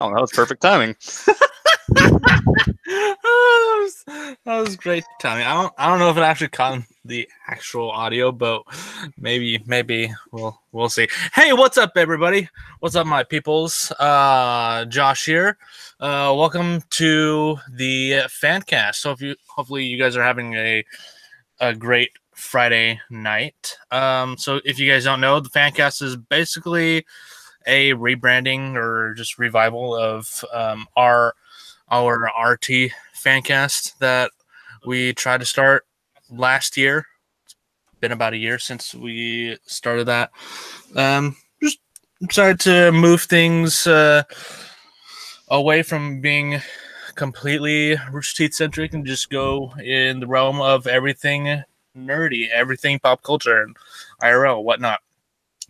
Oh, that was perfect timing. That was great timing. I don't know if it actually caught the actual audio, but maybe we'll see. Hey, what's up, everybody? What's up, my peoples? Josh here. Welcome to the Fancast. So hopefully you guys are having a great Friday night. So if you guys don't know, the Fancast is basically a rebranding or just revival of our RT Fancast that we tried to start last year. It's been about a year since we started that. Just decided to move things away from being completely Rooster Teeth centric and just go in the realm of everything nerdy, everything pop culture and IRL, whatnot.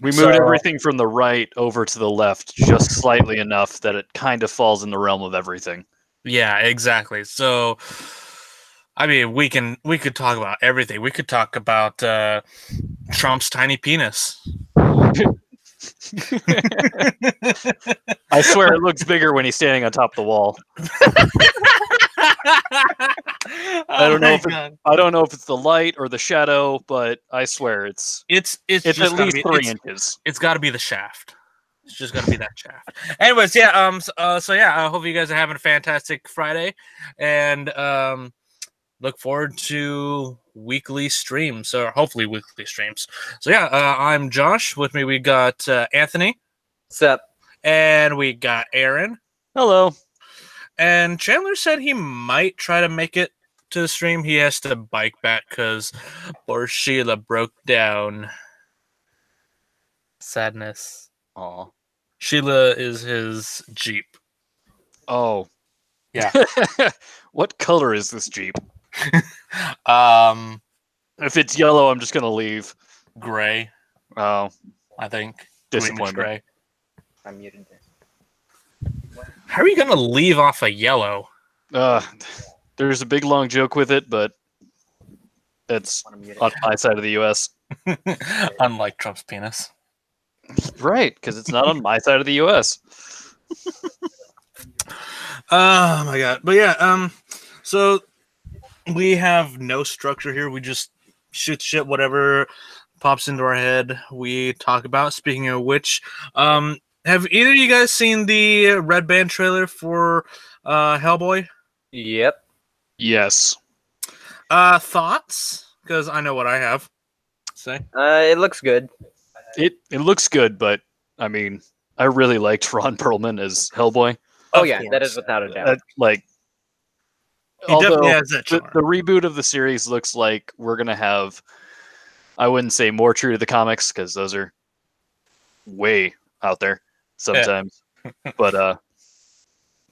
We moved everything from the right over to the left just slightly enough that it kind of falls in the realm of everything. Yeah, exactly. So, I mean, we could talk about everything. We could talk about Trump's tiny penis. I swear it looks bigger when he's standing on top of the wall. I don't know if it's the light or the shadow, but I swear it's just at least 3 inches. It's got to be the shaft. It's just got to be that shaft. Anyways, yeah. So yeah, I hope you guys are having a fantastic Friday, and look forward to weekly streams, or hopefully weekly streams. So yeah, I'm Josh. With me, we got Anthony. What's up? And we got Aaron. Hello. And Chandler said he might try to make it to the stream. He has to bike back because poor Sheila broke down. Sadness. Aw. Sheila is his Jeep. Oh. Yeah. What color is this Jeep? If it's yellow, I'm just gonna leave. Gray. Oh. I think. Disappointment. Gray. I muted this. How are you gonna leave off a yellow? There's a big long joke with it, but it's on my side of the U.S. Unlike Trump's penis. Right, because it's not on my side of the U.S. Oh my god! But yeah, so we have no structure here. We just shoot shit, whatever pops into our head. We talk about. Speaking of which, have either of you guys seen the Red Band trailer for Hellboy? Yep. Yes. Thoughts? Because I know what I have. Say. It looks good. It looks good, but I mean, I really liked Ron Perlman as Hellboy. Oh yeah, that is without a doubt. He definitely has that charm. The reboot of the series looks like we're gonna have, I wouldn't say more true to the comics because those are way out there sometimes, but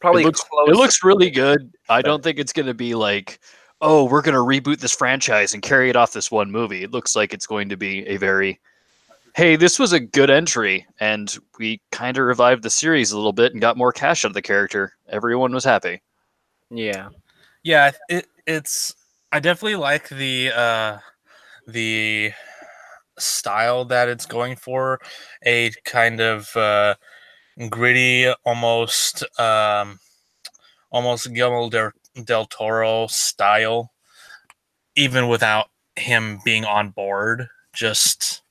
probably it looks really good. I don't think it's gonna be like, oh, we're gonna reboot this franchise and carry it off this one movie. It looks like it's going to be a very, hey, this was a good entry, and we kind of revived the series a little bit and got more cash out of the character. Everyone was happy. Yeah. Yeah, it's. I definitely like the style that it's going for, a kind of gritty, almost Guillermo del Toro style, even without him being on board. Just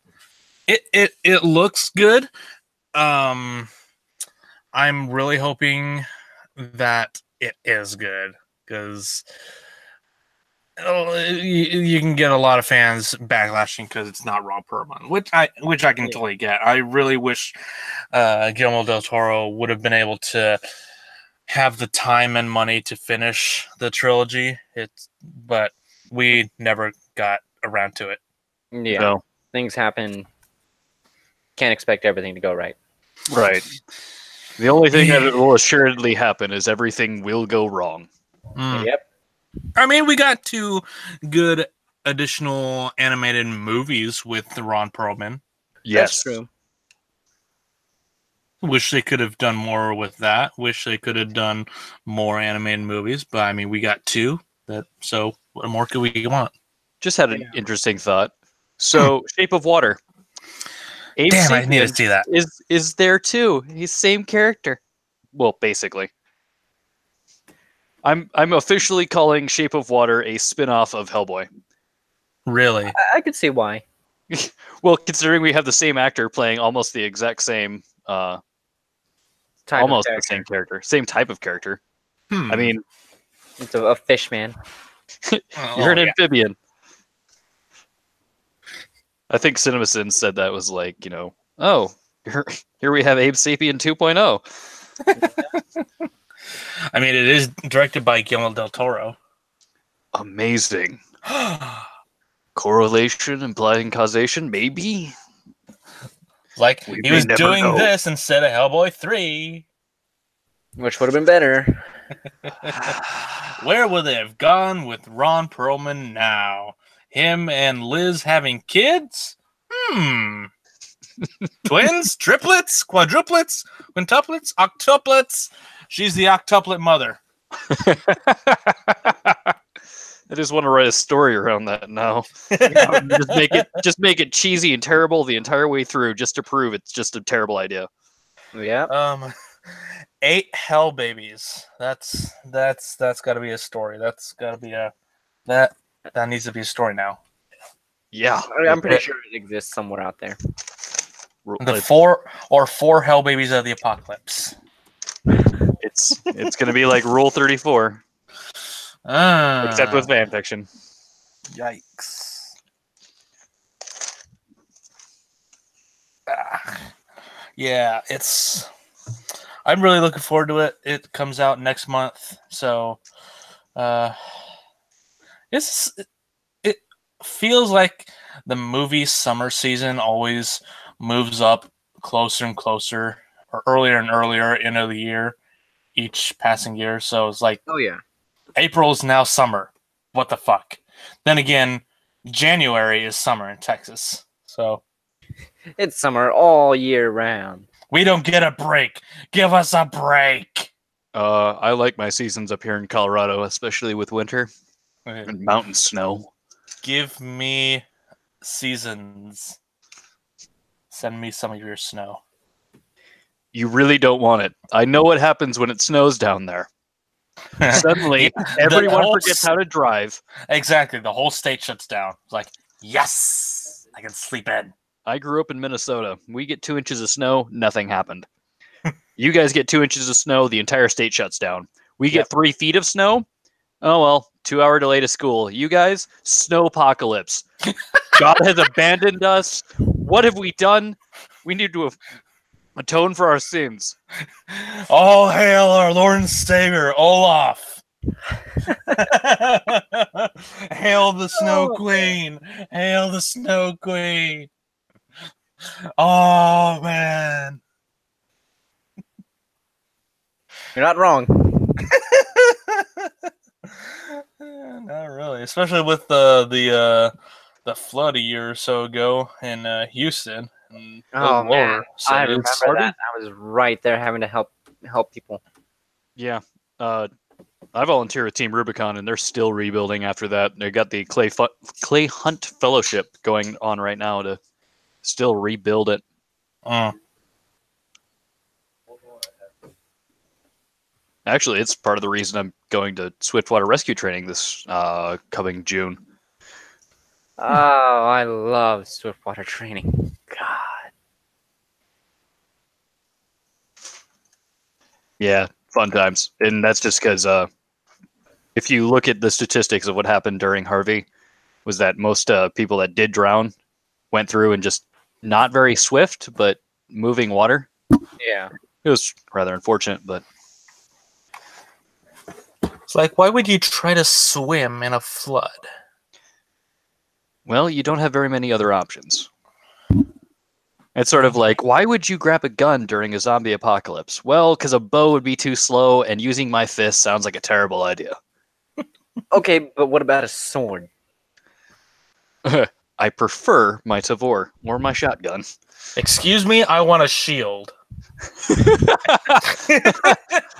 it looks good. I'm really hoping that it is good because you can get a lot of fans backlashing because it's not Ron Perlman, which I can totally get. I really wish Guillermo del Toro would have been able to have the time and money to finish the trilogy. But we never got around to it. Yeah, no. Things happen. Can't expect everything to go right. Right. The only thing that will assuredly happen is everything will go wrong. Yep. I mean, we got 2 good additional animated movies with the Ron Perlman. Yes. That's true. Wish they could have done more with that. Wish they could have done more animated movies. But, I mean, we got 2. So what more could we want? Just had an interesting thought. So, Shape of Water. Abe Damn, Sapien I need to see that. Is there too. He's the same character. Well, basically. I'm officially calling Shape of Water a spin-off of Hellboy. Really? I could see why. Well, considering we have the same actor playing almost the exact same, Type almost of the same character, same type of character. I mean, it's a fish man. you're an amphibian. I think CinemaSins said that was like, oh, here we have Abe Sapien 2.0. I mean, it is directed by Guillermo del Toro. Amazing. Correlation implying causation, maybe? Like, We he was may never doing know. this instead of Hellboy 3. Which would have been better. Where would they have gone with Ron Perlman now? Him and Liz having kids? Twins? Triplets? Quadruplets? Quintuplets? Octuplets? She's the octuplet mother. I just want to write a story around that now. just make it cheesy and terrible the entire way through, just to prove it's just a terrible idea. Yeah. 8 hell babies. That's got to be a story. That's got to be that needs to be a story now. Yeah, I'm pretty sure it exists somewhere out there. The 4 hell babies of the apocalypse. It's going to be like Rule 34, except with fan fiction. Yikes. Yeah, I'm really looking forward to it. It comes out next month, so it feels like the movie summer season always moves up closer and closer, or earlier and earlier into the year, each passing year. So it's like, oh yeah, April is now summer. What the fuck? Then again, January is summer in Texas. So it's summer all year round. We don't get a break. Give us a break. I like my seasons up here in Colorado, especially with winter and mountain snow. Give me seasons. Send me some of your snow. You really don't want it. I know what happens when it snows down there. Suddenly, everyone forgets how to drive. Exactly. The whole state shuts down. It's like, yes, I can sleep in. I grew up in Minnesota. We get 2 inches of snow, nothing happened. You guys get 2 inches of snow, the entire state shuts down. We get 3 feet of snow. Oh, well, 2-hour delay to school. You guys, snowpocalypse. God has abandoned us. What have we done? We need to atone for our sins. All hail our Lord and Savior, Olaf. Hail the Snow Queen. Hail the Snow Queen. Oh, man. You're not wrong. Not really, especially with the flood a year or so ago in Houston. And oh man, I remember that. I was right there having to help people. Yeah, I volunteer with Team Rubicon, and they're still rebuilding after that. They got the Clay Hunt Fellowship going on right now to still rebuild it. Actually, it's part of the reason I'm going to Swiftwater Rescue Training this coming June. Oh, I love Swiftwater training. God. Yeah, fun times. And that's just because if you look at the statistics of what happened during Harvey, was that most people that did drown went through and just not very swift, but moving water. Yeah. It was rather unfortunate, but... It's like, why would you try to swim in a flood? Well, you don't have very many other options. It's sort of like, why would you grab a gun during a zombie apocalypse? Well, because a bow would be too slow, and using my fist sounds like a terrible idea. Okay, but what about a sword? I prefer my Tavor or my shotgun. Excuse me, I want a shield.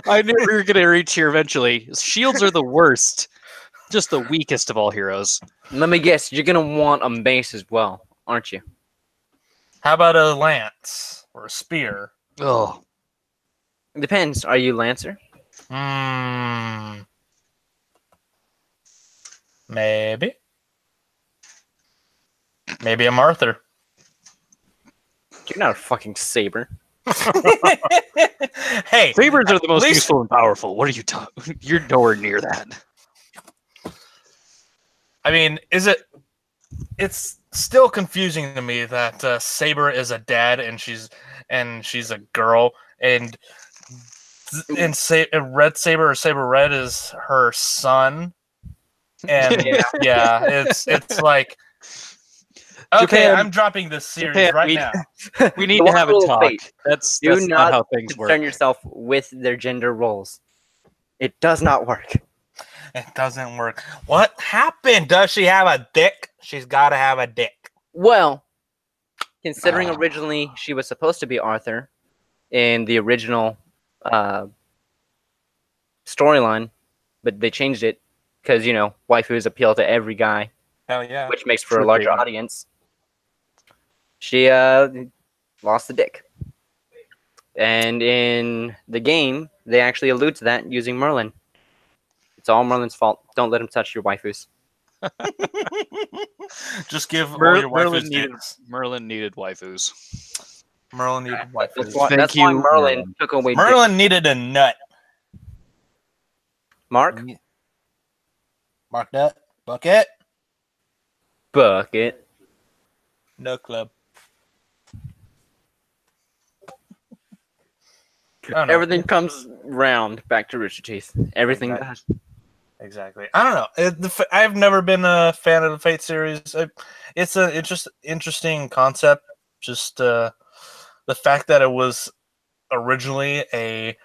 I knew we were going to reach here eventually. Shields are the worst. Just the weakest of all heroes. Let me guess, you're going to want a mace as well, aren't you? How about a lance or a spear? Oh, Depends. Are you Lancer? Maybe. Maybe I'm Arthur. You're not a fucking Saber. Hey, Sabers are the most least- useful and powerful. What are you talking? You're nowhere near that. I mean, it's still confusing to me that Saber is a dad and she's a girl, and Red Saber or Saber Red is her son, and yeah, it's like, okay, Japan- I'm dropping this series Japan, right now. We need The to one have a rule of talk. fate. That's Do not not how things concern work. yourself with their gender roles. It does not work. It doesn't work. What happened? Does she have a dick? She's got to have a dick. Well, considering originally she was supposed to be Arthur in the original storyline, but they changed it because, waifus appeal to every guy, Hell yeah. which makes for True a larger statement. audience. She lost the dick. And in the game, they actually allude to that using Merlin. It's all Merlin's fault. Don't let him touch your waifus. Just give all your Merlin waifus needed dicks. Merlin needed waifus. Merlin needed waifus. That's why Merlin took away Merlin needed a nut. dick. Mark? Mark nut. Bucket. Bucket. Nut club. I don't know. Everything comes round back to Rooster Teeth. Everything does. Exactly. I don't know. I've never been a fan of the Fate series. It's an interesting concept. Just the fact that it was originally a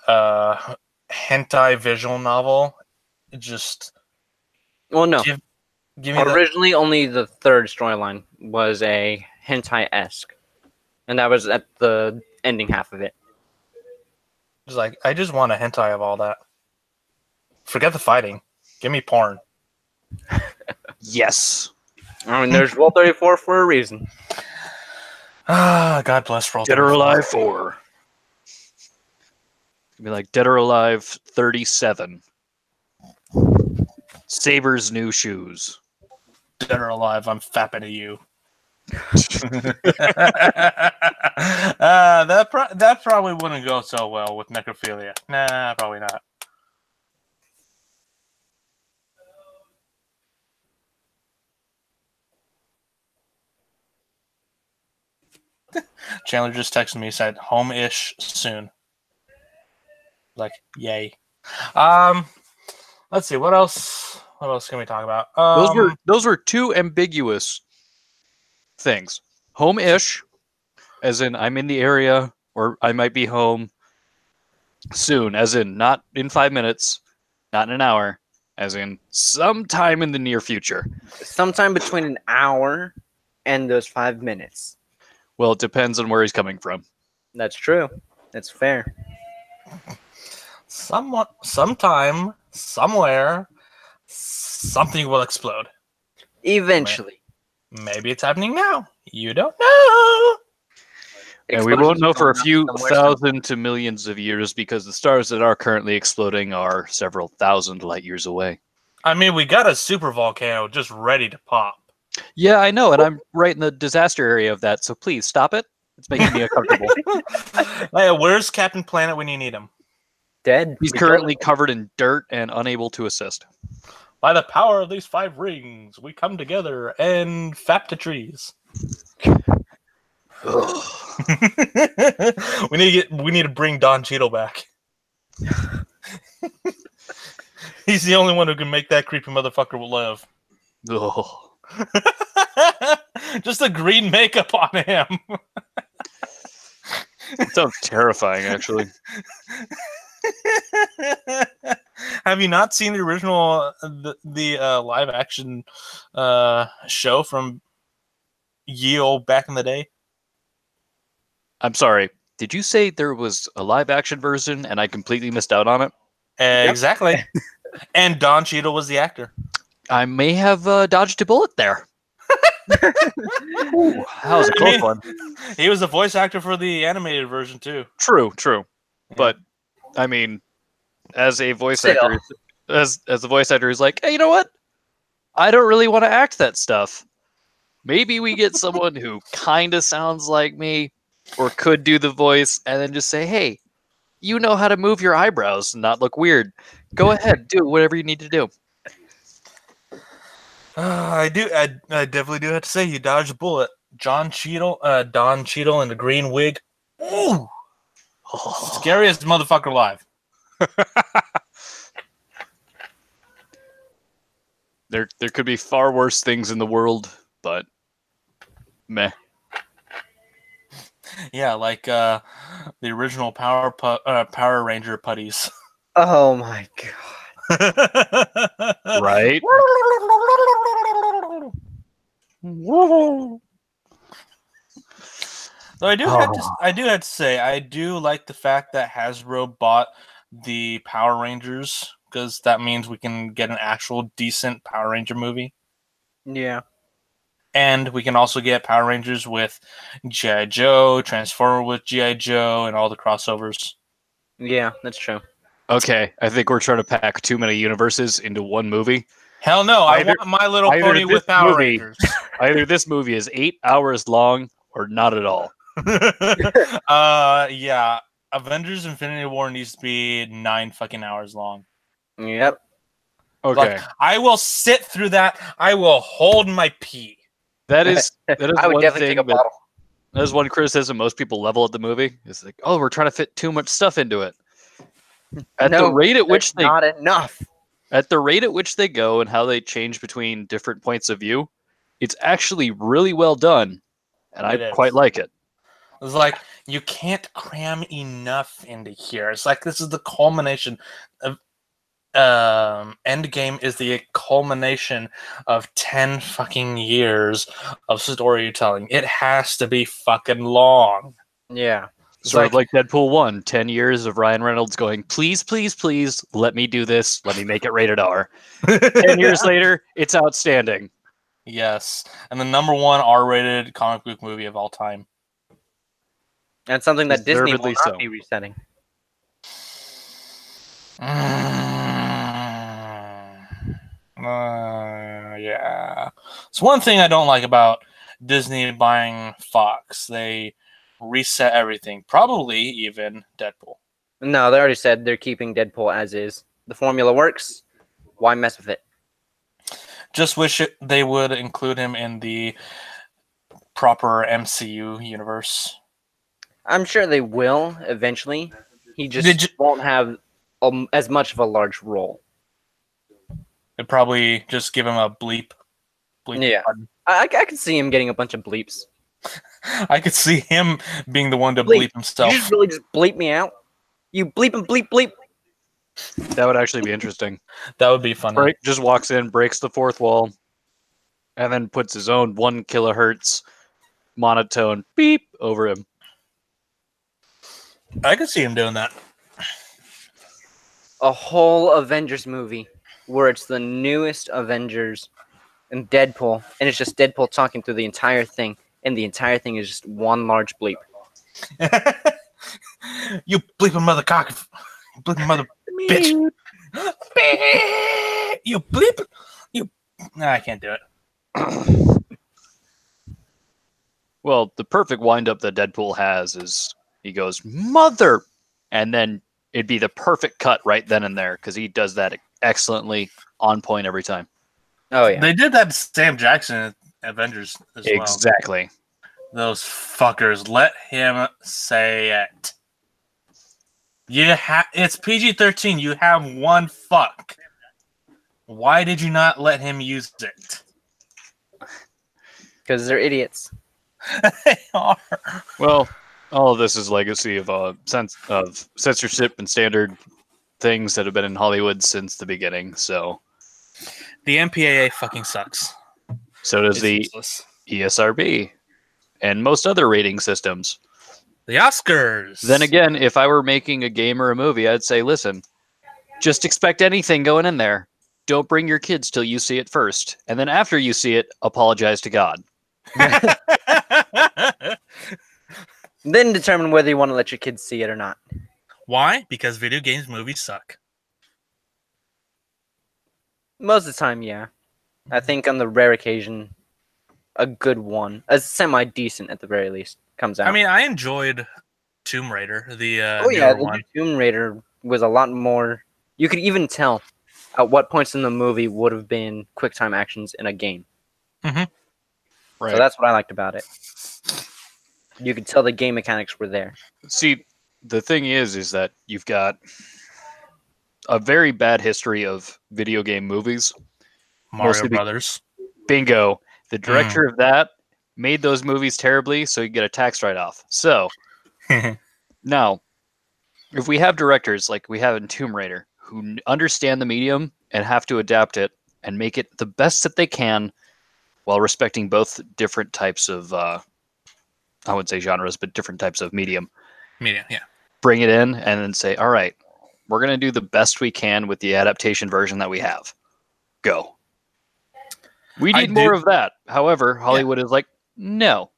hentai visual novel. It just Well, no. give me Originally, only the third storyline was a hentai-esque. And that was at the ending half of it. It's like, I just want a hentai of all that. Forget the fighting. Give me porn. Yes. I mean, there's Rule 34 for a reason. Ah, God bless Roll Dead or 34. Alive 4. It's gonna be like Dead or Alive 37. Saber's new shoes. Dead or alive, I'm fapping to you. That probably wouldn't go so well with necrophilia. Nah, probably not. Chandler just texted me, said home-ish soon. Like, yay. Let's see, what else can we talk about? Those were two ambiguous things. Home-ish, as in I'm in the area, or I might be home soon, as in not in 5 minutes, not in an hour, as in sometime in the near future. Sometime between an hour and those 5 minutes. Well, it depends on where he's coming from. That's true. That's fair. Sometime, somewhere, something will explode. Eventually. Maybe it's happening now. You don't know. And we won't know for a few Somewhere, thousand to millions of years because the stars that are currently exploding are several thousand light years away. I mean, we got a super volcano just ready to pop. Yeah, I know, and I'm right in the disaster area of that, so please stop it. It's making me uncomfortable. Hey, where's Captain Planet when you need him? Dead. He's currently covered in dirt and unable to assist. By the power of these 5 rings, we come together and fap to trees. we need to bring Don Cheadle back. He's the only one who can make that creepy motherfucker live. Ugh. Just the green makeup on him. It sounds terrifying, actually. Have you not seen the original the live action show from ye old back in the day? I'm sorry. Did you say there was a live action version and I completely missed out on it? Exactly. And Don Cheadle was the actor. I may have dodged a bullet there. Ooh, that was a close one. He was the voice actor for the animated version too. True. But I mean, as a voice Still. actor, as a voice actor who's like, hey, you know what? I don't really want to act that stuff. Maybe we get someone who kind of sounds like me or could do the voice and then just say, hey, you know how to move your eyebrows and not look weird. Go ahead, do whatever you need to do. I do. I definitely do have to say you dodged a bullet. Don Cheadle in the green wig. Ooh, scariest motherfucker alive. There could be far worse things in the world, but meh. Yeah, like the original Power Ranger putties. Oh my god. Right? So I do have to say I do like the fact that Hasbro bought the Power Rangers because that means we can get an actual decent Power Ranger movie. Yeah. And we can also get Power Rangers with G.I. Joe, Transformer with G.I. Joe, and all the crossovers. Yeah, that's true. Okay, I think we're trying to pack too many universes into one movie. Hell no, I want My Little Pony with Power Rangers. Either this movie is 8 hours long or not at all. Yeah. Avengers Infinity War needs to be 9 fucking hours long. Yep. Okay. Like, I will sit through that. I will hold my pee. That is I would one definitely thing take a bottle. that is one criticism most people level at the movie. It's like, oh, we're trying to fit too much stuff into it. At the rate at which they not enough. At the rate at which they go and how they change between different points of view, it's actually really well done, and I quite like it. It's like you can't cram enough into here. It's like this is the culmination of Endgame is the culmination of 10 fucking years of storytelling. It has to be fucking long. Yeah. Sort of like Deadpool 1, 10 years of Ryan Reynolds going, please, please, please, let me do this. Let me make it rated R. 10 years later, it's outstanding. Yes. And the number 1 R-rated comic book movie of all time. And something that Disney will not be resetting. Yeah. It's one thing I don't like about Disney buying Fox. They reset everything. Probably even Deadpool. No, they already said they're keeping Deadpool as is. The formula works. Why mess with it? Just wish they would include him in the proper MCU universe. I'm sure they will eventually. He just won't have as much of a large role. They'd probably just give him a bleep. Yeah. Button. I could see him getting a bunch of bleeps. I could see him being the one to bleep himself. You just really just bleep me out? You bleep and bleep bleep. That would actually be interesting. That would be funny. Just walks in, breaks the fourth wall, and then puts his own 1 kilohertz monotone beep over him. I could see him doing that. A whole Avengers movie where it's the newest Avengers and Deadpool, and it's just Deadpool talking through the entire thing, and the entire thing is just one large bleep. You bleeping mother cock. You bleeping mother bitch. You bleep. You. No, I can't do it. Well, the perfect wind-up that Deadpool has is he goes, mother! And then it'd be the perfect cut right then and there, because he does that excellently, on point every time. Oh, yeah. They did that to Sam Jackson in Avengers as well. Exactly. Those fuckers. Let him say it. It's PG-13. You have one fuck. Why did you not let him use it? Because they're idiots. They are. Well, all of this is legacy of censorship and standard things that have been in Hollywood since the beginning. So the MPAA fucking sucks. So does the ESRB and most other rating systems. The Oscars. Then again, if I were making a game or a movie, I'd say, listen, just expect anything going in there. Don't bring your kids till you see it first. And then after you see it, apologize to God. Then determine whether you want to let your kids see it or not. Why? Because video games movies suck. Most of the time, yeah. I think on the rare occasion, a good one, a semi-decent at the very least, comes out. I mean, I enjoyed Tomb Raider, the oh yeah, newer the one. new Tomb Raider was a lot more. You could even tell at what points in the movie would have been quick time actions in a game. Mhm. Right. So that's what I liked about it. You could tell the game mechanics were there. See, the thing is that you've got a very bad history of video game movies. Mario Mostly Brothers. Bingo. The director of that made those movies terribly, so you get a tax write-off. So now, if we have directors like we have in Tomb Raider who understand the medium and have to adapt it and make it the best that they can while respecting both different types of, I wouldn't say genres, but different types of medium, Media, yeah. bring it in and then say, all right, we're going to do the best we can with the adaptation version that we have. Go. We need more of that. However, Hollywood is like, no.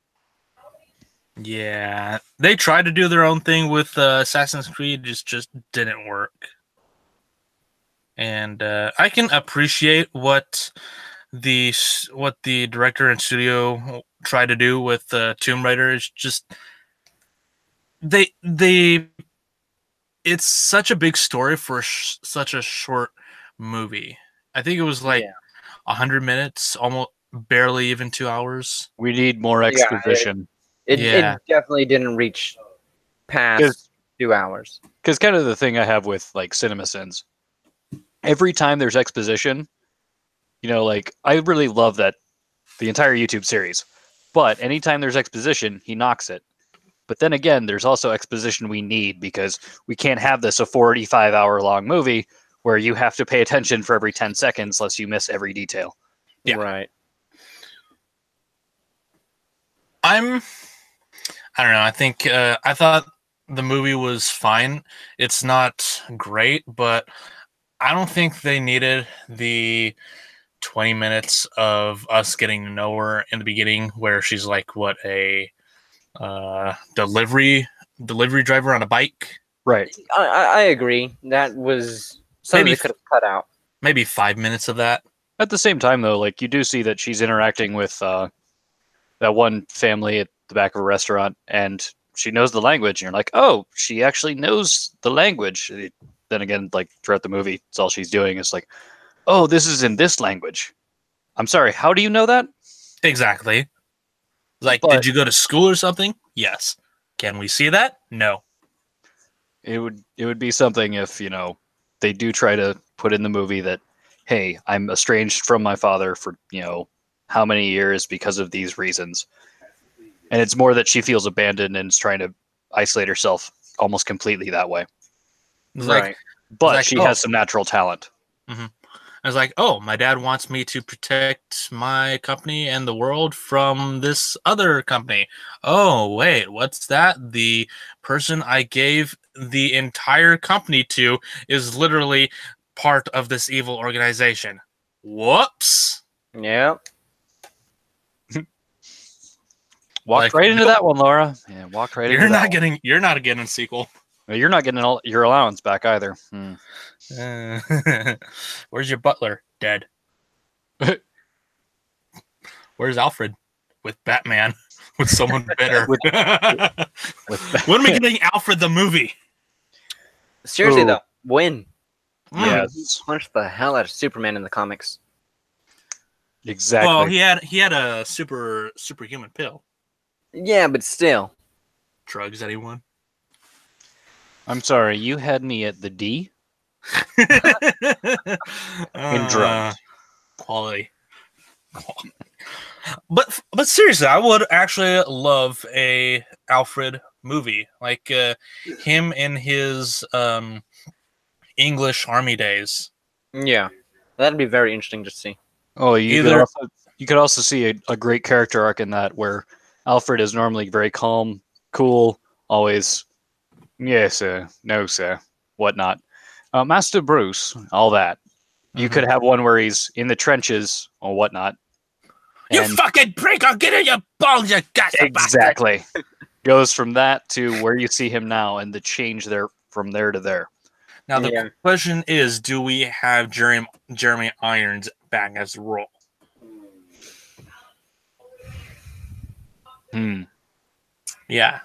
Yeah, they tried to do their own thing with Assassin's Creed, just didn't work. And I can appreciate what the director and studio tried to do with Tomb Raider. It's just they it's such a big story for such a short movie. I think it was like 100 minutes, almost barely even 2 hours. We need more exposition. It definitely didn't reach past 2 hours. Because kind of the thing I have with like CinemaSins, every time there's exposition, you know, like I really love that the entire YouTube series, but anytime there's exposition, he knocks it. But then again, there's also exposition we need because we can't have this a 45-hour long movie where you have to pay attention for every 10 seconds lest you miss every detail. Yeah. Right. I don't know. I think I thought the movie was fine. It's not great, but I don't think they needed the 20 minutes of us getting to know her in the beginning where she's like, what, a delivery driver on a bike? Right. I agree. That was something they could have cut out. Maybe 5 minutes of that. At the same time, though, like you do see that she's interacting with that one family at the back of a restaurant, and she knows the language, and you're like, oh, she actually knows the language. Then again, like throughout the movie, it's all she's doing is like, oh, this is in this language. I'm sorry, how do you know that? Exactly. Like, did you go to school or something? Yes. Can we see that? No. It would be something if, you know, they do try to put in the movie that, hey, I'm estranged from my father for, you know, how many years because of these reasons. And it's more that she feels abandoned and is trying to isolate herself almost completely that way. Right. But she has some natural talent. Mm-hmm. I was like, oh, my dad wants me to protect my company and the world from this other company. Oh, wait, what's that? The person I gave the entire company to is literally part of this evil organization. Whoops. Yeah. Walked right into that one, Laura. Yeah, walked right into that one. You're not getting a sequel. Well, you're not getting your allowance back either. Where's your butler? Dead. Where's Alfred? With Batman. With someone better. When are we getting Alfred the movie? Seriously though, when? Yes. He punched the hell out of Superman in the comics. Exactly. Well, he had a superhuman pill. Yeah, but still. Drugs, anyone? I'm sorry, you had me at the D? In drugs. Quality. But seriously, I would actually love a Alfred movie. Like him in his English army days. Yeah. That'd be very interesting to see. Oh, you could also see a great character arc in that where Alfred is normally very calm, cool, always, yes, sir, no, sir, whatnot. Master Bruce, all that. You could have one where he's in the trenches or whatnot. You fucking prick! I'll get in your balls, you gossip. Exactly. Goes from that to where you see him now and the change there from there to there. Now the question is, do we have Jeremy Irons back as the role? Yeah.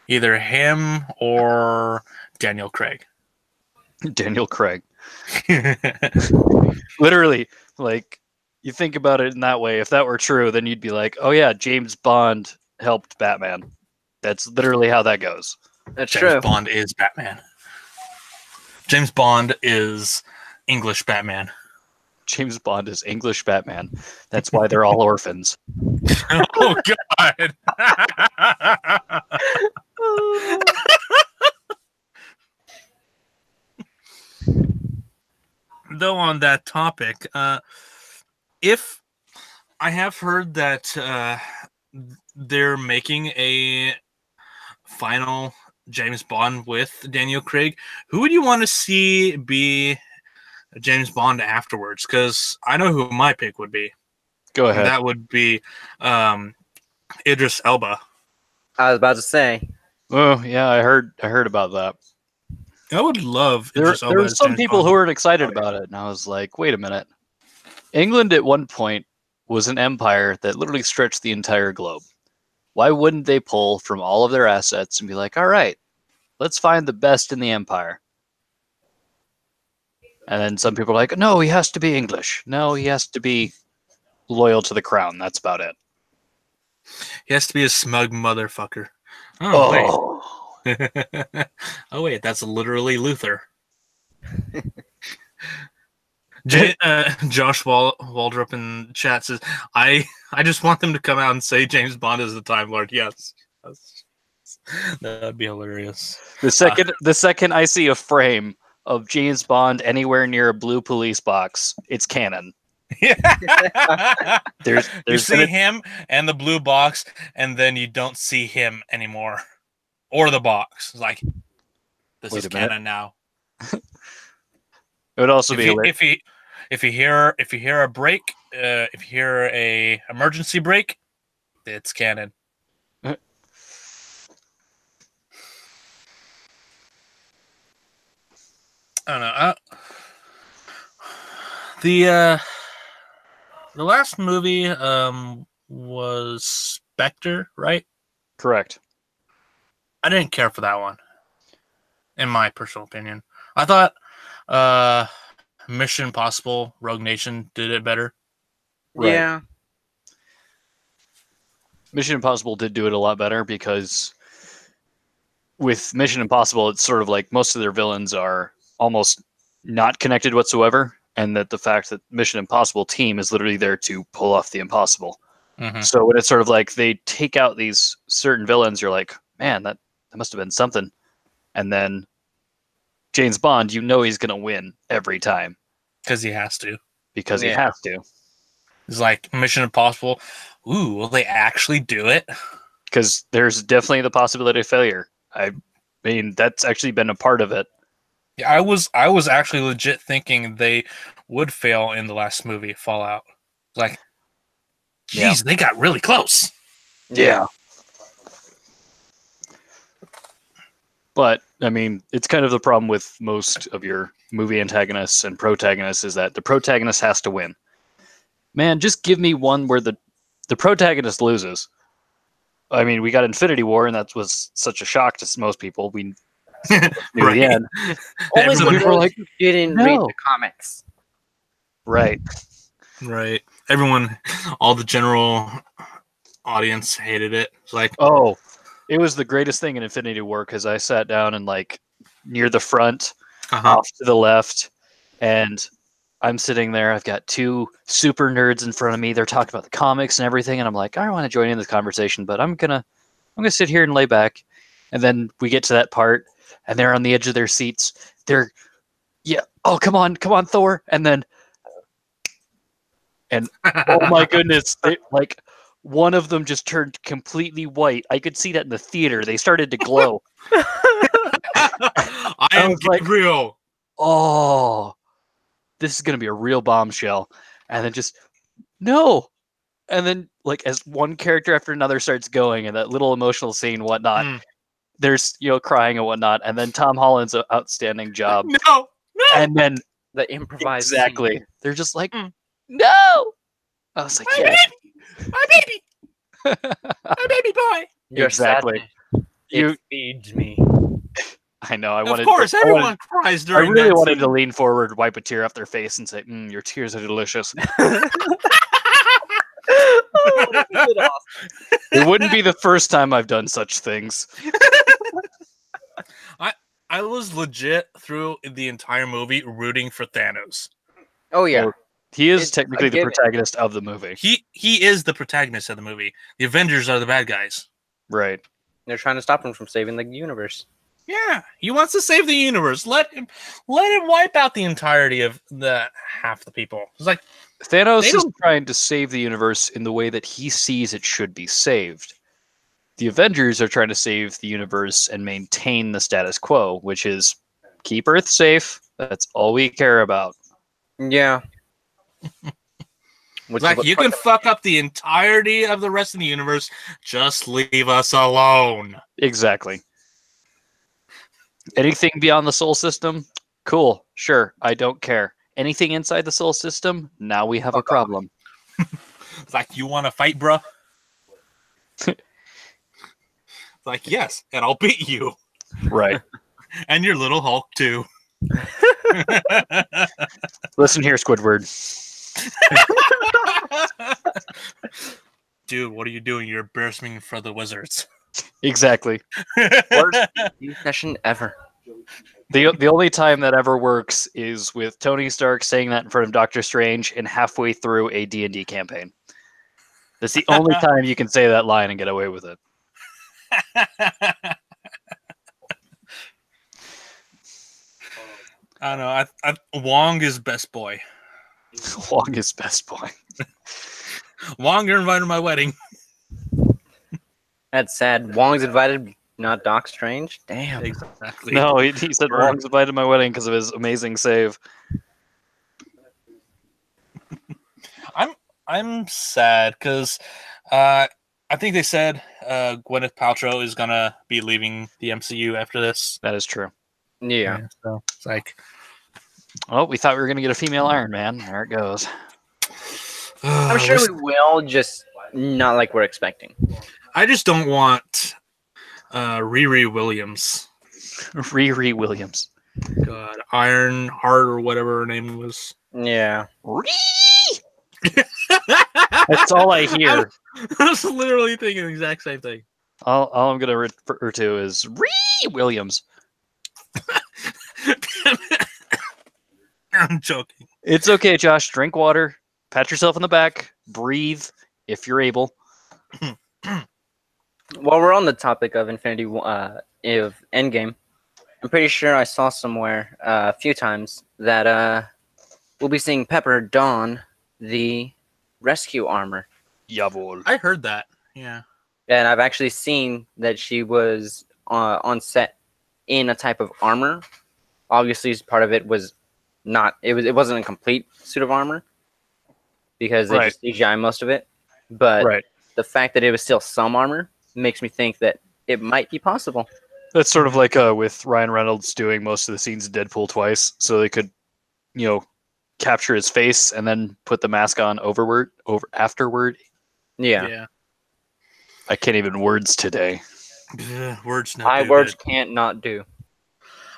Either him or Daniel Craig. Daniel Craig. Literally, like, you think about it in that way. If that were true, then you'd be like, oh yeah, James Bond helped Batman. That's literally how that goes. That's James true. Bond is Batman. James Bond is English Batman. James Bond is English Batman. That's why they're all orphans. Oh, God. Though on that topic, if I have heard that they're making a final James Bond with Daniel Craig, who would you want to see be James Bond afterwards? Because I know who my pick would be. Go ahead. And that would be Idris Elba. I was about to say. Oh yeah, I heard about that. I would love Idris Elba. There were some people who weren't excited about it, and I was like, wait a minute. England at one point was an empire that literally stretched the entire globe. Why wouldn't they pull from all of their assets and be like, all right, let's find the best in the empire? And then some people are like, no, he has to be English. No, he has to be loyal to the crown. That's about it. He has to be a smug motherfucker. Oh. Wait. Oh, wait, that's literally Luther. Josh Waldrop in chat says, I just want them to come out and say James Bond is the Time Lord. Yes. That'd be hilarious. The second I see a frame of James Bond anywhere near a blue police box, it's canon. There's you see him and the blue box, and then you don't see him anymore. Or the box. It's like, this is canon now. It would also be if you hear a break, if you hear a emergency brake, it's canon. I don't know. The last movie was Spectre, right? Correct. I didn't care for that one, in my personal opinion. I thought Mission Impossible Rogue Nation did it better. Right. Yeah. Mission Impossible did do it a lot better because with Mission Impossible, it's sort of like most of their villains are almost not connected whatsoever, and that the fact that Mission Impossible team is literally there to pull off the impossible. Mm-hmm. So when it's sort of like they take out these certain villains, you're like, man, that must have been something. And then James Bond, you know he's going to win every time. Because he has to. Because he has to. It's like Mission Impossible. Ooh, will they actually do it? Because there's definitely the possibility of failure. I mean, that's actually been a part of it. Yeah, I was actually legit thinking they would fail in the last movie, Fallout. Like, geez, they got really close. Yeah. But, I mean, it's kind of the problem with most of your movie antagonists and protagonists is that the protagonist has to win. Man, just give me one where the protagonist loses. I mean, we got Infinity War, and that was such a shock to most people. We knew the end. Only some people were like, didn't read the comics. Right. Right. Everyone, all the general audience hated it. It's like, oh, it was the greatest thing in Infinity War because I sat down and like near the front, off to the left, and I'm sitting there. I've got two super nerds in front of me. They're talking about the comics and everything, and I'm like, I don't want to join in this conversation, but I'm gonna sit here and lay back. And then we get to that part, and they're on the edge of their seats. They're, oh, come on, Thor, and oh my goodness, like. One of them just turned completely white. I could see that in the theater. They started to glow. I am like, real. Oh, this is going to be a real bombshell. And then just, no. And then, like, as one character after another starts going and that little emotional scene, whatnot, there's crying and whatnot, and then Tom Holland's an outstanding job, No. and then The improvised exactly, scene. they're just like, Mm. no. I was like, My yeah, baby, my baby boy. Your exactly. sadness, You, it feeds me. I know. I Of wanted. course, I everyone wanted- cries I during really that wanted to scene. lean forward, wipe a tear off their face, and say, "Your tears are delicious." Oh, that would've been awesome. It wouldn't be the first time I've done such things. I was legit through the entire movie rooting for Thanos. Oh yeah. Well, he is It's a technically the given. protagonist of the movie, He is the protagonist of the movie. The Avengers are the bad guys. right? They're trying to stop him from saving the universe. Yeah, he wants to save the universe. Let him wipe out the entirety of the half the people. It's like Thanos They is don't- trying to save the universe in the way that he sees it should be saved. The Avengers are trying to save the universe and maintain the status quo, which is keep Earth safe. That's all we care about. Yeah. Which is like what you can fuck up the entirety of the rest of the universe. Just leave us alone. Exactly. Anything beyond the solar system? Cool. Sure. I don't care. Anything inside the solar system? Now we have a Fuck off. problem. It's like, you want to fight, bruh? It's like, yes, and I'll beat you. Right. And your little Hulk, too. Listen here, Squidward. Dude, what are you doing? You're embarrassing me in front of the wizards. Exactly. worst session ever. The only time that ever works is with Tony Stark saying that in front of Doctor Strange and halfway through a D&D campaign. That's the only time you can say that line and get away with it. I don't know. Wong is best boy. Wong is best boy. Wong, you're invited to my wedding. That's sad. Wong's invited, not Doc Strange. Damn. Exactly. No, he said Burn. Wong's invited to my wedding because of his amazing save. I'm sad because I think they said Gwyneth Paltrow is gonna be leaving the MCU after this. That is true. Yeah. So it's like, Oh, we thought we were going to get a female Iron Man. There it goes. I'm sure we will, just not like we're expecting. I just don't want Riri Williams. Riri Williams. God, Iron Heart or whatever her name was. Yeah. That's all I hear. I was literally thinking the exact same thing. All I'm going to refer to is Riri Williams. I'm joking. It's okay, Josh. Drink water. Pat yourself on the back. Breathe if you're able. While we're on the topic of of Endgame, I'm pretty sure I saw somewhere a few times that we'll be seeing Pepper don the rescue armor. Jawohl. I heard that. Yeah. And I've actually seen that she was on set in a type of armor. Obviously, part of it was not. It wasn't a complete suit of armor because they just CGI most of it. But the fact that it was still some armor makes me think that it might be possible. That's sort of like with Ryan Reynolds doing most of the scenes in Deadpool twice, so they could, capture his face and then put the mask on afterward. Yeah. I can't even words today. Words not. Words can't not do.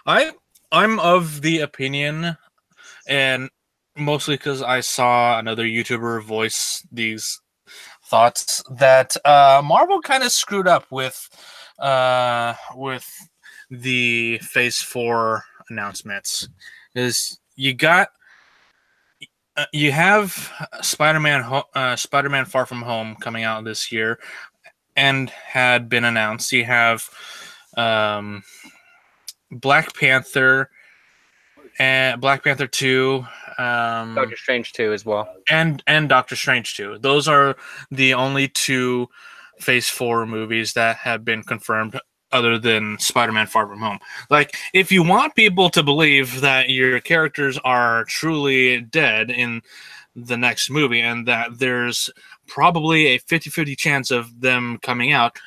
I'm of the opinion, and mostly because I saw another YouTuber voice these thoughts, that Marvel kind of screwed up with the Phase 4 announcements. Is you have Spider-Man Far From Home coming out this year and had been announced. You have Black Panther and Black Panther 2, Doctor Strange 2 as well. and Doctor Strange 2. Those are the only two Phase 4 movies that have been confirmed other than Spider-Man Far From Home. Like, if you want people to believe that your characters are truly dead in the next movie and that there's probably a 50-50 chance of them coming out,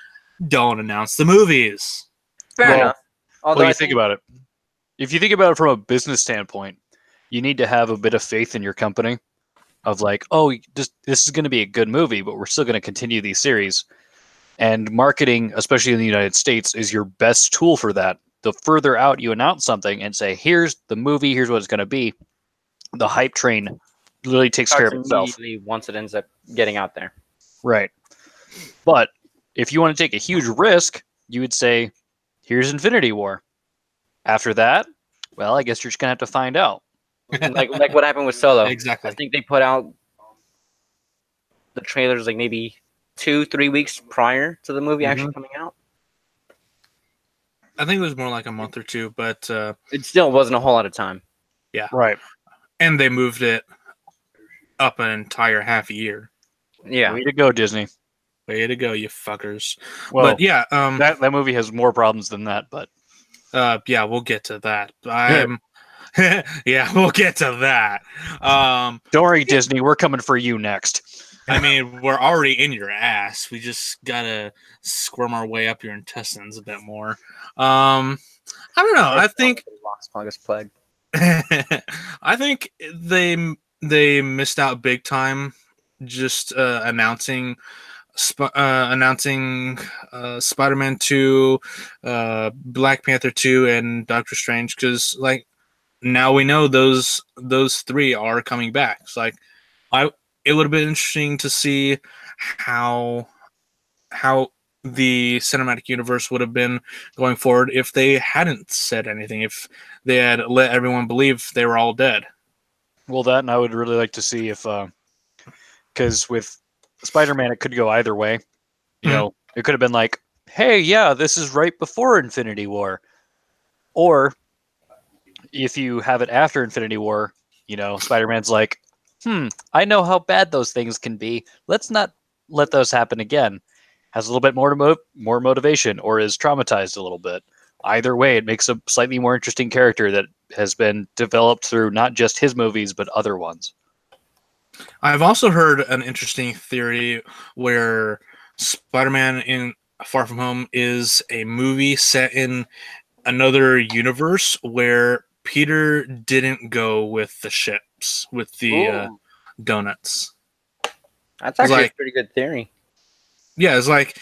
don't announce the movies. Fair Well, enough. Although Well, I you think about it. If you think about it from a business standpoint, you need to have a bit of faith in your company of like, oh, this is going to be a good movie, but we're still going to continue these series. And marketing, especially in the United States, is your best tool for that. The further out you announce something and say, here's the movie, here's what it's going to be, the hype train literally takes care starts of itself. immediately once it ends up getting out there. Right. But if you want to take a huge risk, you would say, here's Infinity War. After that, well, I guess you're just going to have to find out. like what happened with Solo. Exactly. I think they put out the trailers like maybe 2-3 weeks prior to the movie actually coming out. I think it was more like a month or two, but It still wasn't a whole lot of time. yeah. Right. And they moved it up an entire half a year. Yeah. Way to go, Disney. Way to go, you fuckers. Well, but yeah, that movie has more problems than that, but yeah, we'll get to that. Yeah, we'll get to that. don't worry, Disney, we're coming for you next. I mean, we're already in your ass. We just gotta squirm our way up your intestines a bit more. I don't know. I think Plague. I think they missed out big time just announcing Spider-Man 2, Black Panther 2, and Doctor Strange, because like now we know those three are coming back. It's like it would have been interesting to see how the cinematic universe would have been going forward if they hadn't said anything, if they had let everyone believe they were all dead. Well, that, and I would really like to see if, because with Spider-Man, it could go either way. You know, it could have been like, hey, yeah, this is right before Infinity War. Or if you have it after Infinity War, you know, Spider-Man's like, I know how bad those things can be. Let's not let those happen again. Has a little bit more motivation, or is traumatized a little bit. Either way, it makes a slightly more interesting character that has been developed through not just his movies, but other ones. I've also heard an interesting theory where Spider-Man in Far From Home is a movie set in another universe where Peter didn't go with the ships, with the donuts. That's actually like, a pretty good theory. Yeah, it's like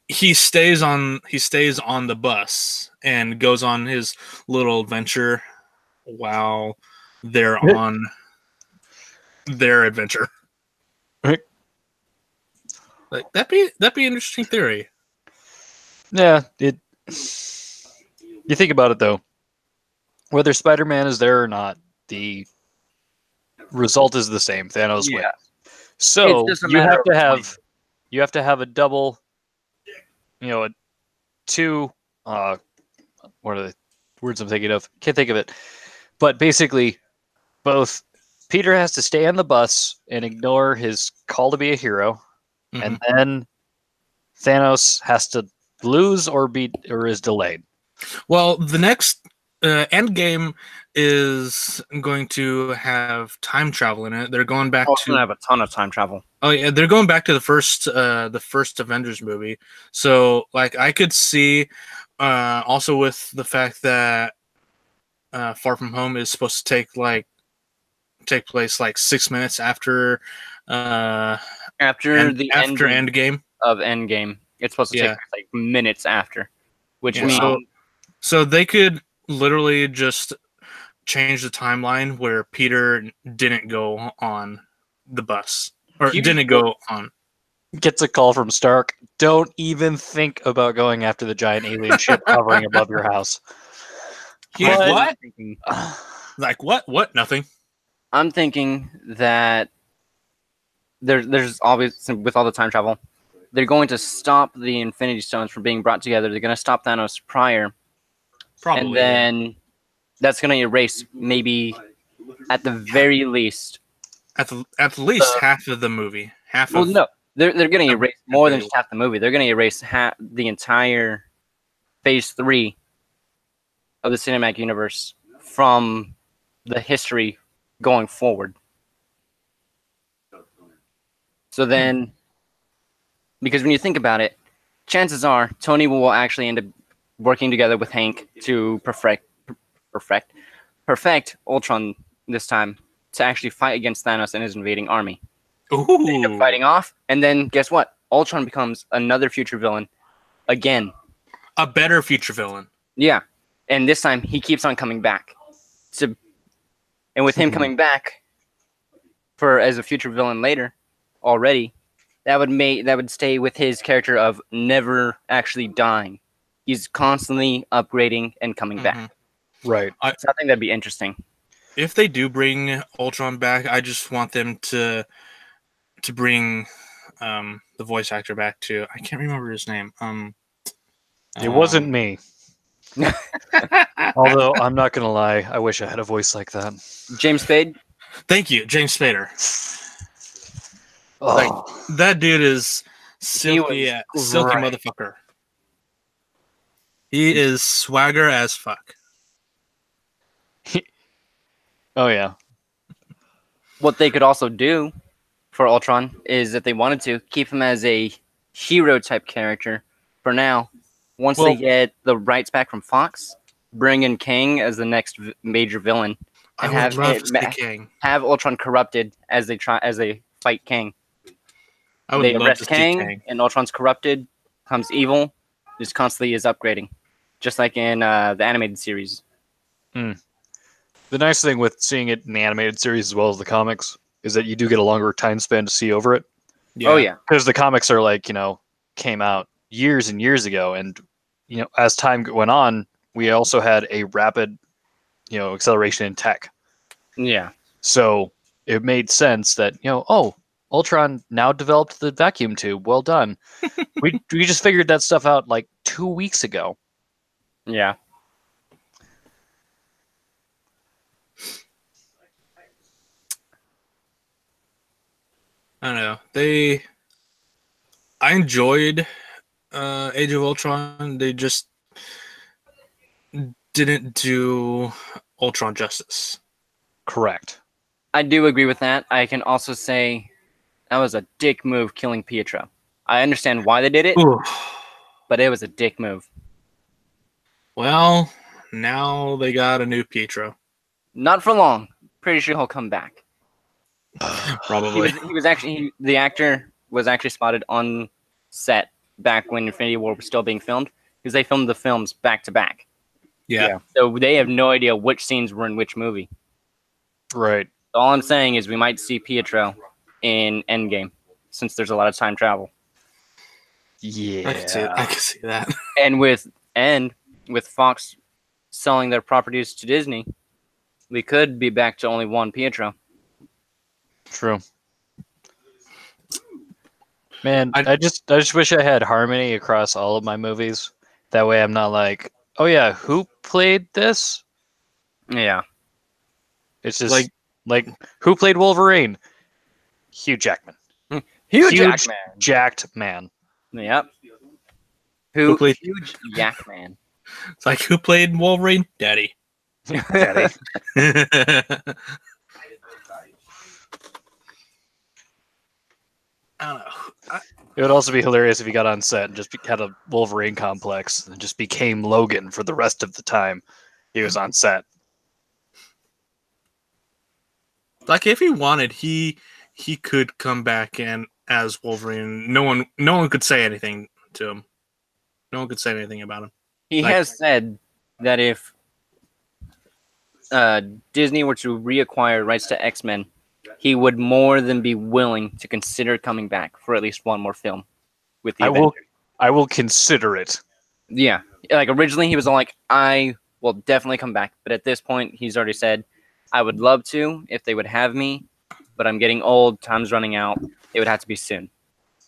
he stays on the bus and goes on his little adventure while they're on their adventure. Right. Like that'd be an interesting theory. Yeah, you think about it though. Whether Spider-Man is there or not, the result is the same. Thanos wins. So you have to have a double, you know, a two. What are the words I'm thinking of? Can't think of it. But basically, both Peter has to stay on the bus and ignore his call to be a hero, and then Thanos has to lose or is delayed. Well, the next Endgame is going to have time travel in it. They're going back it's gonna have a ton of time travel. Oh yeah, they're going back to the first Avengers movie. So like I could see also with the fact that Far From Home is supposed to take place like 6 minutes after Endgame of Endgame. It's supposed to take like minutes after, which means so they could literally just change the timeline where Peter didn't go on the bus or didn't go on. Gets a call from Stark. Don't even think about going after the giant alien ship hovering above your house. What? Like what? What? Nothing. I'm thinking that there's always, with all the time travel, they're going to stop the Infinity Stones from being brought together. They're going to stop Thanos prior. Probably. And then that's going to erase maybe at the very least. At least half of the movie. No. They're going to erase more than just half the movie. They're going to erase the entire Phase 3 of the cinematic universe from the history going forward. So then, because when you think about it, chances are Tony will actually end up working together with Hank to perfect Ultron this time to actually fight against Thanos and his invading army. They end up fighting off, and then guess what? Ultron becomes another future villain again. A better future villain. Yeah, and this time he keeps on coming back. And with him coming back as a future villain later, already, that would stay with his character of never actually dying. He's constantly upgrading and coming back. Right. So I think that'd be interesting. If they do bring Ultron back, I just want them to bring the voice actor back too. I can't remember his name. It wasn't me. Although I'm not gonna lie, I wish I had a voice like that. James Spade. Thank you, James Spader. Oh. Like, that dude is silky motherfucker. He is swagger as fuck. Oh yeah. What they could also do for Ultron is, if they wanted to, keep him as a hero type character for now. Once they get the rights back from Fox, bring in Kang as the next major villain, and have Ultron corrupted as they fight Kang. They arrest Kang, and Ultron's corrupted, becomes evil, just constantly is upgrading, just like in the animated series. The nice thing with seeing it in the animated series as well as the comics is that you do get a longer time span to see over it. Yeah. Oh yeah, because the comics are came out years and years ago, and as time went on, we also had a rapid acceleration in tech. Yeah. So it made sense that Ultron now developed the vacuum tube. Well done. we just figured that stuff out like 2 weeks ago. Yeah. I don't know. I enjoyed Age of Ultron. They just didn't do Ultron justice. Correct. I do agree with that. I can also say that was a dick move killing Pietro. I understand why they did it, but it was a dick move. Well, now they got a new Pietro. Not for long. Pretty sure he'll come back. Probably. The actor was actually spotted on set back when Infinity War was still being filmed, because they filmed the films back to back. Yeah. So they have no idea which scenes were in which movie. Right. All I'm saying is we might see Pietro in Endgame, since there's a lot of time travel. Yeah. I can see that. And with Fox selling their properties to Disney, we could be back to only one Pietro. True. Man, I just wish I had harmony across all of my movies. That way I'm not like, oh yeah, who played this? Yeah. It's just like who played Wolverine? Hugh Jackman. Hugh Jackman. Jacked man. Yep. Who played Huge Jackman? It's like, who played Wolverine? Daddy. Daddy. I don't know. It would also be hilarious if he got on set and just had a Wolverine complex and just became Logan for the rest of the time he was on set. Like, if he wanted, he could come back in as Wolverine. No one could say anything to him. No one could say anything about him. He has said that if Disney were to reacquire rights to X-Men, he would more than be willing to consider coming back for at least one more film with the Avengers. I will consider it. Yeah. Like, originally he was all like, I will definitely come back. But at this point, he's already said, I would love to if they would have me, but I'm getting old. Time's running out. It would have to be soon.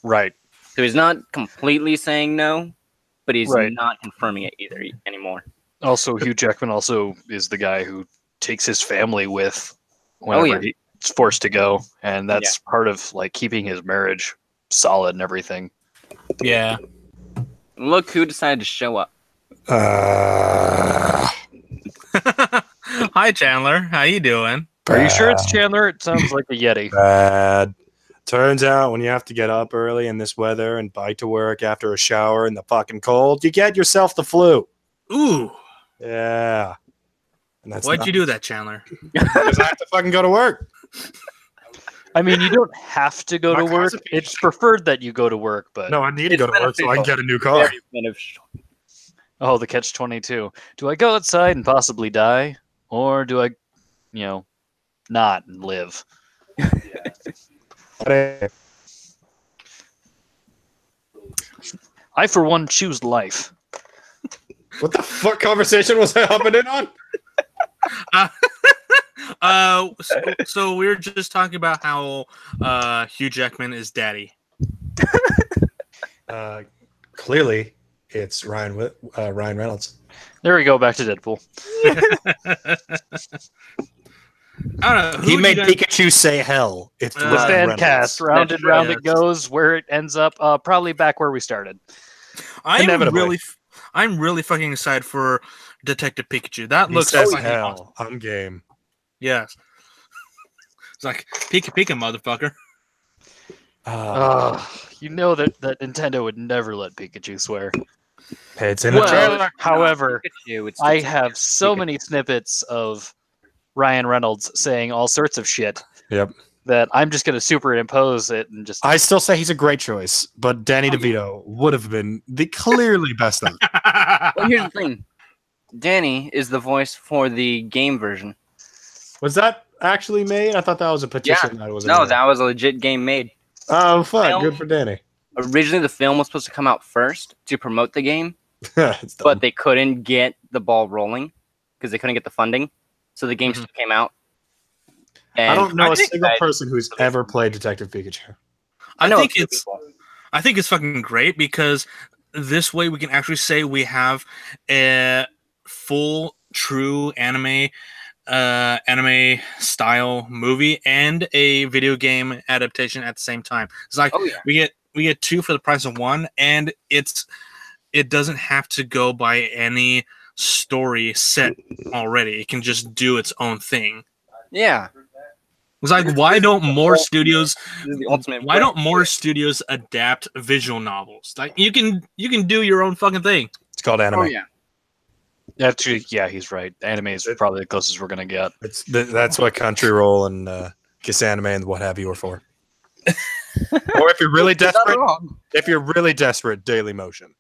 Right. So he's not completely saying no, but he's Right. not confirming it either anymore. Also, Hugh Jackman also is the guy who takes his family with whenever he's forced to go, and that's part of like keeping his marriage solid and everything. Yeah. Look who decided to show up. Hi, Chandler. How you doing? Are you sure it's Chandler? It sounds like a Yeti. Bad. Turns out when you have to get up early in this weather and bike to work after a shower in the fucking cold, you get yourself the flu. Ooh. Yeah. And that's Why'd you do that, Chandler? Because I have to fucking go to work. I mean, you don't have to go My to work. car's a piece of It's shit. preferred that you go to work, but No, I need to It's go to work so I can beneficial. get a new car. Very beneficial. oh, the catch-22. Do I go outside and possibly die, or do I, not and live? I, for one, choose life. What the fuck conversation was I hopping in on? So we were just talking about how Hugh Jackman is daddy. Clearly, it's Ryan Reynolds. There we go, back to Deadpool. I don't know. He made Pikachu say hell. It's The Ryan Fancast, Reynolds. round and round Yes. it goes. Where it ends up, probably back where we started. Inevitably. I'm really fucking excited for Detective Pikachu. That He looks says fucking hell. awesome. I'm game. Yes. It's like Pika Pika, motherfucker. You know that Nintendo would never let Pikachu swear. It's in Well, the trailer. However, Pikachu, it's I Detective have so Pikachu. many snippets of Ryan Reynolds saying all sorts of shit Yep. that I'm just going to superimpose it and just. I still say he's a great choice, but Danny DeVito would have been the clearly best of. Well, here's the thing. Danny is the voice for the game version. Was that actually made? I thought that was a petition. That was No, that was a legit game made. Oh fuck! Film- Good for Danny. Originally, the film was supposed to come out first to promote the game, It's dumb. but they couldn't get the ball rolling because they couldn't get the funding. So the game Mhm. still came out. I And don't know a think single that- person who's ever played Detective Pikachu. I I know a think few it's people. I think it's fucking great because this way we can actually say we have a full true anime style movie and a video game adaptation at the same time. It's like Oh, yeah. we get two for the price of one, and it doesn't have to go by any story set already. It can just do its own thing. Yeah. It's like why don't more studios This is the ultimate. why don't more studios adapt visual novels? Like you can do your own fucking thing. It's called anime. Oh, yeah. Actually, yeah, he's right. Anime is probably the closest we're going to get. That's what Crunchyroll and Kiss Anime and what have you are for. Or if you're really You're not desperate, wrong. Daily Motion.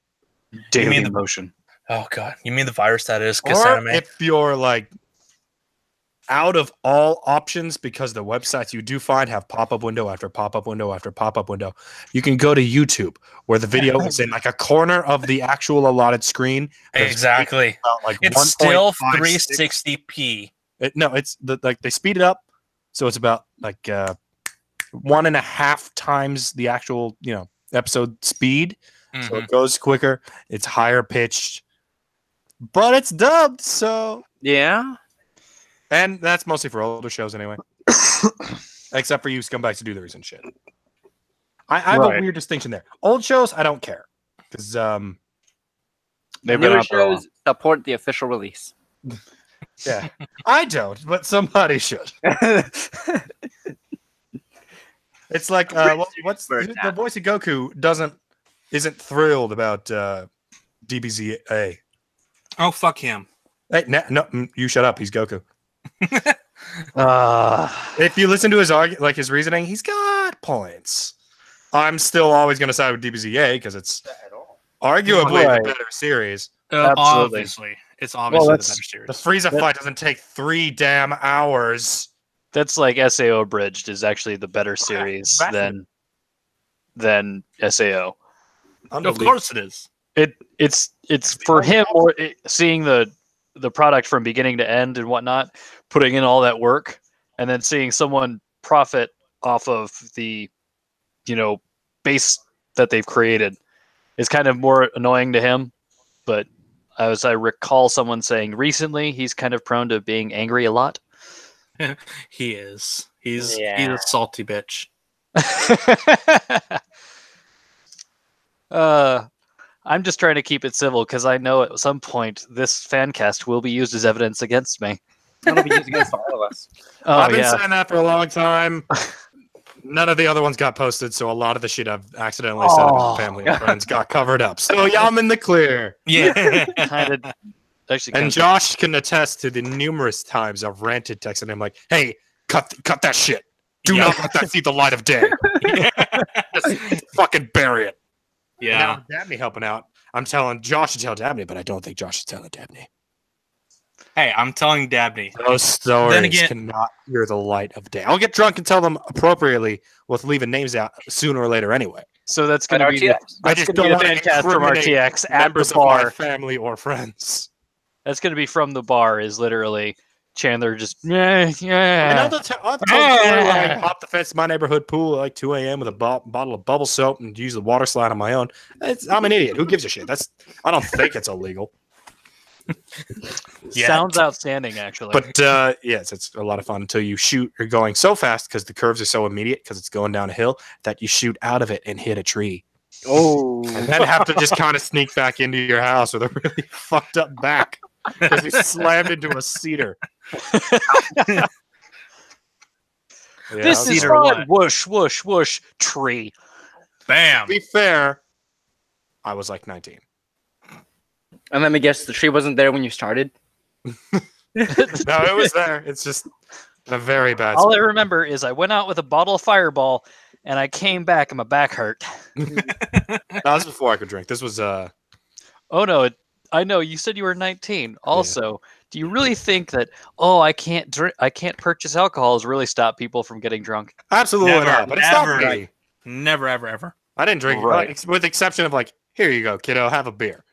Daily mean the- Motion. Oh god, you mean the virus that is Kiss Or Anime? if you're like out of all options because the websites you do find have pop-up window after pop-up window after pop-up window, you can go to YouTube where the video is in like a corner of the actual allotted screen. There's Exactly. about, like, It's still 1.56. 360p. It's like they speed it up, so it's about like 1.5 times the actual episode speed. So it goes quicker. It's higher pitched, but it's dubbed. So Yeah. and that's mostly for older shows anyway, except for you scumbags to do the recent shit. I have a Right. weird distinction there. Old shows, I don't care because They've been Newer out for a while. shows support the official release. yeah, I don't, but somebody should. It's like what's First the half. voice of Goku isn't thrilled about DBZA. Oh fuck him. Hey, no, you shut up. He's Goku. Uh, If you listen to his reasoning, he's got points. I'm still always going to side with DBZA because it's arguably Right. the better series. Absolutely. Obviously, it's obviously the that's- better series. The Frieza fight doesn't take 3 damn hours. that's like SAO Abridged is actually the better series fascinating. than SAO. Of course it is. It's for him or seeing the product from beginning to end and whatnot, putting in all that work, and then seeing someone profit off of the base that they've created is kind of more annoying to him. But as I recall someone saying recently, he's kind of prone to being angry a lot. He is. He's Yeah. a salty bitch. I'm just trying to keep it civil because I know at some point this Fancast will be used as evidence against me. That'll be used against all of us. Oh I've been yeah, saying that for a long time. None of the other ones got posted, so a lot of the shit I've accidentally said about family and friends got covered up. So yeah, I'm in the clear. Yeah. Kind of. Actually, And Josh can attest to the numerous times I've ranted, texting him like, "Hey, cut that shit. Do not let that see the light of day. Just fucking bury it." And Yeah. now with Dabney helping out, I'm telling Josh to tell Dabney, but I don't think Josh is telling Dabney. Hey, I'm telling Dabney. Those stories again- cannot hear the light of day. I'll get drunk and tell them appropriately with leaving names out sooner or later anyway. so that's going to be the, RTX. I just gonna don't be the want to Fancast from incriminate RTX at members the of my bar. family or friends. That's going to be from the bar. Is literally Chandler just yeah. And I'll tell the story where I hopped the fence in my neighborhood pool at like 2 a.m. with a bottle of bubble soap and use the water slide on my own. I'm an idiot. Who gives a shit? I don't think it's illegal. Sounds outstanding, actually. But yes, it's a lot of fun until you shoot. You're going so fast because the curves are so immediate because it's going down a hill that you shoot out of it and hit a tree. Oh. And then have to just kind of sneak back into your house with a really fucked up back because you slammed into a cedar. This is Cedar fun. what? Whoosh, whoosh, whoosh. Tree. Bam. To be fair, I was like 19. And let me guess, the tree wasn't there when you started? No, it was there. It's just a very bad All I spot. remember is I went out with a bottle of Fireball, and I came back and my back hurt. No, this was before I could drink. This was Oh no! I know you said you were 19. Also, do you really think that I can't drink, I can't purchase alcohol has really stopped people from getting drunk? absolutely Never, not. But it's never. not me. Never, ever, ever. I didn't drink, Right. with the exception of like, here you go, kiddo, have a beer.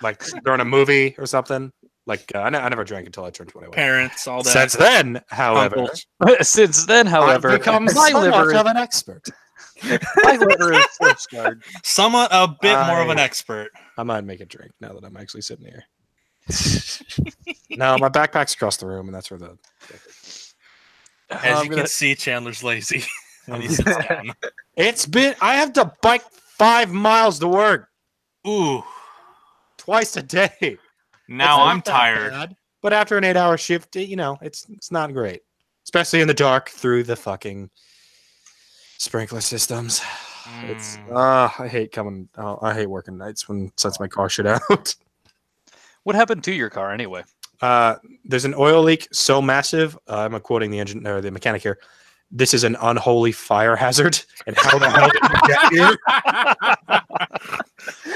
Like during a movie or something. Like I never drank until I turned 21. Parents, all that. Since then, however, Uncles. Since then, however, I've become my somewhat liver, of an expert. my liver is so scarred. Somewhat a bit more of an I- expert. I might make a drink now that I'm actually sitting here. No, my backpack's across the room, and that's where the. As I'm you gonna- can see, Chandler's lazy when he sits down. It's been. I have to bike 5 miles to work Ooh. twice a day. Now It's I'm not that tired. bad, but after an 8-hour shift, it's not great, especially in the dark through the fucking sprinkler systems. It's I hate coming. I hate working nights when sets my car shit out. What happened to your car anyway? There's an oil leak so massive. I'm quoting the engine or the mechanic here. This is an unholy fire hazard, and how the hell did you get here?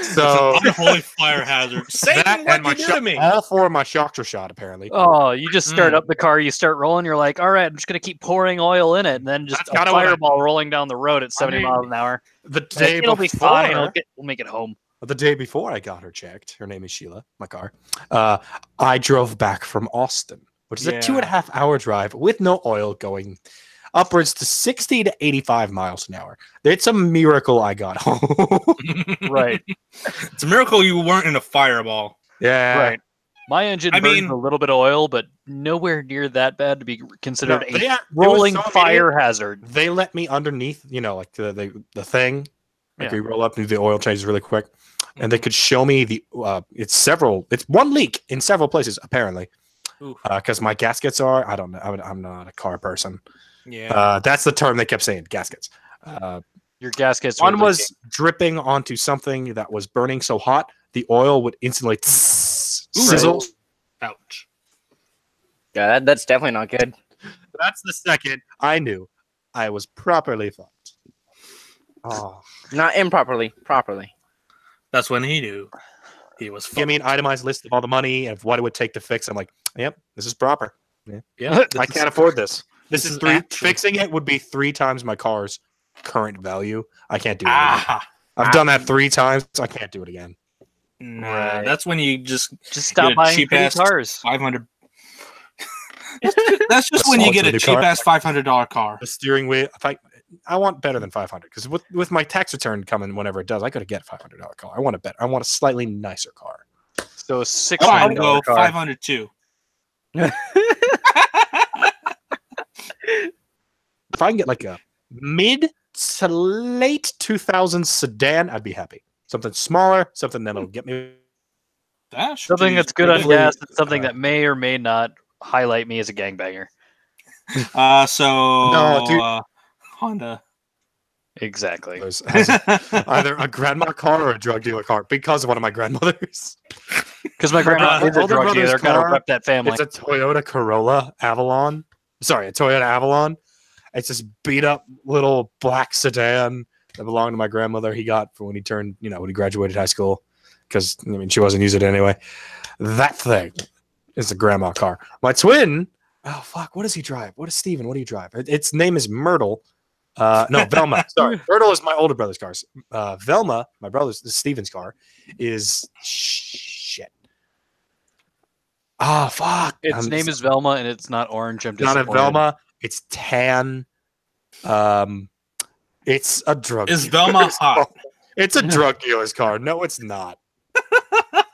So Unholy fire hazard. Satan, that and what you do to me? all 4 of my shocks are shot apparently. Oh, you just start up the car, you start rolling, you're like, all right, I'm just gonna keep pouring oil in it, and then just That's a kinda what I- fireball rolling down the road at 70 mean, miles an hour. The Like, day it'll be fine. before, We'll make it home. the day before I got her checked, her name is Sheila, my car. I drove back from Austin, which is Yeah. a 2.5 hour drive with no oil, going upwards to 60 to 85 miles an hour. It's a miracle I got home. Right, It's a miracle you weren't in a fireball. Yeah. right. My engine I burns mean- a little bit of oil, but nowhere near that bad to be considered No, a it was rolling so fire immediate. hazard. They let me underneath, like the thing. Like Yeah. we roll up and do the oil changes really quick. And they could show me it's one leak in several places, apparently. Oof. Because my gaskets are, I don't know, I'm not a car person. Yeah. That's the term they kept saying, gaskets. Your gaskets. One were was dripping onto something that was burning so hot, the oil would instantly sizzle. Ouch. Yeah, that's definitely not good. That's the second I knew I was properly fucked. Oh. Not improperly, properly. That's when he knew he was Give me an itemized list of all the money and of what it would take to fix. I'm like, yep, this is proper. Yeah. I can't afford this. This This is is three. actually- Fixing it would be 3 times my car's current value. I can't do it. Again. Ah. I've done that 3 times. I can't do it again. Nah, Right. that's when you just Just stop Get a buying cheap-ass- shitty cars. 500. That's just when you get a Assault with a cheap ass $500 car. The steering wheel. I want better than 500 because with my tax return coming whenever it does, I could get a $500 car. I want a better. I want a slightly nicer car. So a I'll $600 go car. 502. If I can get like a mid to late 2000s sedan, I'd be happy. Something smaller, something that'll get me. Something that's good on Probably, gas, and something that may or may not highlight me as a gangbanger. So No, dude. Honda. Exactly. Has either a grandma car or a drug dealer car because of one of my grandmothers. Because my grandma is a older drug brother's dealer. Got to car, rep that family. It's a Toyota Corolla Avalon. Sorry, a Toyota Avalon. It's this beat up little black sedan that belonged to my grandmother. He got for when he turned, when he graduated high school, because she wasn't using it anyway. That thing is a grandma car. My twin. Oh fuck! What does he drive? What is Steven? What do you drive? Its name is Myrtle. No, Velma. Sorry, Myrtle is my older brother's car. Velma, my brother's Steven's car, is shit. Ah, fuck. Its name is Velma, and it's not orange. I'm not a disappointed. Velma. It's tan. It's a drug. Is Velma hot? It's a drug dealer's car. No, it's not.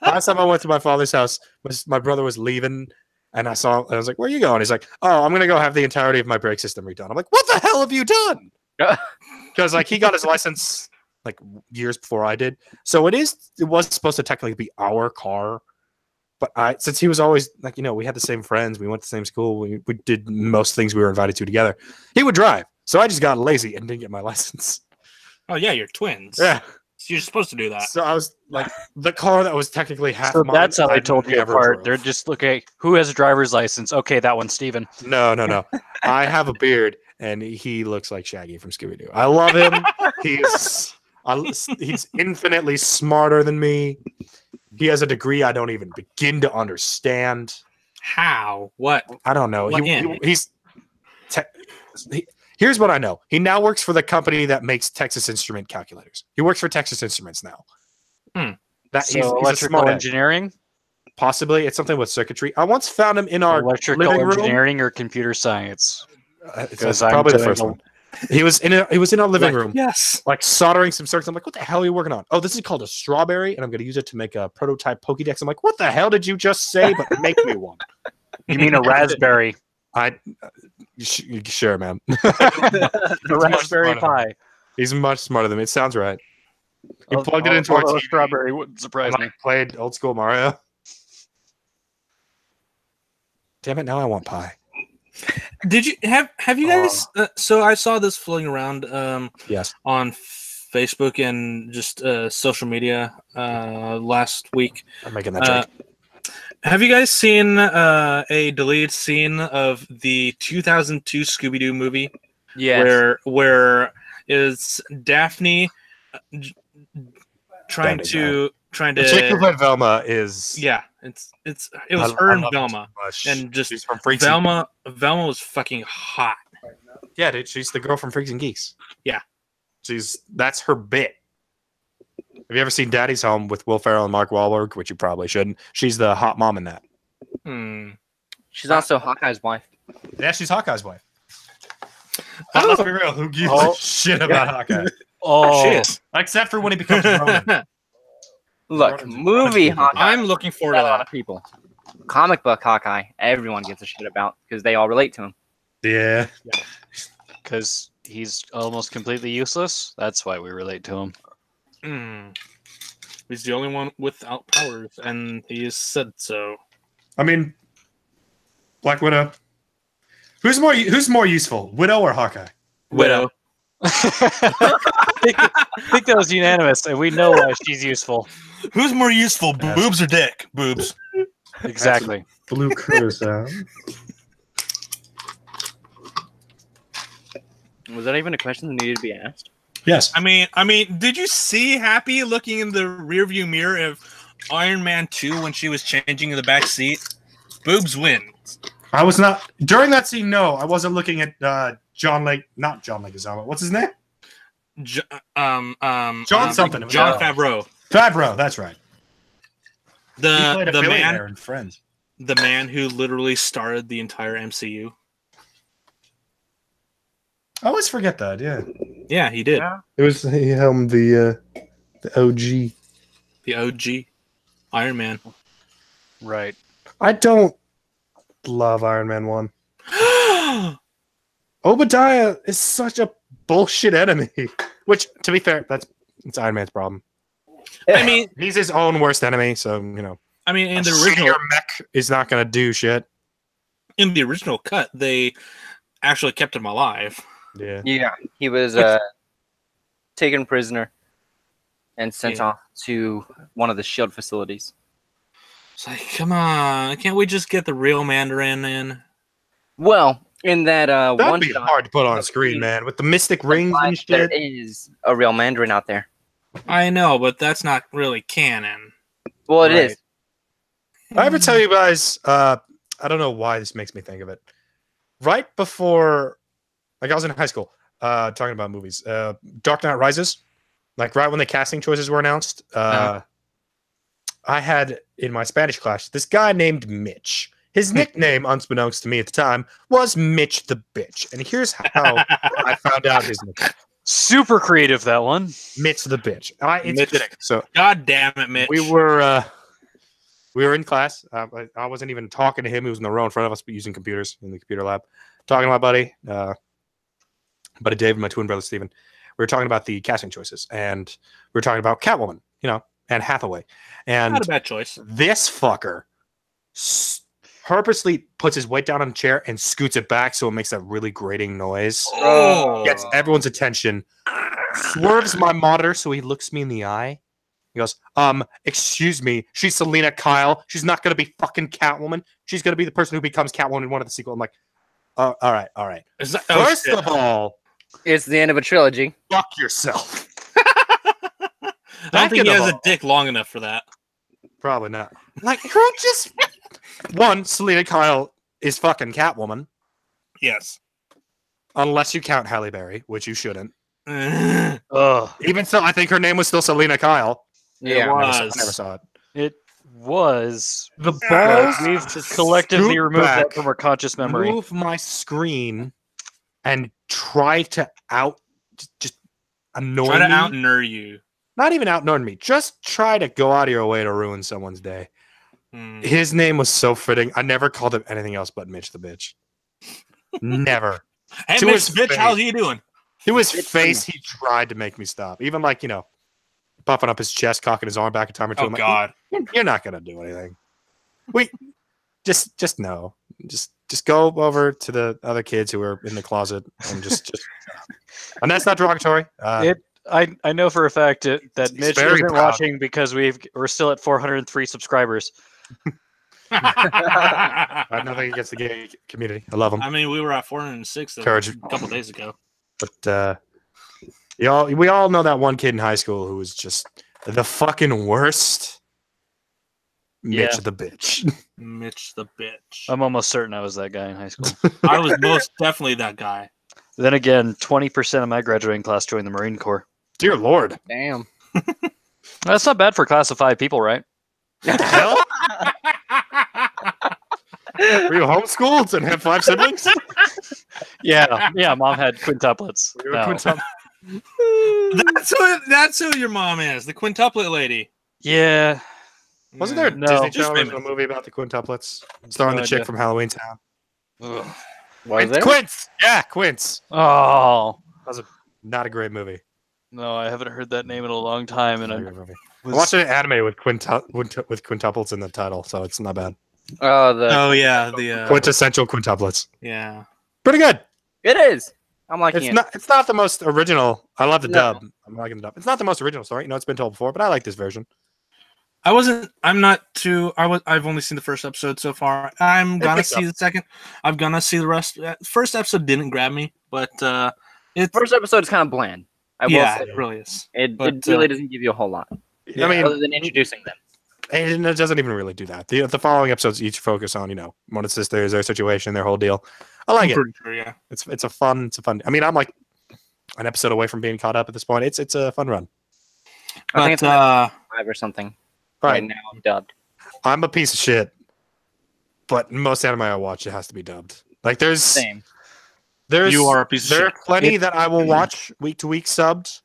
Last time I went to my father's house, my brother was leaving, and I was like, "Where are you going?" He's like, "Oh, I'm gonna go have the entirety of my brake system redone." I'm like, "What the hell have you done?" Because he got his license like years before I did, so it was supposed to technically be our car. But since he was always we had the same friends, we went to the same school, we did most things we were invited to together. He would drive, so I just got lazy and didn't get my license. Oh yeah, you're twins. Yeah, so you're supposed to do that. So I was like, the car that was technically half. So mine, that's how I they told you never apart. drove. They're just looking. Who has a driver's license? Okay, that one's Steven. No. I have a beard, and he looks like Shaggy from Scooby Doo. I love him. He's infinitely smarter than me. He has a degree I don't even begin to understand. How? What? I don't know. What Here's what I know. He now works for the company that makes Texas Instrument calculators. He works for Texas Instruments now. He's a electrical smart engineering? Possibly. It's something with circuitry. I once found him in our Electrical living room. engineering or computer science? It's probably the first one. He was in our living room. Yes. Like soldering some circuits. I'm like, what the hell are you working on? Oh, this is called a strawberry, and I'm going to use it to make a prototype Pokédex. I'm like, what the hell did you just say? But make me one. You mean a raspberry? Sure, man. A Raspberry Pi. He's much smarter than me. It sounds right. He plugged it into our TV. Strawberry wouldn't surprise me. Played old school Mario. Damn it! Now I want pie. Did you have you guys? So I saw this floating around. Yes. On Facebook and just social media last week. I'm making that joke. Have you guys seen a deleted scene of the 2002 Scooby-Doo movie? Yes. Where is Daphne trying to The chick who played Velma is it was her and Velma, and just she's from Freaks Velma was fucking hot. Yeah, dude, she's the girl from Freaks and Geeks. Yeah, that's her bit. Have you ever seen Daddy's Home with Will Ferrell and Mark Wahlberg? Which you probably shouldn't. She's the hot mom in that. She's also Hawkeye's wife. Yeah, she's Hawkeye's wife. Let's be real. Who gives a shit about Hawkeye? She is. Except for when he becomes Ronan. Look, movie Hawkeye. I'm looking forward to a lot that. of people. Comic book Hawkeye, everyone gives a shit about because they all relate to him. Yeah. Because he's almost completely useless. That's why we relate to him. He's the only one without powers, and he has said so. I mean, Black Widow. Who's more useful, Widow or Hawkeye? Widow. I think that was unanimous, and we know why she's useful. Who's more useful, boobs or dick? Boobs. Exactly. Blue Curacao. Was that even a question that needed to be asked? Yes. I mean, did you see Happy looking in the rearview mirror of Iron Man 2 when she was changing in the back seat? Boobs win. I was not during that scene. No, I wasn't looking at not John Leguizamo. What's his name? John something. John Favreau. Favreau. That's right. He played a The billionaire man in Friends. The man who literally started the entire MCU. I always forget that. Yeah. Yeah, he did. Yeah. It was he helmed the OG. The OG Iron Man. Right. I don't love Iron Man 1. Obadiah is such a bullshit enemy. Which, to be fair, it's Iron Man's problem. I mean, he's his own worst enemy, so I mean, in the original original mech is not gonna do shit. in the original cut, they actually kept him alive. Yeah. Yeah, he was taken prisoner and sent off to one of the Shield facilities. It's like, come on, can't we just get the real Mandarin in? Well, in that That'd one be shot, hard to put on screen, man, with the mystic rings and there shit. is a real Mandarin out there. I know, but that's not really canon. Well, it is. Did I ever tell you guys? I don't know why this makes me think of it. Right before, like I was in high school, talking about movies. Dark Knight Rises, like right when the casting choices were announced. I had in my Spanish class this guy named Mitch. His nickname, unbeknownst to me at the time, was Mitch the Bitch. And here's how I found out his nickname. Super creative, that one. Mitch the Bitch. It's Mitch. fitting. So God damn it, Mitch. we were in class. I wasn't even talking to him. He was in the row in front of us, but using computers in the computer lab. Talking to my buddy Dave, and my twin brother Steven. We were talking about the casting choices, and we were talking about Catwoman, Anne Hathaway. And Not a bad choice. this fucker purposely puts his weight down on the chair and scoots it back so it makes that really grating noise. Oh. Gets everyone's attention. Swerves my monitor so he looks me in the eye. He goes, excuse me, she's Selena Kyle. She's not going to be fucking Catwoman. She's going to be the person who becomes Catwoman in one of the sequels. I'm like, all right. Is that, First of all, It's the end of a trilogy. fuck yourself. I don't think he has Second a of dick long enough for that. Probably not. Like, who just... One, Selena Kyle is fucking Catwoman. Yes. Unless you count Halle Berry, which you shouldn't. Ugh. Even so, I think her name was still Selena Kyle. Yeah. I never saw it. It was. The But balls we've just collectively scoot removed that back, from our conscious memory. move my screen and try to just annoy Try to me. out-nerd you. Not even out-nerd me. Just try to go out of your way to ruin someone's day. His name was so fitting. I never called him anything else but Mitch the Bitch. Never. Hey, To Mitch, his bitch, face. how's he doing? To his face, he tried to make me stop. Even like, puffing up his chest, cocking his arm back a time or two. Oh, I'm like, God. You're not gonna do anything. Just no. Just go over to the other kids who are in the closet and just and that's not derogatory. I know for a fact that He's Mitch very isn't proud. watching because we're still at 403 subscribers. I have nothing against the gay community. I love them. I mean, we were at 406 Courage. a couple days ago. But we all know that one kid in high school who was just the fucking worst. Mitch Yeah. the Bitch. Mitch the bitch. I'm almost certain I was that guy in high school. I was most definitely that guy. Then again, 20% of my graduating class joined the Marine Corps. Dear Lord. Damn. That's not bad for class of 5 people, right? Hell? Were you homeschooled and had 5 siblings? Yeah. Mom had quintuplets. We were No. That's who your mom is, the quintuplet lady. Yeah. Wasn't there a No. Disney Just Channel famous. original movie about the quintuplets? Starring No the chick idea. from Halloween Town. Ugh. Was there? Quince! Yeah, Quince. Oh Not a great movie. no, I haven't heard that name in a long time, and Not a I great movie. I was, watched an anime with quintuples in the title, so it's not bad. Oh yeah, the Quintessential quintuplets. yeah. Pretty good. It is. I'm liking it. It's not the most original. I love the No. dub. I'm liking the dub. It's not the most original story. It's been told before, but I like this version. I'm not too. I've only seen the first episode so far. I'm gonna picks see the second. I'm gonna see the rest. First episode didn't grab me, but it's First episode is kind of bland. I will yeah, say. it really is. It but, really doesn't give you a whole lot. I mean, Other than introducing them. and it doesn't even really do that. The following episodes each focus on, one of the sisters, their situation, their whole deal. I like I'm it. pretty sure, yeah. It's a fun. I mean, I'm like an episode away from being caught up at this point. It's a fun run. I think But it's on 5 or something. Right Right. now, dubbed. I'm a piece of shit, but most anime I watch, it has to be dubbed. Like there's Same. you are a piece of there shit. are plenty that I will watch week to week subbed,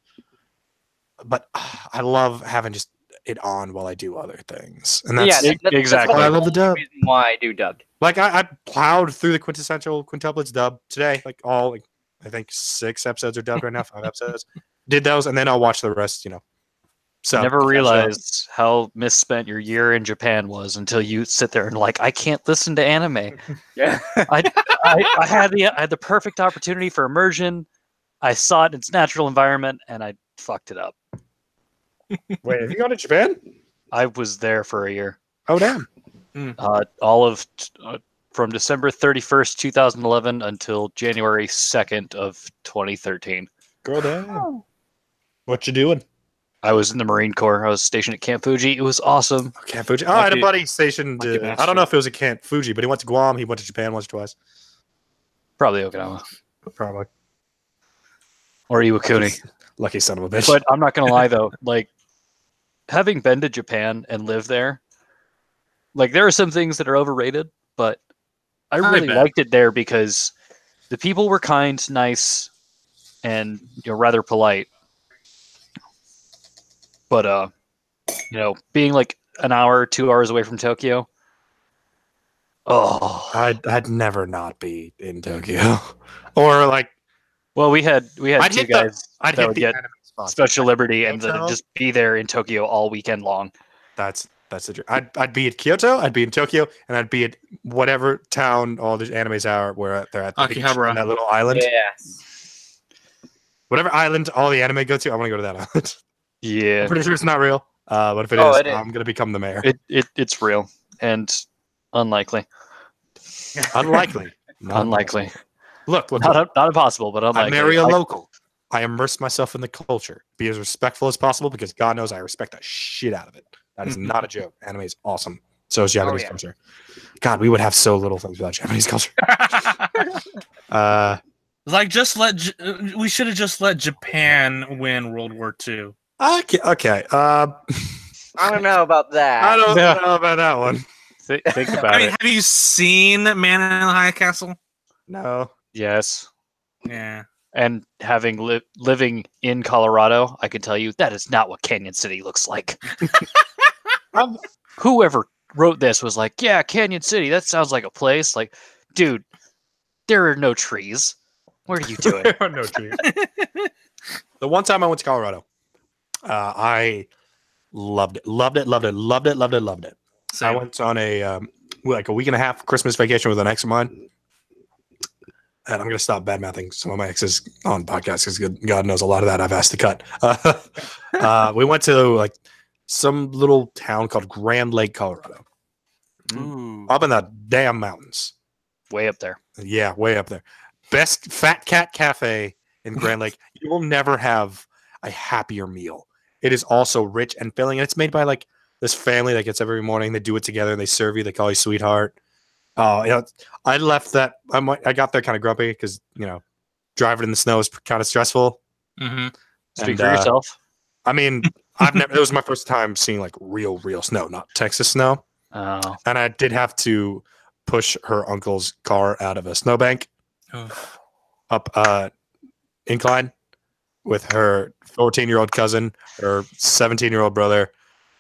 but I love having just it on while I do other things, and that's exactly. why I love the dub. Reason why I do dubbed. Like I plowed through the quintessential quintuplets dub today. Like I think 6 episodes are dubbed right now, 5 episodes. Did those, and then I'll watch the rest. So never realized how misspent your year in Japan was until you sit there and I can't listen to anime. Yeah. I had the perfect opportunity for immersion. I saw it in its natural environment, and I fucked it up. Wait, have you gone to Japan? I was there for a year. Oh, damn. All of from December 31st, 2011 until January 2nd of 2013. Girl, damn. What you doing? I was in the Marine Corps. I was stationed at Camp Fuji. It was awesome. Camp Fuji. Oh, I had a buddy stationed. lucky I don't bastard. know if it was at Camp Fuji, but he went to Guam. He went to Japan once or twice. Probably Okinawa Probably. or Iwakuni. Lucky son of a bitch. But I'm not gonna lie though, like having been to Japan and lived there, like there are some things that are overrated, but I really bet. liked it there because the people were kind, nice, and rather polite. But being like an hour, 2 hours away from Tokyo, I'd never not be in Tokyo, or like well, we had I'd two hit the- guys I'd that hit would the get anime spots. Special Liberty and Kyoto? then just be there in Tokyo all weekend long. That's the dream. I'd be at Kyoto. I'd be in Tokyo, and I'd be at whatever town all the animes are where they're at the beach Akihabara. on that little island. Yes. Whatever island all the anime go to, I want to go to that island. Yeah, I'm pretty sure it's not real. But if it Oh, is, it is. I'm gonna become the mayor. it's real and unlikely. Unlikely. Unlikely. Look. Not impossible, but I unlikely. marry a local. I immerse myself in the culture. Be as respectful as possible because God knows I respect the shit out of it. That is not a joke. Anime is awesome. So is Japanese yeah. culture. God, we would have so little things without Japanese culture. Like, we should have just let Japan win World War II. Okay. I don't know about that. I don't Yeah. know about that one. Think about I mean, it. have you seen Man in the High Castle? No. Yes. Yeah. And having living in Colorado, I can tell you that is not what Canyon City looks like. Whoever wrote this was like, yeah, Canyon City, that sounds like a place. Like, dude, there are no trees. What are you doing? No trees. The one time I went to Colorado, I loved it. Loved it. I went on a week and a half Christmas vacation with an ex of mine. And I'm going to stop bad-mouthing some of my exes on podcasts because God knows a lot of that I've asked to cut. We went to like some little town called Grand Lake, Colorado. Ooh. Up in the damn mountains. Way up there. Yeah, way up there. Best Fat Cat Cafe in Grand Lake. You will never have a happier meal. It is also rich and filling. And it's made by like this family that gets every morning. They do it together and they serve you. They call you sweetheart. Oh, I left that. I got there kind of grumpy because driving in the snow is kind of stressful. Mm-hmm. Speak And, for yourself. I mean, it was my first time seeing like real snow, not Texas snow. Oh, And I did have to push her uncle's car out of a snowbank up incline with her 14-year-old cousin, her 17-year-old brother,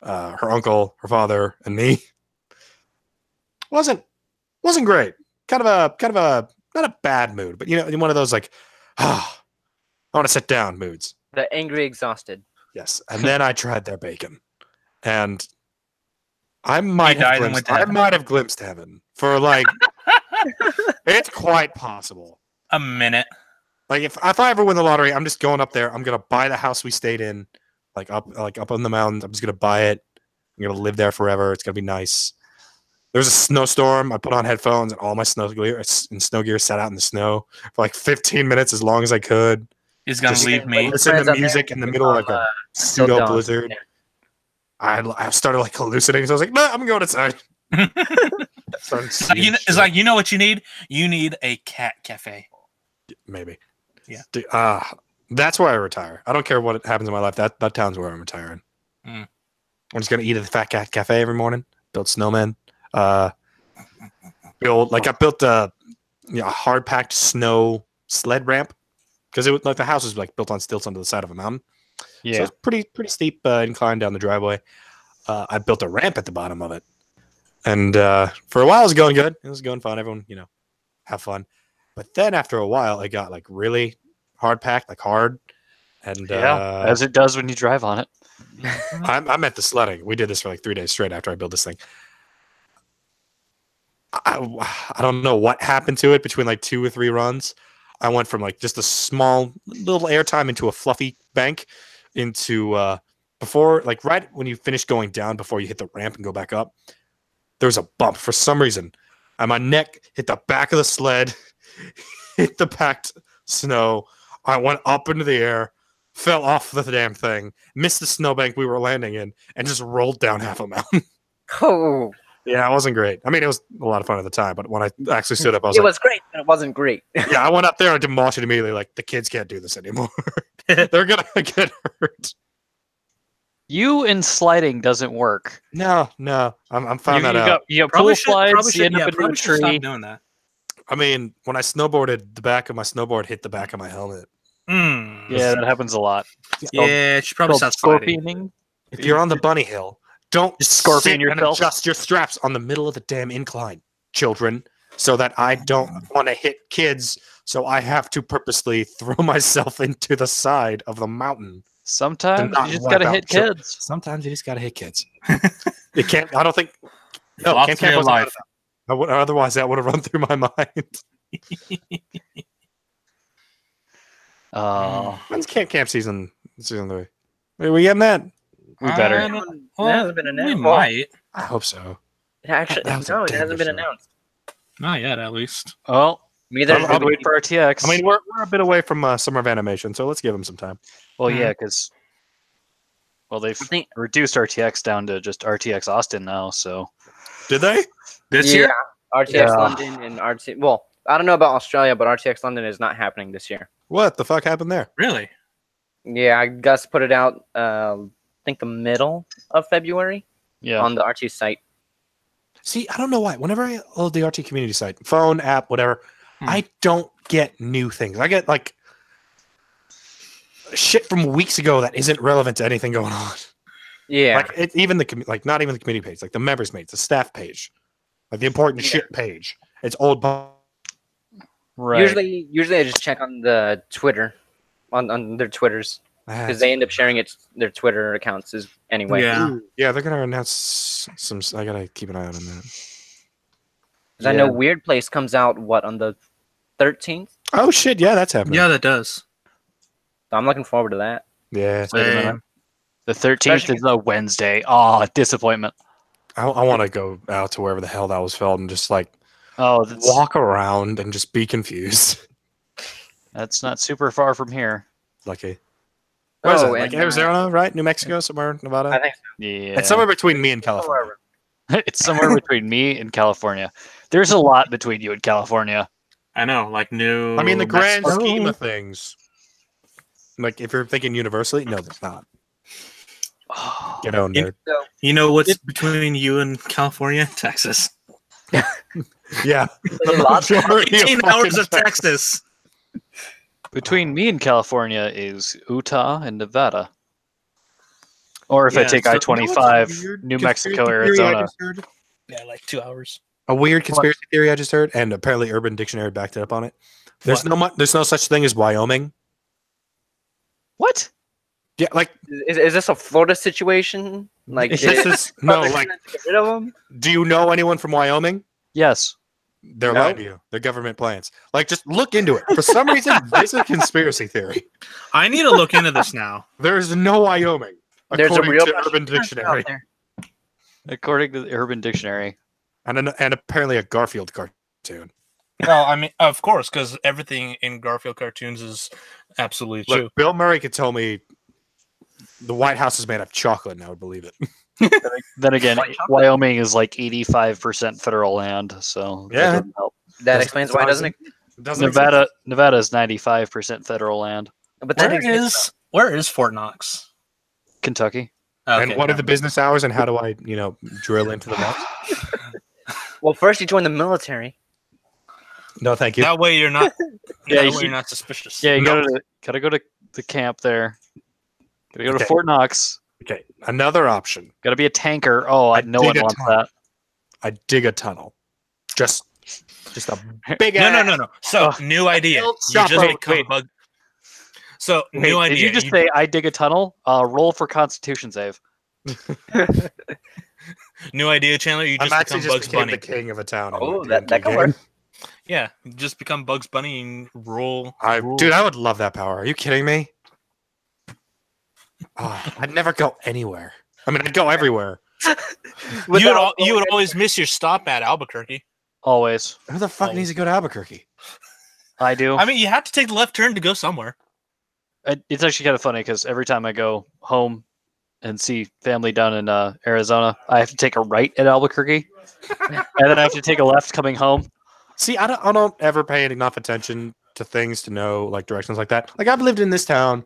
her uncle, her father, and me. Wasn't great. Kind of a not a bad mood, but one of those like, I want to sit down moods. The angry, exhausted. Yes. And then I tried their bacon, and I might died and went to heaven. have glimpsed heaven for like. It's quite possible. A minute. Like if I ever win the lottery, I'm just going up there. I'm gonna buy the house we stayed in, like up on the mountains. I'm just gonna buy it. I'm gonna live there forever. It's gonna be nice. There's a snowstorm. I put on headphones and all my snow gear sat out in the snow for like 15 minutes, as long as I could. Is gonna Just leave me. listen Friends to out there, music in the middle of like a Still pseudo gone. blizzard. Yeah. I started like hallucinating, so I was like, no, I'm going inside. Started seeing It's shit. like, you know what you need? You need a cat cafe. Maybe. Yeah. Dude, that's where I retire. I don't care what happens in my life. That town's where I'm retiring. Mm. I'm just gonna eat at the Fat Cat Cafe every morning. Build snowmen. I built a hard packed snow sled ramp because it was like the house was like built on stilts onto the side of a mountain. yeah. So it's pretty steep incline down the driveway. I built a ramp at the bottom of it, and for a while it was going good. It was going fun. Everyone have fun. But then after a while, it got like really hard packed, like hard. And As it does when you drive on it. I'm at the sledding. We did this for like 3 days straight after I built this thing. I don't know what happened to it between like 2 or 3 runs. I went from like just a small little airtime into a fluffy bank into before, like right when you finish going down before you hit the ramp and go back up, there was a bump for some reason. And my neck hit the back of the sled, hit the packed snow. I went up into the air, fell off the damn thing, missed the snowbank we were landing in, and just rolled down half a mountain. Oh, Yeah, it wasn't great. I mean, it was a lot of fun at the time, but when I actually stood up, I was it like, was great, but it wasn't great. yeah, I went up there and demolished it immediately. Like, the kids can't do this anymore. They're going to get hurt. You and sliding doesn't work. No, I'm found that out. You got pool slides, you end up in a probably should stop tree. doing that. I mean, when I snowboarded, the back of my snowboard hit the back of my helmet. Yeah, that happens a lot. Yeah, she probably Called stopped sliding. scorpioning. If you're on the bunny hill, don't Just scorpion sit and yourself. adjust your straps on the middle of the damn incline, children, so that I don't want to hit kids, so I have to purposely throw myself into the side of the mountain. Sometimes not you just wipe gotta out hit children. kids. Sometimes you just gotta hit kids. It can't. I don't think. No, Philosophy camp of wasn't life. otherwise, that would have run through my mind. When's camp season? Season 3. Are we getting that? We better. It hasn't been We announced. might. I hope so. It actually, That was a no, it damn hasn't good been show. announced. Not yet, at least. Well, Neither. I'll we'll wait for RTX. I mean, we're a bit away from Summer of Animation, so let's give them some time. well, yeah, because they've think- reduced RTX down to just RTX Austin now. So Did they? This year? RTX Yeah. London and RTX. Well, I don't know about Australia, but RTX London is not happening this year. What the fuck happened there? Really? Yeah, I Gus put it out. I think the middle of February yeah, on the RT site. See, I don't know why. Whenever I load the RT community site, phone, app, whatever, I don't get new things. I get like shit from weeks ago that isn't relevant to anything going on. Yeah, Like it's even not even the community page, like the members page, the staff page, like the important shit page. It's old. right. usually I just check on the Twitter, on their Twitters, because they end up sharing their Twitter accounts anyway. Yeah. Yeah, they're gonna announce some. I gotta keep an eye out on that. 'Cause I know Weird Place comes out on the 13th. Oh shit! Yeah, that's happening. Yeah, that does. So I'm looking forward to that. Yeah. Wait a minute. The 13th is a Wednesday. Oh, disappointment. I want to go out to wherever the hell that was filmed and just like Oh, that's, walk around and just be confused. that's not super far from here. Lucky. Where is it? Like and, Arizona, right? New Mexico, somewhere, Nevada. I think so. Yeah, It's somewhere between me and California. it's somewhere between me and California. There's a lot between you and California. I know, like new. I mean, the grand Mexico. scheme of things. Like, if you're thinking universally, no, there's not. Get on there. You know what's between you and California? Texas. Yeah. A lot. 18 hours of fucking Texas. Between me and California is Utah and Nevada. Or if I Yeah, take so- I-25, New Mexico, Arizona. Yeah, like 2 hours. A weird conspiracy theory I just heard, and apparently Urban Dictionary backed it up on it. There's no such thing as Wyoming. What? Yeah, like Is this a Florida situation? Like, this is no, like. get rid of them? Do you know anyone from Wyoming? Yes. They're No. lying to you. They're government plans. Like, just look into it. For some reason, this is a conspiracy theory. I need to look into this now. There's no Wyoming, There's a according real to bunch Urban of countries Dictionary, out there. According to the Urban Dictionary. and apparently a Garfield cartoon. Well, I mean, of course, because everything in Garfield cartoons is absolutely true. Look, Bill Murray could tell me the White House is made of chocolate, and I would believe it. Then again, White chocolate? Wyoming is like 85% federal land, so Yeah. that doesn't help. That explains why it doesn't. Nevada is 95% federal land. But that Where is Fort Knox? Kentucky. And what are the business hours, and how do I, drill into the box? Well, first you join the military. No, thank you. That way you're not. Yeah, that you- way you're not suspicious. Yeah, you gotta go to the camp there. Gotta go to Okay. Fort Knox. Okay, another option. Gotta be a tanker. Oh, no one dig a wants tunnel. that. I dig a tunnel. Just a big No. So new idea. You Stop, just wait, become bug. So new Wait, idea. did you just say I dig a tunnel? Roll for Constitution save. New idea, Chandler. You I'm just actually become just Bugs became Bunny. the king of a town. Oh, that can work. Yeah, just become Bugs Bunny and rule. Dude, I would love that power. Are you kidding me? Oh, I'd never go anywhere. I mean, I'd go everywhere. You would always miss your stop at Albuquerque. Always. Who the fuck needs to go to Albuquerque? I do. I mean, you have to take the left turn to go somewhere. It's actually kind of funny because every time I go home and see family down in Arizona, I have to take a right at Albuquerque, and then I have to take a left coming home. See, I don't ever pay enough attention to things to know like directions like that. Like I've lived in this town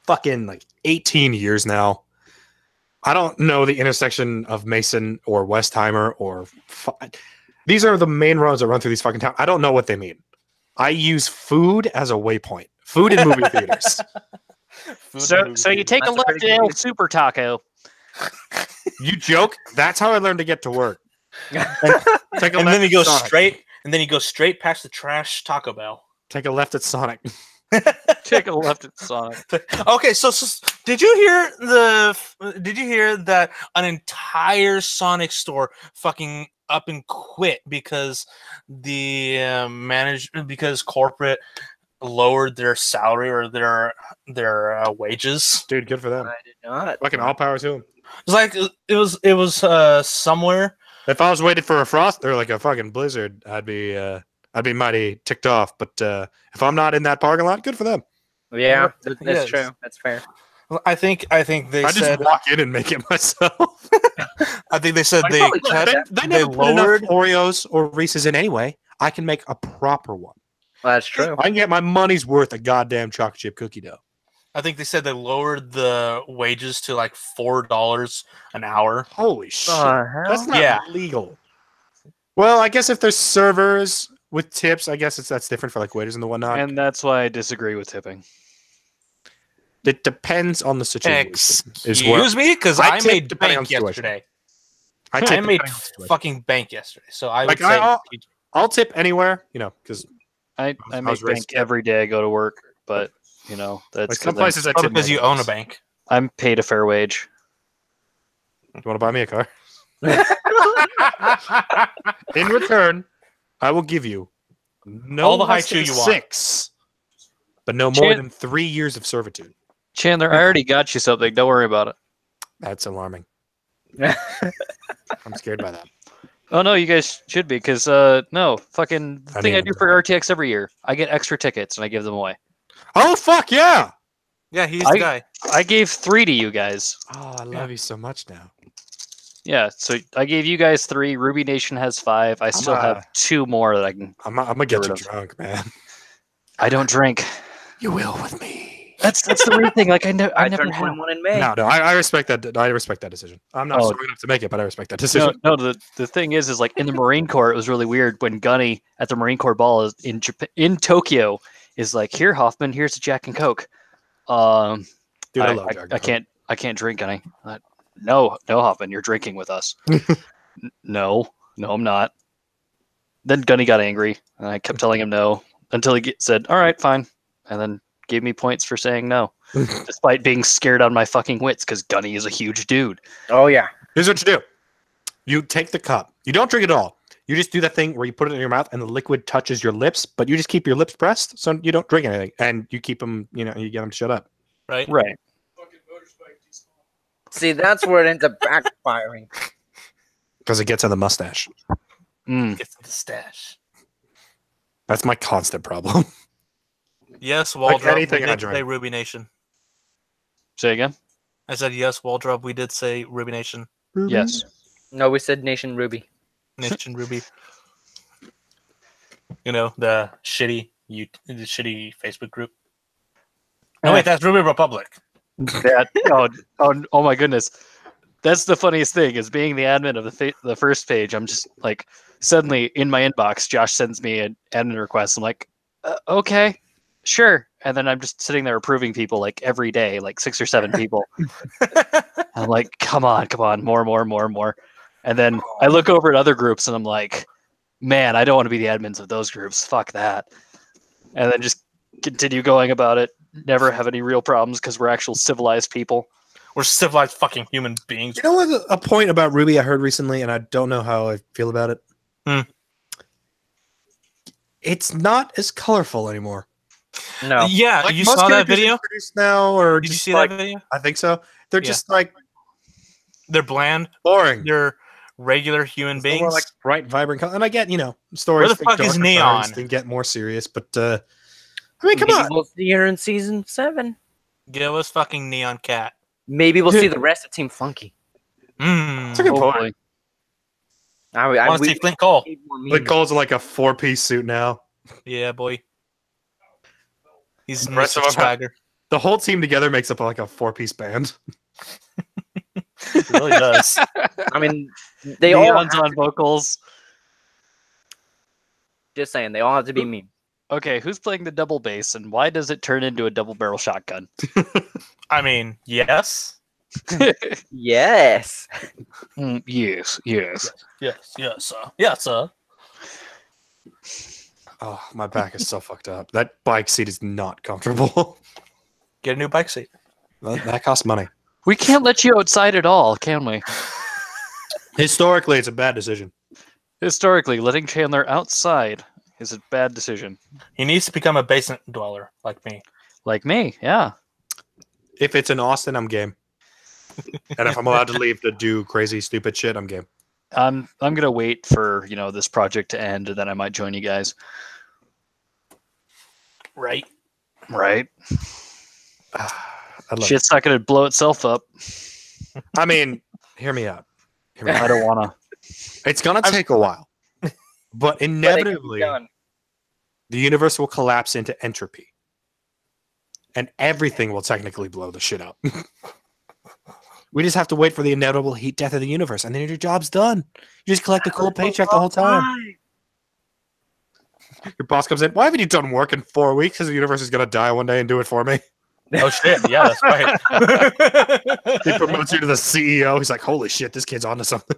fucking like 18 years now. I don't know the intersection of Mason or Westheimer or these are the main roads that run through these fucking towns. I don't know what they mean. I use food as a waypoint. Food in movie theaters. So you take a left at El Super Taco. You joke? That's how I learned to get to work. And then you go straight, and then you go straight past the trash Taco Bell. Take a left at Sonic. Take a left at Sonic. Okay, so did you hear that an entire Sonic store fucking up and quit because the because corporate lowered their salary or their wages? Dude, good for them. I did not. Fucking all power to them. It's like it was somewhere. If I was waiting for a frost or like a fucking blizzard, I'd be mighty ticked off. But if I'm not in that parking lot, good for them. Yeah, that's Yes. true. That's fair. I think they I said. just walk in and make it myself. I think they said I they probably could. they they never put enough lowered. Oreos or Reese's in anyway. I can make a proper one. Well, that's true. I can get my money's worth of goddamn chocolate chip cookie dough. I think they said they lowered the wages to like $4 an hour. Holy shit. hell? That's not Yeah. legal. Well, I guess if there's servers with tips, I guess that's different for like waiters and the whatnot. And that's why I disagree with tipping. It depends on the situation. Excuse me, because I I tip made depending on bank the situation. yesterday. I I tip made depending on the situation. fucking bank yesterday, so I Like, would say I'll tip anywhere, because I I make was raised bank every day I go to work, but that's like 'cause some places I probably tip because you more than own a others. bank. I'm paid a fair wage. You want to buy me a car? In return, I will give you no All the less haiku than you want. 6, but no more Chan- than 3 years of servitude. Chandler, I already got you something. Don't worry about it. That's alarming. I'm scared by that. Oh no, you guys should be, because no, fucking the I thing I mean- do for RTX every year, I get extra tickets and I give them away. Oh fuck yeah! Yeah, he's the guy. I gave 3 to you guys. Oh, I love you so much now. Yeah, so I gave you guys 3. Ruby Nation has 5. I still have 2 more that I can. I'm gonna get Get you rid of. drunk, man. I don't drink. You will with me. That's the weird thing. Like I never I have. turned 21 in May. No, I respect that. I respect that decision. I'm not Oh. strong enough to make it, but I respect that decision. No. The thing is like in the Marine Corps, it was really weird when Gunny at the Marine Corps ball is in Tokyo is like, here Hoffman, here's a Jack and Coke. Dude, I love I Jack. can't drink any. No, Hoffman, you're drinking with us. No, I'm not. Then Gunny got angry, and I kept telling him no until he said, "All right, fine," and then gave me points for saying no, despite being scared out of my fucking wits because Gunny is a huge dude. Oh yeah. Here's what you do. You take the cup. You don't drink it all. You just do that thing where you put it in your mouth and the liquid touches your lips, but you just keep your lips pressed so you don't drink anything. And you keep them, you get them to shut up. Right? Right. See, that's where it ends up backfiring. Because it gets on the mustache. Mm. Gets the stash. That's my constant problem. Yes, Like Waldrop, anything we I did drink. say Ruby Nation. Say again. I said yes, Waldrop, we did say Ruby Nation. Yes. No, we said Nation Ruby. Nation Ruby. The shitty Facebook group. No, wait, that's Ruby Republic. That. Oh my goodness. That's the funniest thing is being the admin of the first page. I'm just like suddenly in my inbox, Josh sends me an admin request. I'm like, okay, sure. And then I'm just sitting there approving people like every day, like 6 or 7 people. I'm like, come on, more. And then I look over at other groups and I'm like, man, I don't want to be the admins of those groups. Fuck that. And then just continue going about it. Never have any real problems because we're actual civilized people. We're civilized fucking human beings. You know what? A point about Ruby I heard recently, and I don't know how I feel about it. it's not as colorful anymore. No. Yeah, Like, you most saw that characters video? introduced now, or Did you just see like, that video? I think so. They're Yeah. just like They're bland. boring. They're regular human It's more beings. like bright, vibrant color. And I get, stories. Where the fuck is Neon? They get more serious, but I mean, come Maybe on. we'll see her in season 7. Give us fucking Neon Cat. Maybe we'll see the rest of Team Funky. That's a good point. Hopefully. I Want to see Flint Cole? need more Like memes. Cole's in like a 4-piece suit now. Yeah, boy. He's The rest Mr. of 'em have- Swagger. The whole team together makes up like a 4-piece band. It really does. I mean, they all Neon's have on vocals. just saying they all have to be memes. Okay, who's playing the double bass, and why does it turn into a double barrel shotgun? I mean, yes. Yes. Yes, yes. Yes, sir. Oh, my back is so fucked up. That bike seat is not comfortable. Get a new bike seat. That costs money. We can't let you outside at all, can we? Historically, it's a bad decision. Historically, letting Chandler outside is a bad decision. He needs to become a basement dweller like me. Like me, yeah. If it's in Austin, I'm game. And if I'm allowed to leave to do crazy, stupid shit, I'm game. I'm gonna wait for this project to end, and then I might join you guys. Right. Right? I'd love Shit's not gonna blow itself up. I mean, hear me out. Hear me I out. don't wanna. It's gonna take a while, but inevitably, the universe will collapse into entropy, and everything will technically blow the shit up. We just have to wait for the inevitable heat death of the universe, and then your job's done. You just collect a cool paycheck the whole time. Your boss comes in. Why haven't you done work in 4 weeks? Because the universe is gonna die one day and do it for me. Oh shit! Yeah, that's right. He promotes you to the CEO. He's like, "Holy shit, this kid's onto something."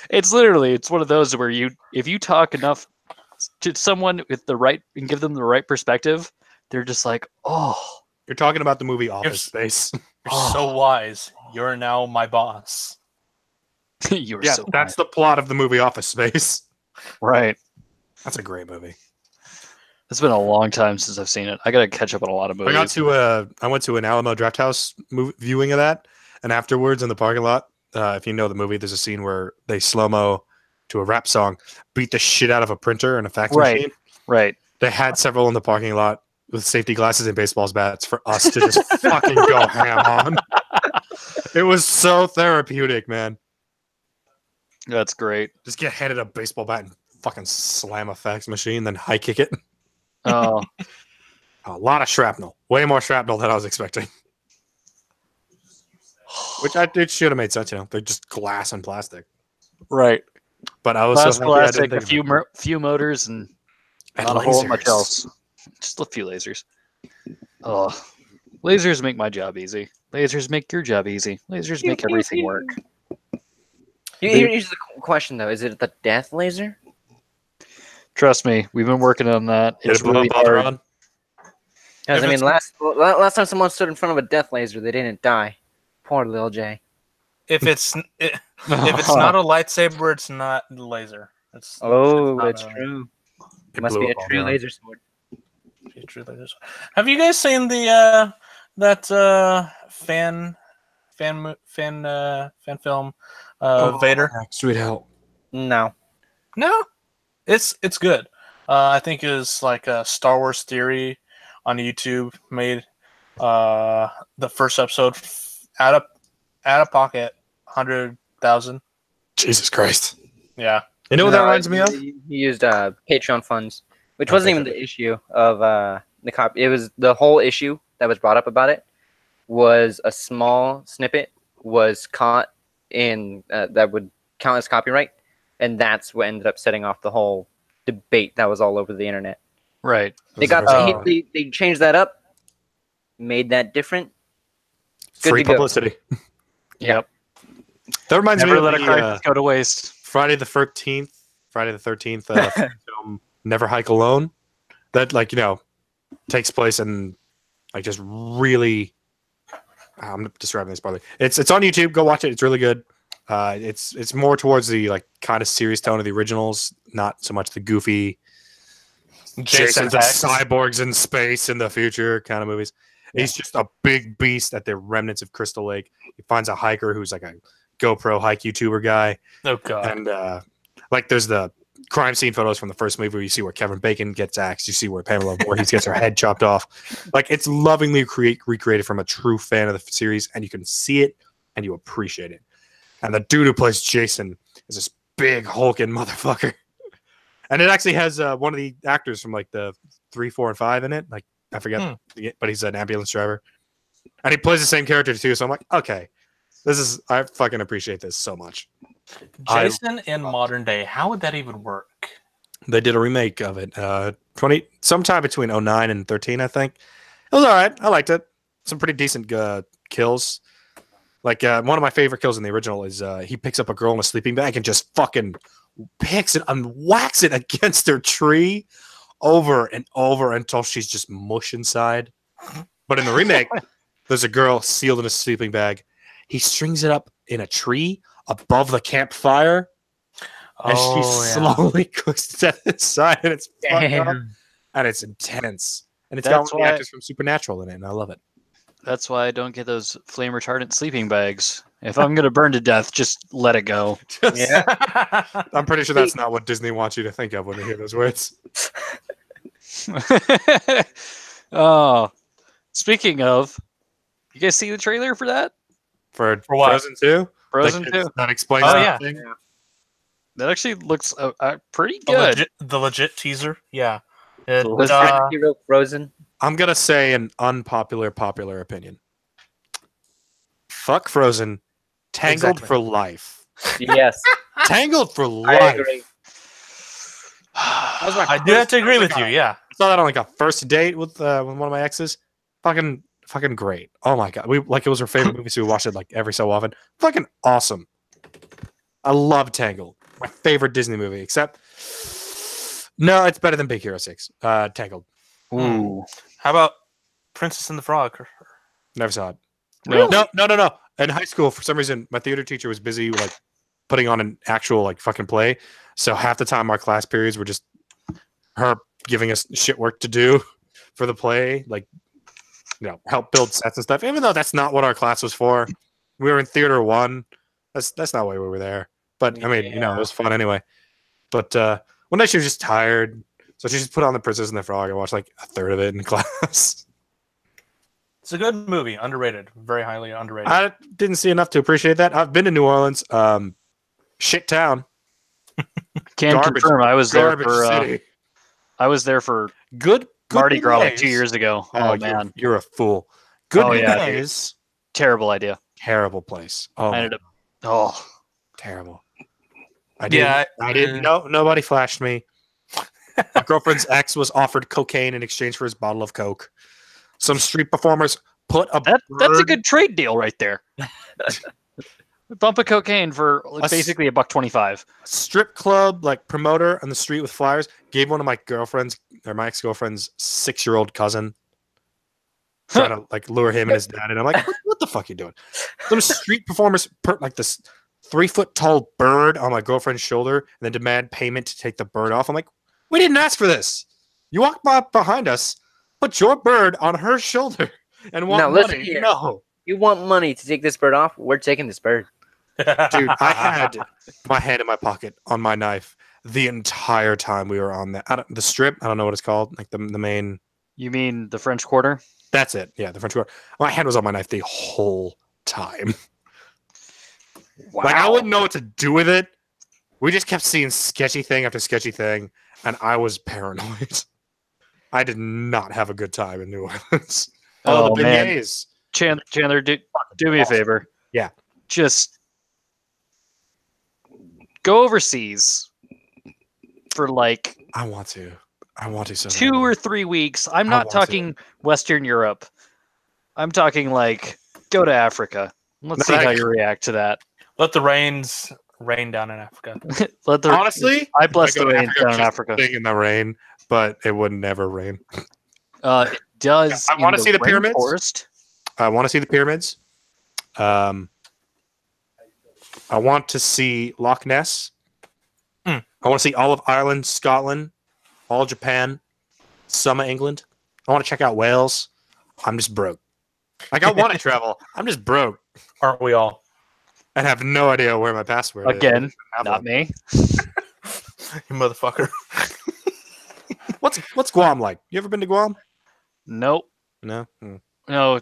It's one of those where if you talk enough to someone with the right and give them the right perspective, they're just like, oh. You're talking about the movie Office Space. You're so wise. You're now my boss. You're Yeah, so that's the plot of the movie Office Space. right. That's a great movie. It's been a long time since I've seen it. I gotta catch up on a lot of movies. I went to an Alamo Drafthouse viewing of that, and afterwards in the parking lot, if you know the movie, there's a scene where they slow-mo to a rap song, beat the shit out of a printer and a fax machine. Right. They had several in the parking lot with safety glasses and baseball bats for us to just fucking go ham on. It was so therapeutic, man. That's great. Just get handed a baseball bat and fucking slam a fax machine, then high kick it. Oh, A lot of shrapnel. Way more shrapnel than I was expecting. Which it should have made sense, They're just glass and plastic. right. But I was Glass, so happy I plastic, didn't a think of it. few motors, and And not a whole much lasers. else. Just a few lasers. Oh, lasers make my job easy. Lasers make your job easy. Lasers make everything work. Here's the question though: is it the death laser? Trust me, we've been working on that. Did It's it blow really up later hard. on? Because If I mean, it's- last time someone stood in front of a death laser, they didn't die. Poor Lil J. If it's not a lightsaber, it's not laser. It's Oh, not that's a- true. It It must blew be a up all true around. laser sword. True laser. Have you guys seen the fan film Vader? Sweet hell. No. No, it's good. I think it was like a Star Wars Theory on YouTube made the first episode out of pocket 100,000. Jesus Christ. Yeah, You know what that No, reminds me of? He used Patreon funds, which wasn't even the issue of the copy. It was the whole issue that was brought up about it was a small snippet was caught in that would count as copyright, and that's what ended up setting off the whole debate that was all over the internet. Right. They got they changed that up, made that different. Good Free to go. publicity. Yep. That reminds Never me let of a the crisis go to waste. Friday the 13th film Never Hike Alone. That takes place in just really I'm describing this partly. It's on YouTube. Go watch it. It's really good. It's more towards the like kind of serious tone of the originals, not so much the goofy Jason's a cyborgs in space in the future kind of movies. Yeah. He's just a big beast at the remnants of Crystal Lake. He finds a hiker who's like a GoPro hike YouTuber guy. Oh god! And like there's the crime scene photos from the first movie where you see where Kevin Bacon gets axed. You see where Pamela Voorhees gets her head chopped off. Like it's lovingly recreated from a true fan of the series, and you can see it and you appreciate it. And the dude who plays Jason is this big hulking motherfucker. And it actually has one of the actors from like the 3, 4, and 5 in it. Like I forget, but he's an ambulance driver, and he plays the same character too. So I'm like, okay, I fucking appreciate this so much. Jason in modern day, how would that even work? They did a remake of it, sometime between 2009 and 2013, I think. It was all right. I liked it. Some pretty decent kills. Like one of my favorite kills in the original is he picks up a girl in a sleeping bag and just fucking picks it and whacks it against her tree over and over until she's just mush inside. But in the remake, there's a girl sealed in a sleeping bag. He strings it up in a tree above the campfire, and she slowly cooks it inside, and it's fucked up, and it's intense. And it's got one of the actors from Supernatural in it, and I love it. That's why I don't get those flame retardant sleeping bags. If I'm gonna burn to death, just let it go. Yeah. I'm pretty sure that's not what Disney wants you to think of when you hear those words. Oh, speaking of, you guys see the trailer for that? For what? Frozen 2? Frozen 2. That explains everything. Yeah. That actually looks pretty good. The legit teaser? Yeah. He wrote Frozen? I'm going to say an unpopular popular opinion. Fuck Frozen. Tangled for life. Yes. Tangled for life. I agree. I do have to agree with you, yeah. I saw that on like a first date with one of my exes. Fucking great. Oh my god. It was her favorite movie, so we watched it like every so often. Fucking awesome. I love Tangled. My favorite Disney movie, except no, it's better than Big Hero 6. Tangled. Ooh. How about Princess and the Frog? Never saw it. Really? No. In high school, for some reason, my theater teacher was busy like putting on an actual like fucking play. So half the time our class periods were just her giving us shit work to do for the play, like help build sets and stuff. Even though that's not what our class was for. We were in theater 1. That's not why we were there. But I mean, it was fun anyway. But one day she was just tired, so she just put on The Princess and the Frog and watched like a third of it in class. It's a good movie, underrated, very highly underrated. I didn't see enough to appreciate that. I've been to New Orleans, shit town. Can't confirm. I was there for. I was there for good Mardi Gras like 2 years ago. Oh man, you're a fool. Good days. Terrible idea. Terrible place. Oh, I ended up. Terrible. I didn't know. Nobody flashed me. My girlfriend's ex was offered cocaine in exchange for his bottle of Coke. Some street performers put a that's a good trade deal right there. Bump of cocaine for basically $1.25. Strip club like promoter on the street with flyers gave one of my my ex-girlfriend's 6-year-old cousin, trying to like lure him and his dad. And I'm like, what the fuck are you doing? Some street performers put like this 3-foot-tall bird on my girlfriend's shoulder and then demand payment to take the bird off. I'm like, we didn't ask for this. You walked behind us, put your bird on her shoulder, and want money. No. You want money to take this bird off? We're taking this bird. Dude, I had my hand in my pocket on my knife the entire time we were on the strip. I don't know what it's called. Like the main. You mean the French Quarter? That's it. Yeah, the French Quarter. My hand was on my knife the whole time. Wow. Like I wouldn't know what to do with it. We just kept seeing sketchy thing after sketchy thing, and I was paranoid. I did not have a good time in New Orleans. Oh the beignets. Man. Chandler, do me a favor. Yeah. Just go overseas for like I want to so 2 or 3 weeks. I'm not talking Western Europe. I'm talking like go to Africa. Let's see how you react to that. Let the rains rain down in Africa. Honestly, I bless the rain down in Africa. In the rain, but it would never rain. It does. I want to see the pyramids. Forest. I want to see the pyramids. I want to see Loch Ness. Mm. I want to see all of Ireland, Scotland, all of Japan, some of England. I want to check out Wales. I'm just broke. Like, I want to travel. I'm just broke Aren't we all? and have no idea where my passport is. Again, I have not one. me. You motherfucker. What's Guam like? You ever been to Guam? Nope. No. Hmm. No.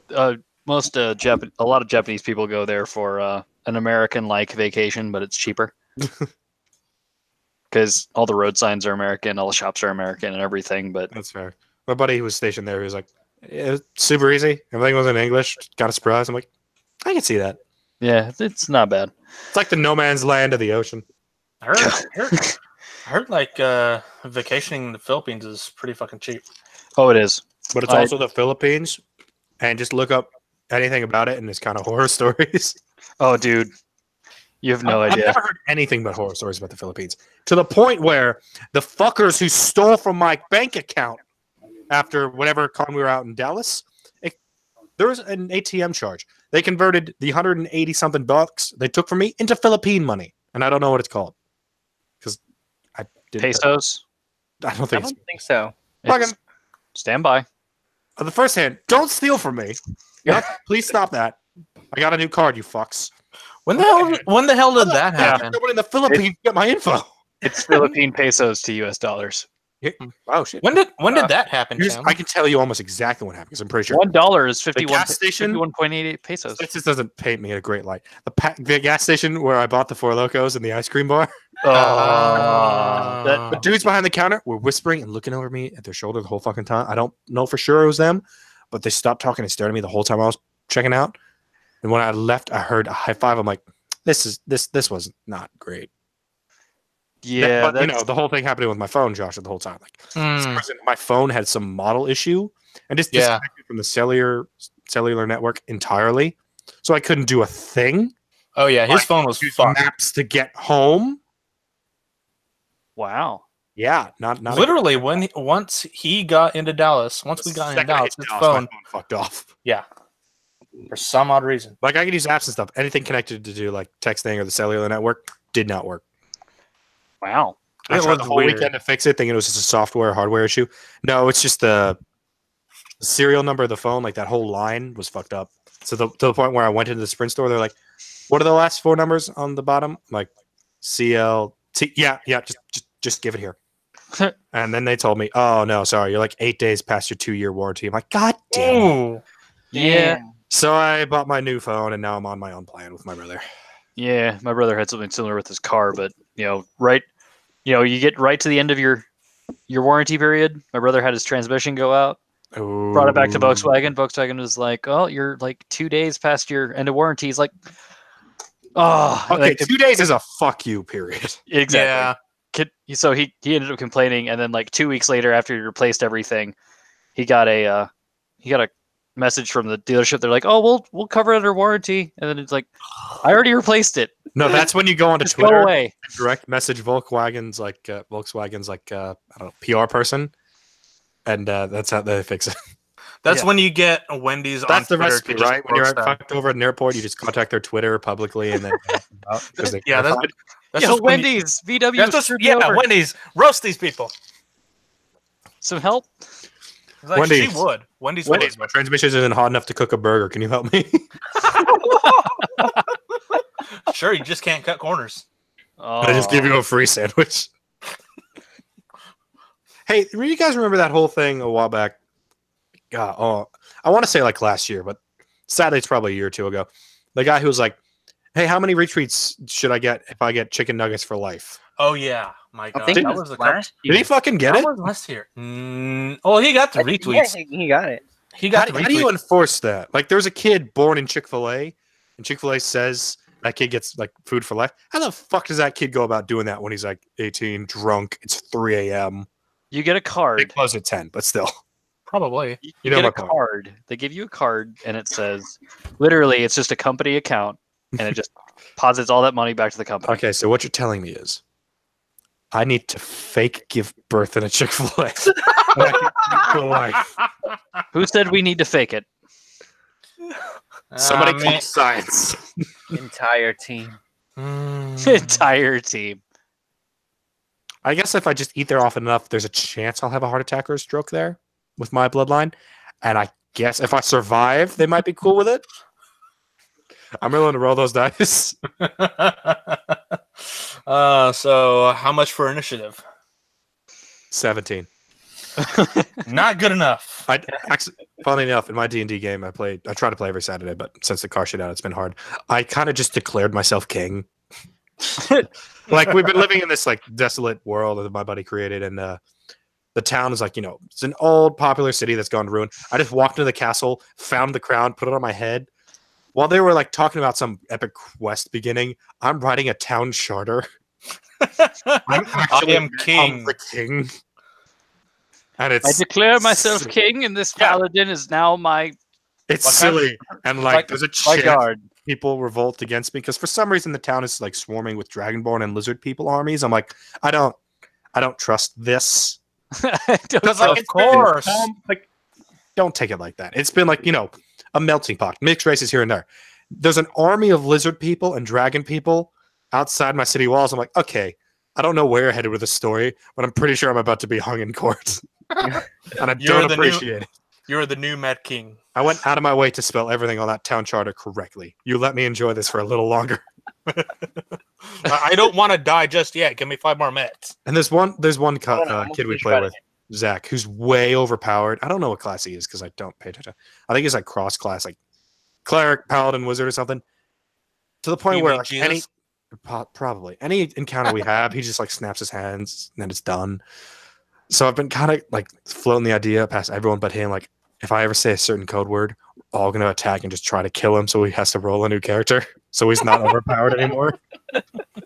Most a lot of Japanese people go there for an American-like vacation, but it's cheaper. Because all the road signs are American, all the shops are American, and everything. But That's fair. My buddy who was stationed there, he was like, it was super easy. Everything was in English. Got a surprise. I'm like, I can see that. yeah, it's not bad. It's like the no man's land of the ocean. I heard like vacationing in the Philippines is pretty fucking cheap. Oh, it is. But it's also the Philippines. And just look up anything about it, and it's kind of horror stories. Oh, dude, you have no I've idea. never heard anything but horror stories about the Philippines. To the point where the fuckers who stole from my bank account after whatever con we were out in Dallas, there was an ATM charge. They converted the 180 something bucks they took from me into Philippine money, and I don't know what it's called because I didn't. Pesos. I don't I think. don't think so. It's- Stand by. On the first hand, don't steal from me. Please stop that. I got a new card, you fucks. When the hell did that happen? Someone in the Philippines get my info. It's Philippine pesos to US dollars. Oh shit! When did that happen, Tim? I can tell you almost exactly what happened because I'm pretty sure. $1 is 51. gas station? 51.88 pesos. This just doesn't paint me in a great light. The gas station where I bought the Four Locos and the ice cream bar. The dudes behind the counter were whispering and looking over me at their shoulder the whole fucking time. I don't know for sure it was them, but they stopped talking and stared at me the whole time I was checking out. And when I left, I heard a high five. I'm like, this was not great. Yeah, but you know, the whole thing happening with my phone, Josh, the whole time. Like, my phone had some model issue and just disconnected from the cellular network entirely, so I couldn't do a thing. Oh yeah, his phone was Use fucked. maps to get home. wow. Yeah, not Literally once we got into Dallas, his phone fucked off. Yeah, for some odd reason. Like I could use apps and stuff. Anything connected to do like texting or the cellular network did not work. Wow. I It tried was the whole weird. weekend to fix it, thinking it was just a software hardware issue. No, it's just the serial number of the phone. Like that whole line was fucked up. So to the point where I went into the Sprint store, they're like, "What are the last four numbers on the bottom?" I'm like, CLT. Yeah, just give it here. And then they told me, "Oh no, sorry, you're like 8 days past your 2-year warranty." I'm like, "God damn it." Ooh. Yeah. So I bought my new phone, and now I'm on my own plan with my brother. Yeah, my brother had something similar with his car, but you get right to the end of your warranty period. My brother had his transmission go out. Ooh. Brought it back to Volkswagen. Volkswagen was like, "Oh, you're like 2 days past your end of warranty." He's like, "Oh, Okay, like, 2 days is a fuck you period. exactly." So he ended up complaining, and then like 2 weeks later, after he replaced everything, he got a message from the dealership. They're like, "Oh, we'll cover it under warranty," and then it's like, "I already replaced it." No, that's when you go onto Just Twitter. go away. And direct message Volkswagen's like I don't know, PR person, and that's how they fix it. That's when you get a Wendy's on That's the Twitter recipe, to just right? When you're roast them. fucked over at an airport, you just contact their Twitter publicly, and then because they Yeah, that's Yo, just when you- Wendy's, VW, that's just, screwed me yeah, over. Wendy's roast these people. Some help? Like, Wendy's. she would. Wendy's Wendy's, my transmission isn't hot enough to cook a burger. Can you help me? Sure, you just can't cut corners. I just give you a free sandwich. Hey, do you guys remember that whole thing a while back? I want to say like last year, but sadly it's probably a year or two ago. The guy who was like, "Hey, how many retweets should I get if I get chicken nuggets for life?" Oh yeah, my I God, think it that was was a last Did he fucking get That it? was last year. Oh, he got the retweets. Yeah, he got it. He got the How do you retweets. enforce that? Like, there's a kid born in Chick-fil-A, and Chick-fil-A says that kid gets like food for life. How the fuck does that kid go about doing that when he's like 18, drunk? It's 3 a.m. You get a They card. close at 10, but still. Probably. You know get my a point. card. They give you a card, and it says, literally, it's just a company account, and it just posits all that money back to the company. Okay, so what you're telling me is I need to fake give birth in a Chick-fil-A. For life. Who said we need to fake it? Somebody Man, call science. Entire team. Entire team. I guess if I just eat there often enough, there's a chance I'll have a heart attack or a stroke there with my bloodline. And I guess if I survive, they might be cool with it. I'm willing to roll those dice. So how much for initiative? 17. Not good enough. I actually, funnily enough, in my D&D game, I try to play every Saturday, but since the car shit out, it's been hard. I kind of just declared myself king. Like, we've been living in this like desolate world that my buddy created, and the town is like, it's an old popular city that's gone to ruin. I just walked into the castle, found the crown, put it on my head. While they were like talking about some epic quest beginning, I'm writing a town charter. I am king. The king. And I declare myself king, and this paladin is now my. It's silly, and like there's a chance people revolt against me because for some reason the town is like swarming with dragonborn and lizard people armies. I'm like, I don't trust this. Because of course, like, don't take it like that. It's been like a melting pot, mixed races here and there. There's an army of lizard people and dragon people outside my city walls. I'm like, okay, I don't know where you're headed with this story, but I'm pretty sure I'm about to be hung in court. And I don't appreciate it. You're the new Mad King. I went out of my way to spell everything on that town charter correctly. You let me enjoy this for a little longer. I don't want to die just yet. Give me 5 more meds. And there's one kid we play with, Zach, who's way overpowered. I don't know what class he is because I don't pay attention. I think he's like cross class, like cleric, paladin, wizard, or something. To the point where like, any encounter we have, he just like snaps his hands and then it's done. So I've been kind of like floating the idea past everyone but him, like if I ever say a certain code word, we're all gonna attack and just try to kill him, so he has to roll a new character, so he's not overpowered anymore.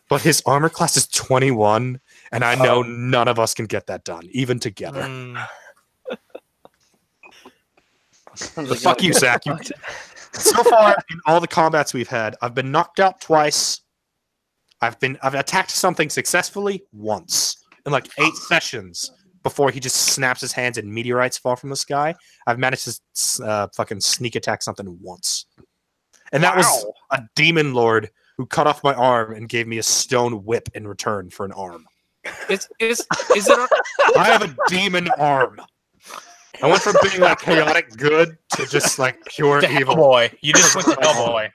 But his armor class is 21, and I know none of us can get that done, even together. Fuck you, Zach. So far, in all the combats we've had, I've been knocked out twice. I've attacked something successfully once in like 8 sessions before he just snaps his hands and meteorites fall from the sky. I've managed to fucking sneak attack something once. And that was a demon lord who cut off my arm and gave me a stone whip in return for an arm. Is it? I have a demon arm. I went from being like chaotic good to just like pure evil. Boy, you just went to Hellboy.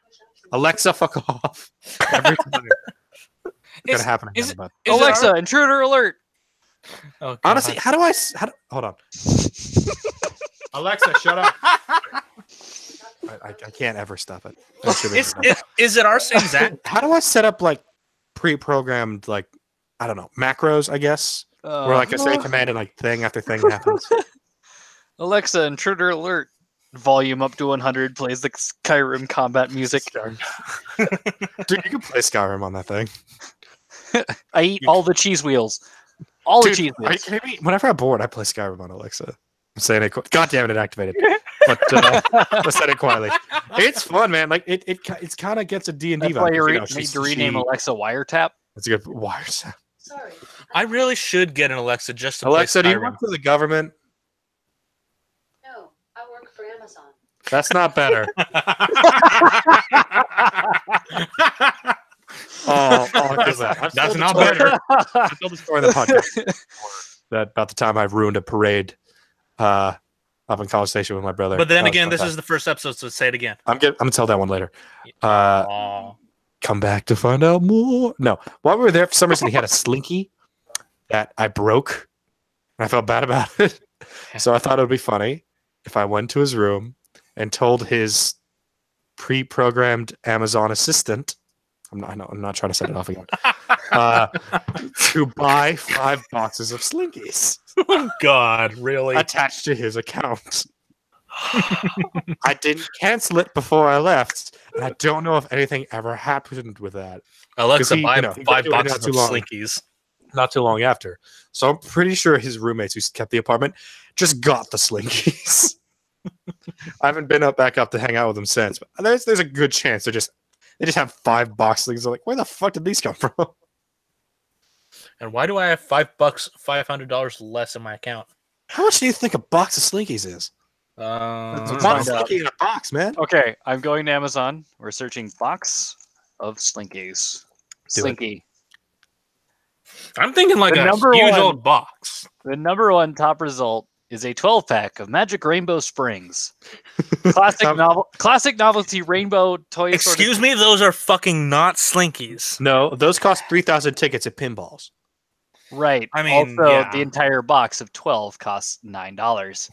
Alexa, fuck off. Every time. It's gonna happen again. Alexa, intruder alert. Oh, honestly, how do hold on. Alexa, shut up. I can't ever stop it. Is it our same Zach? How do I set up like pre-programmed like I don't know macros? I guess where like I say command and like thing after thing happens. Alexa, intruder alert. Volume up to 100. Plays the Skyrim combat music. Dude, you can play Skyrim on that thing. I eat all the cheese wheels. All the cheese wheels. Are you kidding me? Whenever I'm bored, I play Skyrim on Alexa. I'm saying it. God damn it activated. But let's say it quietly. It's fun, man. Like it's kind of gets a D&D vibe. That's why you need to rename Alexa Wiretap. That's a good Wiretap. Sorry. I really should get an Alexa just to Alexa, play do you work for the government? No, I work for Amazon. That's not better. That's not better. I told the story in the podcast that about the time I ruined a parade up in College Station with my brother. But then again, this is the first episode, so say it again. I'm gonna tell that one later. Come back to find out more. No, while we were there, for some reason he had a slinky that I broke, and I felt bad about it. So I thought it would be funny if I went to his room and told his pre-programmed Amazon assistant. I'm not trying to set it off again. To buy 5 boxes of Slinkies. Oh God, really? Attached to his account. I didn't cancel it before I left, and I don't know if anything ever happened with that. Alexa, buy 5 boxes of Slinkies. Not too long after. So I'm pretty sure his roommates who kept the apartment just got the Slinkies. I haven't been back up to hang out with them since, but there's a good chance they just have 5 boxes. They're like, where the fuck did these come from? And why do I have $500 less in my account? How much do you think a box of Slinkies is? One Slinky in a box, man. Okay, I'm going to Amazon. We're searching box of Slinkies. Slinky. I'm thinking like The a number huge one- old box. The number one top result is a 12-pack of Magic Rainbow Springs. Classic novelty rainbow toy. Excuse me, those are fucking not Slinkies. No, those cost 3,000 tickets at pinballs. Right. I mean, also, yeah. the entire box of 12 costs $9.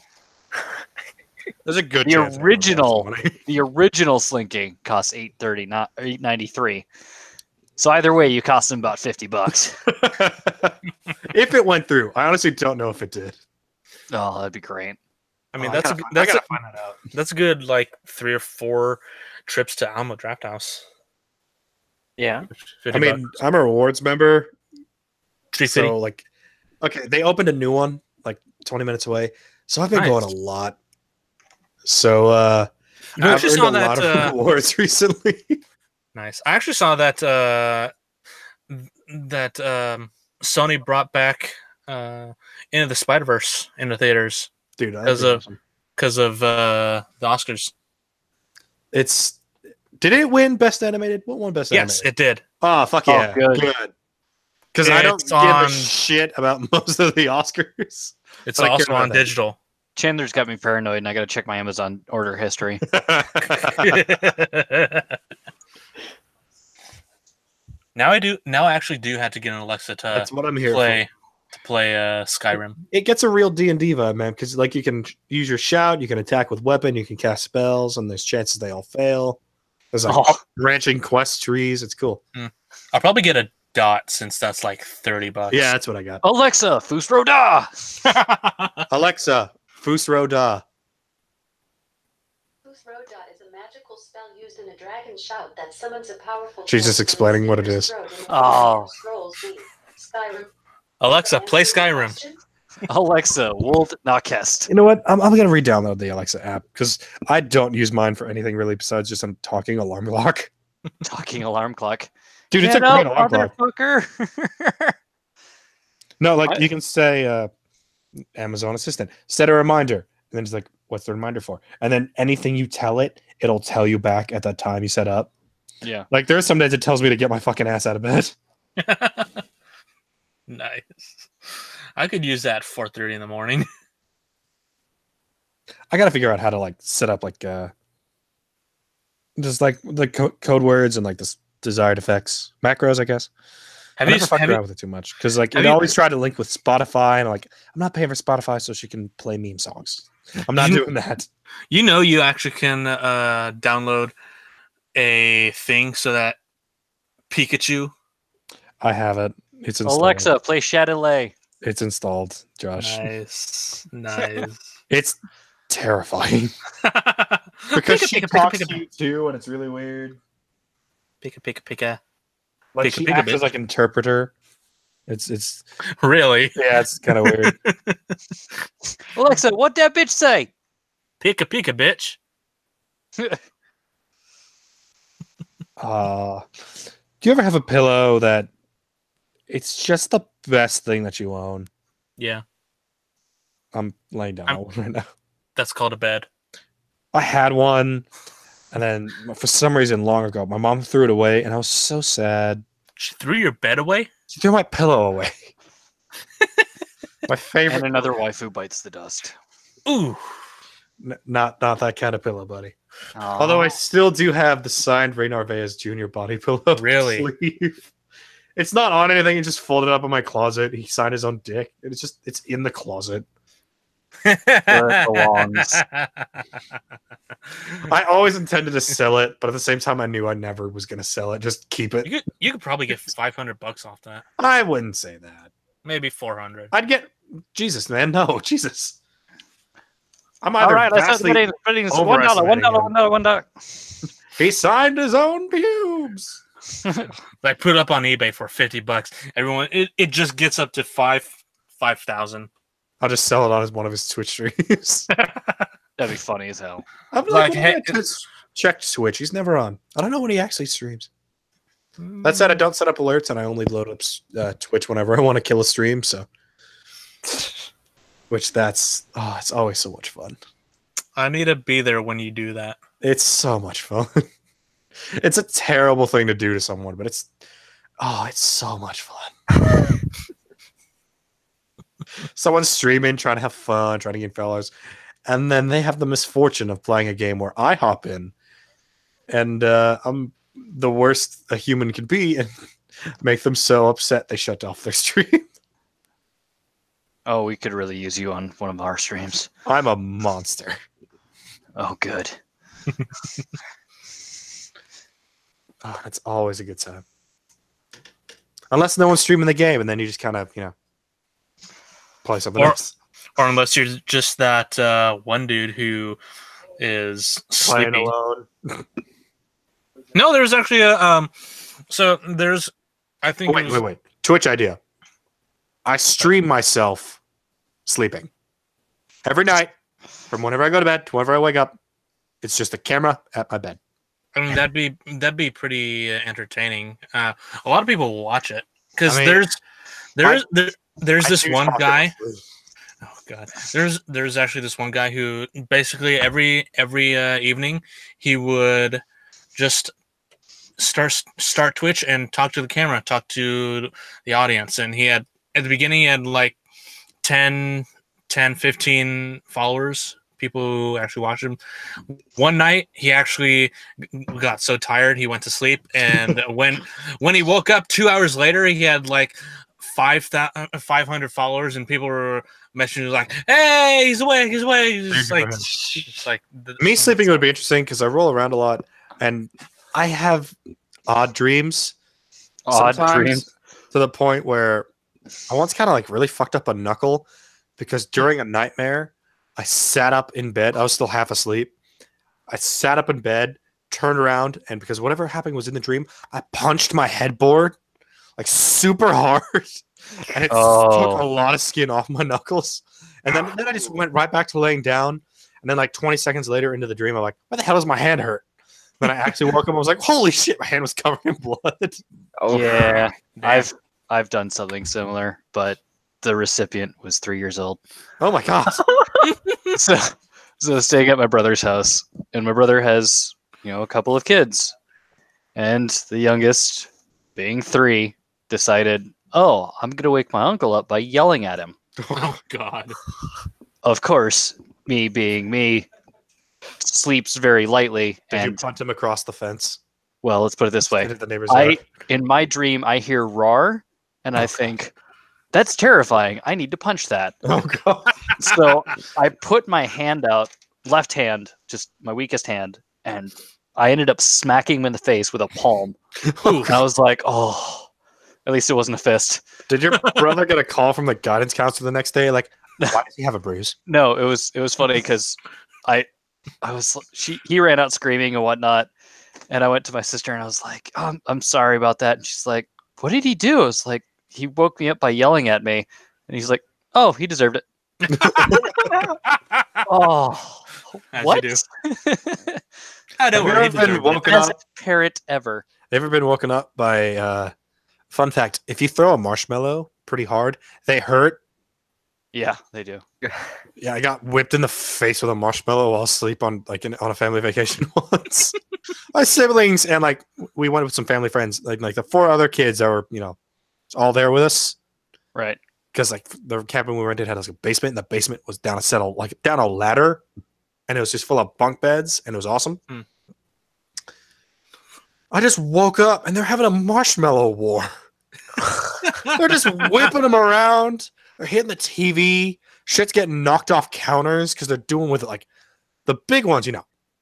There's a good The chance original- everyone wants The original Slinky costs $8.30, not $8.93. So either way, you cost them about $50. the money. If it went through, I honestly don't know if it did. Oh, that'd be great. I mean, I that's gotta a find that out. that's a good like 3 or 4 trips to Alma Draft House. Yeah. 50 I mean, bucks. I'm a rewards member, Tree City. so like, okay, they opened a new one like 20 minutes away, so I've been Nice. going a lot. So I I've actually earned saw a lot that. of rewards recently. Nice. I actually saw that Sony brought back Into the Spider-Verse into theaters Dude, that'd Because be of- awesome. because of the Oscars. Did it win Best Animated? What won Best Yes, Animated? it did. Oh, fuck Oh, yeah. good. Because I don't It's give a on- shit about most of the Oscars. It's But I care also about on that. digital. Chandler's got me paranoid, and I got to check my Amazon order history. Now I actually do have to get an Alexa to That's what I'm here play Skyrim. for. It gets a real D&D vibe, man, because like you can use your shout, you can attack with weapon, you can cast spells, and there's chances they all fail. There's like Oh. branching quest trees. It's cool. I'll probably get a dot since that's like $30. Yeah, that's what I got. Alexa, Fusro Da! Alexa, Fusro Da. Whose Roda is a magical spell used in a dragon shout that summons a powerful. She's just force from explaining the what it speaker's is. throat in Oh. Scrolls V. Skyrim. Alexa, play Answer your Skyrim. question? Alexa, Wold Knockest. You know what? I'm gonna re-download the Alexa app because I don't use mine for anything really besides just a talking alarm clock. Talking alarm clock. Dude, it's a Get up, great alarm clock. motherfucker! No, like I- you can say Amazon Assistant, set a reminder, and then it's like, what's the reminder for? And then anything you tell it, it'll tell you back at that time you set up. Yeah. Like there's some days it tells me to get my fucking ass out of bed. Nice. I could use that at 4:30 in the morning. I gotta figure out how to like set up like just like the code words and like this desired effects macros, I guess. Have I you never fuck have around you, with it too much because like have it you- always tried to link with Spotify and like I'm not paying for Spotify so she can play meme songs. I'm not doing that. you actually can download a thing so that Pikachu. I have it. It's installed. Alexa, play Shadowlay. It's installed, Josh. Nice. Nice. It's terrifying because she talks to you too, and it's really weird. Pika. Like Pika, she pika, acts bitch. as like interpreter. It's Really? yeah, it's kind of weird. Alexa, what that bitch say? Pika, bitch. Do you ever have a pillow that it's just the best thing that you own? Yeah, I'm laying down on one right now. that's called a bed. I had one, and then for some reason, long ago, my mom threw it away, and I was so sad. She threw your bed away? She threw my pillow away. My favorite. And another waifu bites the dust. Ooh. Not that kind of pillow, buddy. Aw. Although I still do have the signed Ray Narvaez Jr. body pillow. Really? sleeve. It's not on anything. It just folded up in my closet. He signed his own dick. It's in the closet. Where it belongs. I always intended to sell it, but at the same time, I knew I never was going to sell it. Just keep it. You could probably get $500 off that. I wouldn't say that. Maybe 400. I'd get Jesus, man. No, Jesus. I'm All either right, I started vastly. bidding $1, overestimating $1. He signed his own pubes. I put it up on eBay for $50. Everyone, it just gets up to 5,000. I'll just sell it on as one of his Twitch streams. That'd be funny as hell. I'm Like, like, hey, checked Twitch. He's never on. I don't know when he actually streams. That said, I don't set up alerts, and I only load up Twitch whenever I want to kill a stream. So, it's always so much fun. I need to be there when you do that. It's so much fun. It's a terrible thing to do to someone, but Oh, it's so much fun. Someone's streaming, trying to have fun, trying to get followers, and then they have the misfortune of playing a game where I hop in, and I'm the worst a human can be, and make them so upset they shut off their stream. Oh, we could really use you on one of our streams. I'm a monster. Oh, good. Oh, it's always a good time. Unless no one's streaming the game, and then you just kind of, play something else. Or unless you're just that one dude who is Playing sleeping. alone. No, there's actually a so there's I think Wait. Twitch idea. I stream myself sleeping. Every night, from whenever I go to bed to whenever I wake up, it's just a camera at my bed. I mean that'd be pretty entertaining. A lot of people watch it because there's this one guy. Oh god, there's actually this one guy who basically every evening he would just start Twitch and talk to the camera, talk to the audience, and he had at the beginning he had like 10, 15 followers, people who actually watched him. One night he actually got so tired he went to sleep, and when he woke up 2 hours later he had like 500 followers, and people were messaging like, "Hey, he's awake, he's awake." It's like me sleeping would be interesting because I roll around a lot, and I have odd dreams. Sometimes to the point where I once kind of like really fucked up a knuckle because during a nightmare, I sat up in bed. I was still half asleep. I sat up in bed, turned around, and because whatever happened was in the dream, I punched my headboard like super hard, and it took a lot of skin off my knuckles. And then I just went right back to laying down. And then like 20 seconds later into the dream, I'm like, "Why the hell does my hand hurt?" Then I actually woke up. I was like, "Holy shit!" My hand was covered in blood. Oh Yeah, I've done something similar, but the recipient was 3 years old. Oh my god! So staying at my brother's house, and my brother has a couple of kids, and the youngest, being 3, decided, "Oh, I'm gonna wake my uncle up by yelling at him." Oh god! Of course, me being me, sleeps very lightly. Did you and punt him across the fence? Well, let's put it this way. Into the neighbor's I yard? in my dream I hear roar, and I think that's terrifying. I need to punch that. Oh god! So I put my hand out, left hand, just my weakest hand, and I ended up smacking him in the face with a palm. And I was like, "Oh, at least it wasn't a fist." Did your brother get a call from the guidance counselor the next day? Like, why does he have a bruise? No, it was funny because he ran out screaming and whatnot, and I went to my sister and I was like, I'm sorry about that. And she's like, "What did he do?" I was like, "He woke me up by yelling at me." And he's like, "Oh, he deserved it." Oh, As what? you do. I don't Have worry. you ever been woken Best up? parrot ever. Ever been woken up by? Fun fact: if you throw a marshmallow pretty hard, they hurt. Yeah, they do. Yeah, I got whipped in the face with a marshmallow while asleep on a family vacation once. My siblings and like we went with some family friends, like the 4 other kids that were all there with us. Right. Because like the cabin we rented had like a basement, and the basement was down a ladder, and it was just full of bunk beds, and it was awesome. Hmm. I just woke up and they're having a marshmallow war. They're just whipping them around. They're hitting the TV. Shit's getting knocked off counters because they're doing with it like the big ones.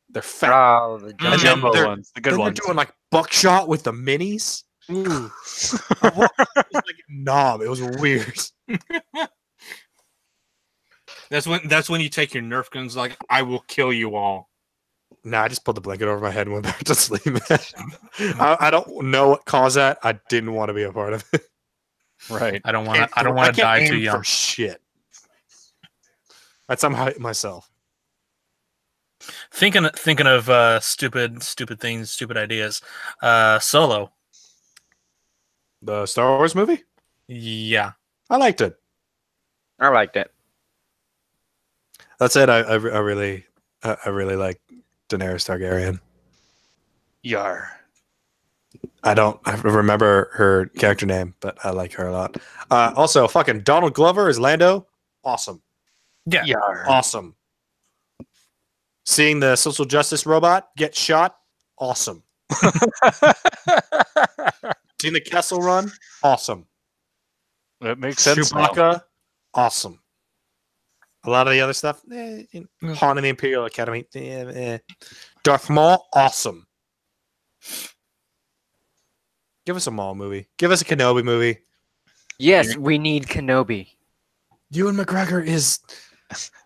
They're fat. Oh, the The then jumbo they're- ones, the good Then ones. they're doing like buckshot with the minis. Ooh. I woke up, it was like a knob. It was weird. That's when you take your Nerf guns. Like, I will kill you all. Nah, I just pulled the blanket over my head and went back to sleep. I don't know what caused that. I didn't want to be a part of it. Right. I don't want to die too young. For shit. I'd somehow hit myself. Thinking of stupid things, stupid ideas. Solo. The Star Wars movie? Yeah. I liked it. I liked it. That's it. I really like Daenerys Targaryen. Yar. I don't remember her character name, but I like her a lot. Also, fucking Donald Glover as Lando, awesome, Yeah. Yar. awesome. Seeing the social justice robot get shot, awesome. Seeing the Kessel Run, awesome. That makes sense. now. Chewbacca, awesome. A lot of the other stuff, Han and the Imperial Academy, Darth Maul, awesome. Give us a Maul movie. Give us a Kenobi movie. Yes, we need Kenobi. Ewan McGregor is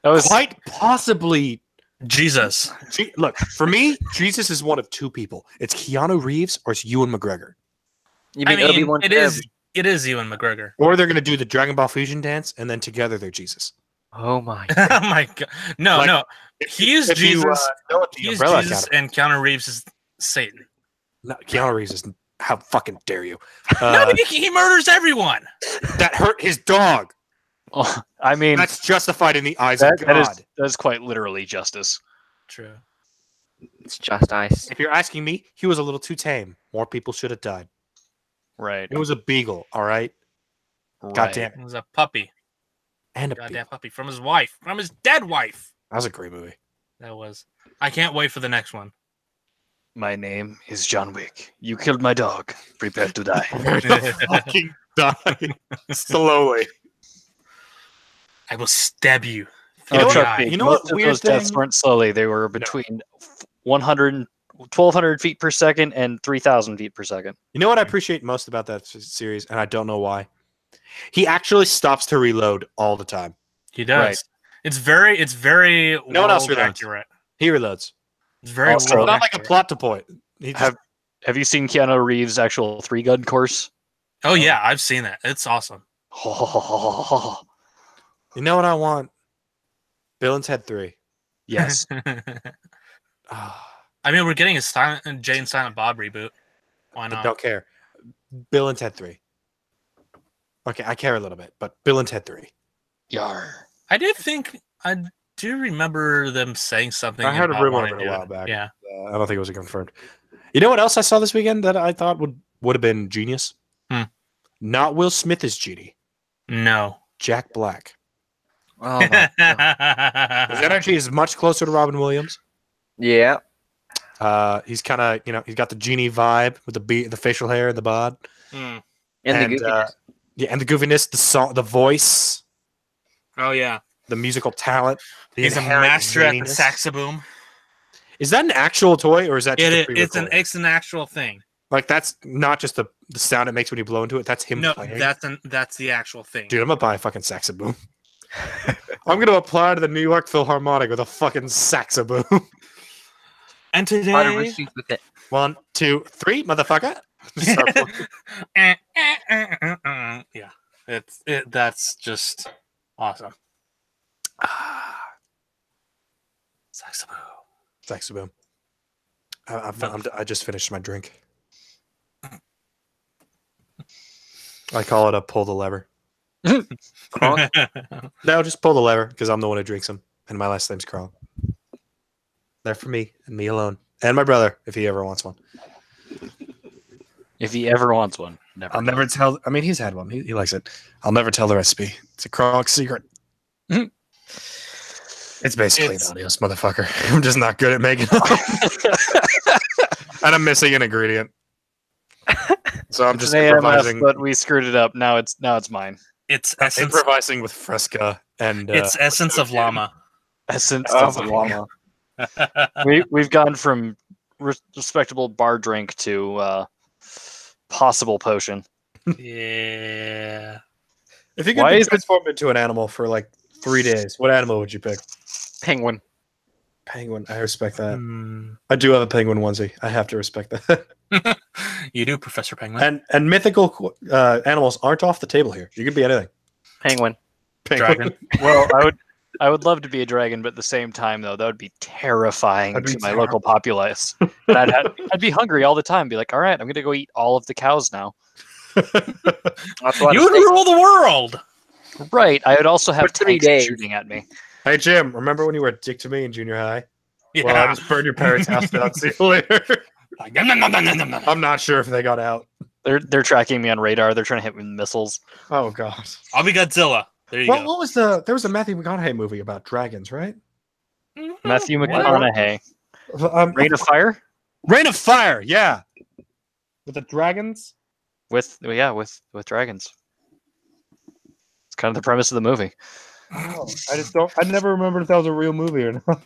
That was quite possibly. Jesus. Look, for me, Jesus is one of two people. It's Keanu Reeves or it's Ewan McGregor. You mean Obi-Wan it is Ewan McGregor. Or they're going to do the Dragon Ball fusion dance, and then together they're Jesus. Oh my Oh god. my god. No, Like, no. He's if you, Jesus. know what the He's Umbrella Jesus Academy- and Keanu Reeves is Satan. No, Keanu Reeves is. How fucking dare you? No, but he murders everyone. That hurt his dog. Oh, I mean, That's justified in the eyes that, of God. that is quite literally justice. True. It's just ice. If you're asking me, he was a little too tame. More people should have died. Right. It was a beagle, all right? right. God damn it. It was a puppy. And a Goddamn beagle. puppy from his wife. From his dead wife. That was a great movie. That was. I can't wait for the next one. My name is John Wick. You killed my dog. Prepare to die. Fucking die slowly. I will stab you. You know Oh, what- trust me, you know what most of weird those deaths thing- weren't slowly. They were between 1,200 feet per second and 3,000 feet per second. You know what I appreciate most about that series, and I don't know why? He actually stops to reload all the time. He does. Right. It's very No one else world reloads. accurate. He reloads. It's very Also- world Not like a accurate. plot to point. He just, Have you seen Keanu Reeves' actual 3-gun course? Oh yeah, I've seen that. It's awesome. you know what I want? Bill and Ted 3. Yes. Ah, I mean, we're getting a Jay and Silent Bob reboot. Why but not? don't care. Bill and Ted 3. Okay, I care a little bit, but Bill and Ted 3. Yar. I do remember them saying something. I heard a about rumor wanting of it to a do while back. Yeah. I don't think it was confirmed. You know what else I saw this weekend that I thought would have been genius? Hmm. Not Will Smith as Genie. No. Jack Black. Oh my god. His energy is much closer to Robin Williams. Yeah. He's kind of, he's got the Genie vibe with the facial hair and the bod. Hmm. And the goofiness. Yeah, and the goofiness, the song, the voice, Oh yeah. the musical talent. The He's a inherent master at the zaniness. saxoboom. Is that an actual toy or is that just a It's pre-recorded? it's an actual thing. Like that's not just the sound it makes when you blow into it. That's him No, playing. that's the actual thing. Dude, I'm gonna buy a fucking saxoboom. I'm gonna apply to the New York Philharmonic with a fucking saxoboom. And Out of today, receipt with it. 1, 2, 3, motherfucker. Start playing. yeah, that's just awesome. Saxophone. Saxoboom. I just finished my drink. I call it a pull the lever. Kronk? No, just pull the lever because I'm the one who drinks them, and my last name's Kronk. They're for me and me alone, and my brother if he ever wants one. If he ever wants one. Never. I'll never tell. I mean, he's had one. He likes it. I'll never tell the recipe. It's a Kronk secret. It's basically It's- an adios, motherfucker. I'm just not good at making them. And I'm missing an ingredient. So I'm It's just an AMF, improvising. but we screwed it up. Now it's mine. It's essence. Improvising with Fresca and It's essence of llama. Essence Oh of my llama. We've gone from respectable bar drink to possible potion. Yeah. If you could Why be is it- transformed into an animal for like 3 days, what animal would you pick? Penguin. Penguin. I respect that. Hmm. I do have a penguin onesie. I have to respect that. You do, Professor Penguin. and mythical animals aren't off the table here. You could be anything. Penguin. Penguin. Dragon. Well, I would love to be a dragon, but at the same time, though, that would be terrifying That'd be to my local populace. And I'd be hungry all the time. Be like, all right, I'm gonna go eat all of the cows now. That's a lot You of would steak. rule the world. Right. I would also have For 3 tanks days. shooting at me. Hey Jim, remember when you were a dick to me in junior high? Yeah. Well, I just burned your parents' house down. See you later. Like, nom, nom, nom, nom, nom, nom, nom. I'm not sure if they got out. They're tracking me on radar. They're trying to hit me with missiles. Oh god. I'll be Godzilla. There you go. What was there was a Matthew McConaughey movie about dragons, right? Matthew What? McConaughey. Rain of Fire? Rain of Fire, yeah. With the dragons? With dragons. It's kind of the premise of the movie. Oh, I never remembered if that was a real movie or not.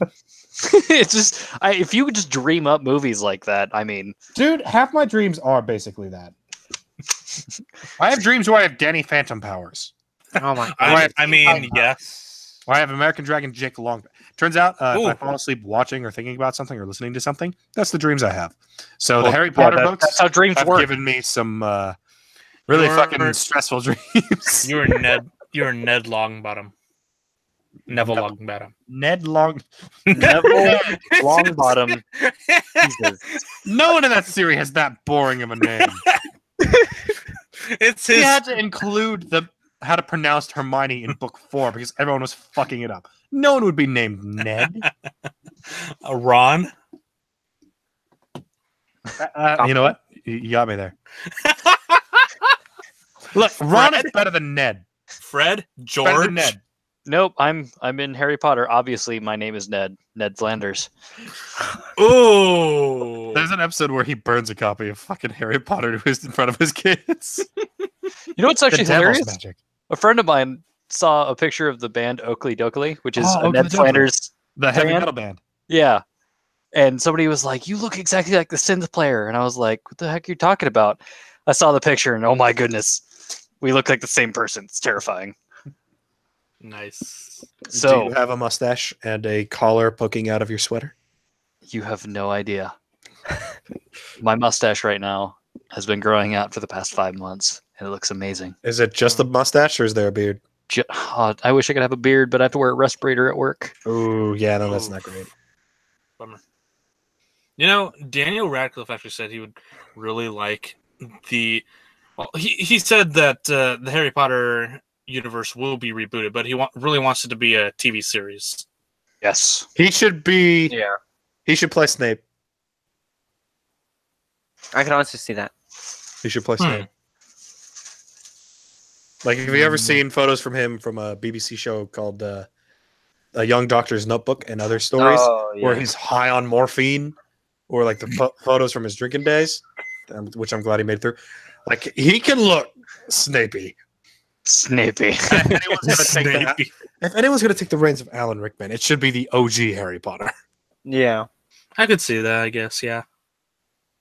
It's just if you could just dream up movies like that, I mean, Dude, half my dreams are basically that. I have dreams where I have Danny Phantom powers. Oh my god. I mean, yes. Or I have American Dragon Jake Long. Turns out, if Ooh. I fall asleep watching or thinking about something or listening to something, that's the dreams I have. So the Well, Harry Potter books that's how dreams have work. given me some really You're- fucking stressful dreams. You're Ned Longbottom. Neville Longbottom. Ned Long. Neville Longbottom. Jesus. No one in that series has that boring of a name. It's He his. had to include how to pronounce Hermione in book 4 because everyone was fucking it up. No one would be named Ned. Ron. You know what? You got me there. Look, Ron is better than Ned. Fred. Better George. than Ned. Nope, I'm in Harry Potter. Obviously, my name is Ned. Ned Flanders. Ooh. There's an episode where he burns a copy of fucking Harry Potter in front of his kids. You know what's actually The devil's hilarious? magic. A friend of mine saw a picture of the band Oakley Dokley, which is Oh, a Oakley Ned Dokley. Flanders. The heavy Band? metal band. Yeah. And somebody was like, "You look exactly like the synth player." And I was like, "What the heck are you talking about?" I saw the picture and oh my goodness, we look like the same person. It's terrifying. Nice. Do So you have a mustache and a collar poking out of your sweater? you have no idea. My mustache right now has been growing out for the past 5 months, and it looks amazing. Is it just a mustache or is there a beard? I wish I could have a beard, but I have to wear a respirator at work. Oh, yeah, no, that's Oof. not great. Bummer. You know, Daniel Radcliffe actually said he would really like the. Well, he said that the Harry Potter universe will be rebooted, but he really wants it to be a TV series. Yes. He should be. Yeah. He should play Snape. I can honestly see that. He should play Snape. Like, have you ever seen photos from him from a BBC show called A Young Doctor's Notebook and Other Stories, Oh, yeah. where he's high on morphine, or like the photos from his drinking days, which I'm glad he made through. Like, he can look Snapey. Snapey. If anyone's going to take the reins of Alan Rickman, it should be the OG Harry Potter. Yeah. I could see that, I guess, yeah.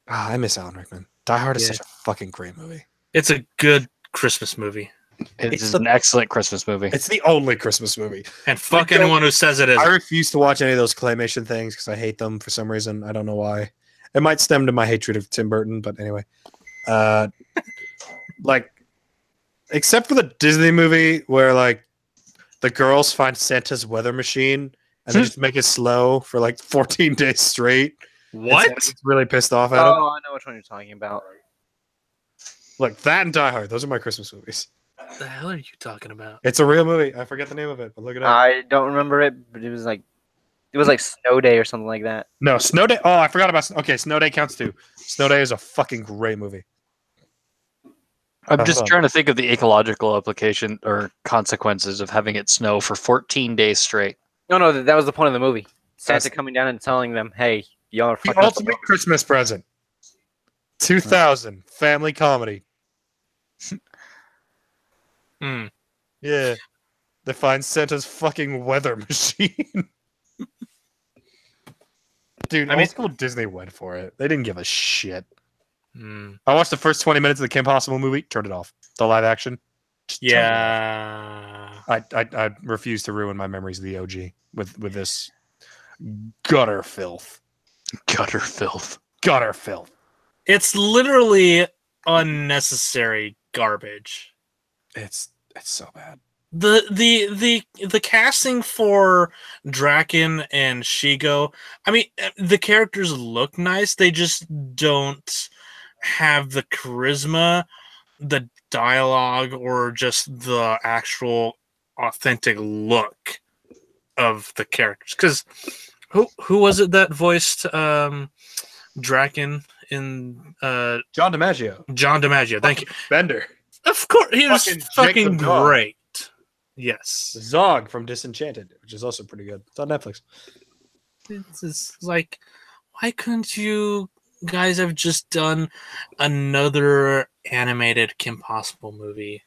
Ah, I miss Alan Rickman. Die Hard is Yeah. such a fucking great movie. It's a good Christmas movie. It's an excellent Christmas movie. It's the only Christmas movie. And fuck I don't- anyone who says it I isn't. refuse to watch any of those claymation things because I hate them for some reason. I don't know why. It might stem to my hatred of Tim Burton, but anyway. Like, except for the Disney movie where, like, the girls find Santa's weather machine and they just make it slow for, like, 14 days straight. What? It's really pissed off at him. Oh, I know which one you're talking about. Look, that and Die Hard. Those are my Christmas movies. What the hell are you talking about? It's a real movie. I forget the name of it, but look it up. I don't remember it, but it was like Snow Day or something like that. No, Snow Day. Oh, I forgot about. Okay, Snow Day counts too. Snow Day is a fucking great movie. I'm just Uh-huh. trying to think of the ecological application or consequences of having it snow for 14 days straight. No, that was the point of the movie. Santa That's- coming down and telling them, "Hey, y'all are The fucking up." ultimate Christmas present. 2000 family comedy. Hmm. Yeah. They find Santa's fucking weather machine. Dude, I mean- old school Disney went for it. They didn't give a shit. Hmm. I watched the first 20 minutes of the Kim Possible movie, turned it off. The live action. Just turned it off. Yeah. I refuse to ruin my memories of the OG with this gutter filth. Gutter filth. Gutter filth. It's literally unnecessary garbage. It's so bad. The casting for Draken and Shigo, I mean, the characters look nice. They just don't have the charisma, the dialogue, or just the actual authentic look of the characters. Because who was it that voiced Draken in John DiMaggio. John DiMaggio. Thank you. Bender. Of course, he was Fucking fucking Jacob Dog. great. Yes. Zog from Disenchanted, which is also pretty good. It's on Netflix. It's like, why couldn't you guys have just done another animated Kim Possible movie?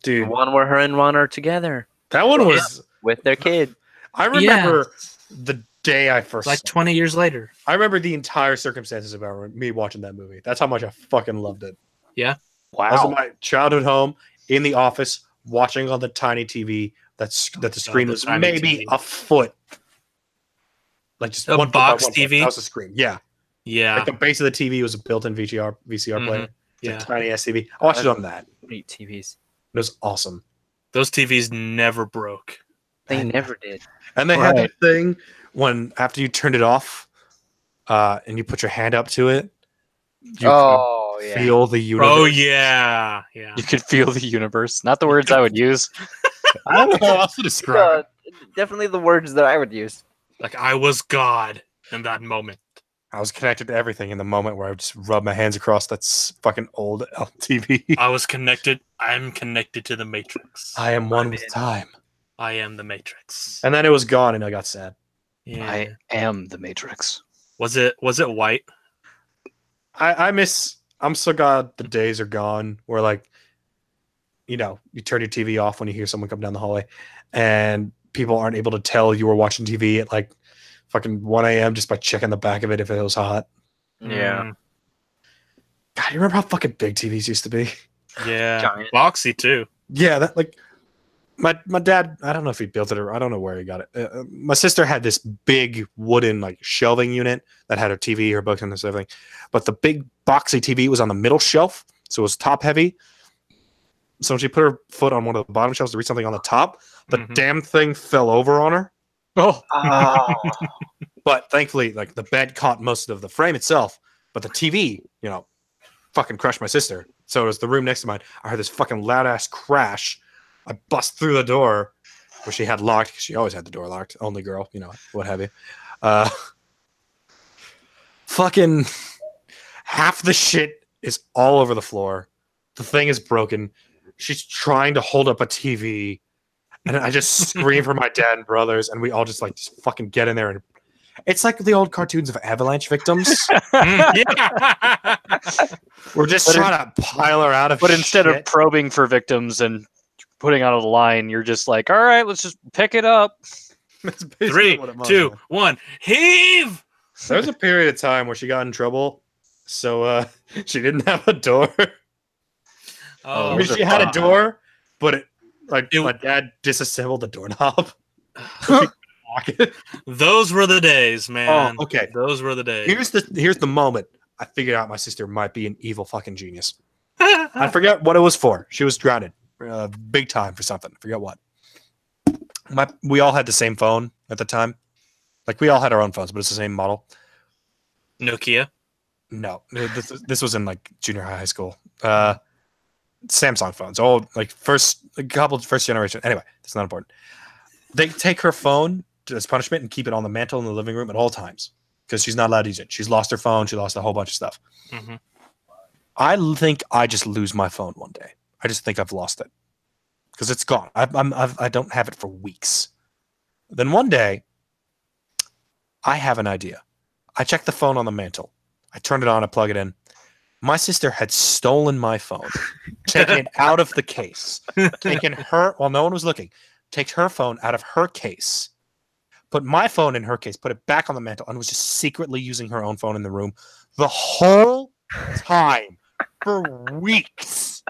The Dude, one where her and Ron are together that one was... with their kid. I remember the day I first... Like saw it. 20 years later. I remember the entire circumstances about me watching that movie. That's how much I fucking loved it. Yeah. I was in my childhood home, in the office, watching on the tiny TV that the screen the was tiny maybe TV. a foot. Like just A one foot by box one foot. TV? That was the screen. Yeah. Yeah. Like the base of the TV was a built-in VCR player. Yeah. It's a tiny ass TV. I watched it on that. Great TVs. It was awesome. Those TVs never broke. They never did. And they had Right. that thing when after you turned it off, and you put your hand up to it, you Oh could yeah. feel the universe. Oh yeah. Yeah. You could feel the universe. Not the words I would use. I don't know how else to describe it. Definitely the words that I would use. Like I was God in that moment. I was connected to everything in the moment where I would just rub my hands across that fucking old TV. I was connected. I'm connected to the Matrix. I am one with time. I am the Matrix. And then it was gone, and I got sad. Yeah. I am the Matrix. Was it white? I'm so glad the days are gone where, like, you know, you turn your TV off when you hear someone come down the hallway, and people aren't able to tell you were watching TV at like fucking 1 a.m. just by checking the back of it if it was hot. Yeah. God, you remember how fucking big TVs used to be? Yeah. Giant. Boxy too. Yeah, that like my dad. I don't know if he built it or I don't know where he got it. My sister had this big wooden like shelving unit that had her TV, her books, and this everything. But the big boxy TV was on the middle shelf, so it was top heavy. So when she put her foot on one of the bottom shelves to reach something on the top, the damn thing fell over on her. Oh, But thankfully, like the bed caught most of the frame itself, but the TV, you know, fucking crushed my sister. So it was the room next to mine. I heard this fucking loud ass crash. I bust through the door, which she had locked because she always had the door locked. Only girl, you know, what have you. Fucking half the shit is all over the floor. The thing is broken. She's trying to hold up a TV. And I just scream for my dad and brothers, and we all just fucking get in there. And it's like the old cartoons of avalanche victims. Yeah. We're just trying to pile her out of but instead shit. of probing for victims and putting out a line, you're just like, all right, let's just pick it up. That's basically 3, what it was, 2, man. 1, heave! There was a period of time where she got in trouble, so she didn't have a door. Oh, I mean, she had a door, but my dad disassembled the doorknob. Lock it. Those were the days, man. Oh, okay. Those were the days. Here's the moment I figured out my sister might be an evil fucking genius. I forget what it was for. She was grounded, big time for something. I forget what. We all had the same phone at the time. Like we all had our own phones, but it's the same model. Nokia. No, this was in like junior high school. Samsung phones, like first generation. Anyway, that's not important. They take her phone as punishment and keep it on the mantle in the living room at all times because she's not allowed to use it. She's lost her phone. She lost a whole bunch of stuff. Mm-hmm. I think I just lose my phone one day. I just think I've lost it because it's gone. I don't have it for weeks. Then one day, I have an idea. I check the phone on the mantle. I turn it on. I plug it in. My sister had stolen my phone, taken it out of the case, taken her, while no one was looking, takes her phone out of her case, put my phone in her case, put it back on the mantle, and was just secretly using her own phone in the room the whole time for weeks.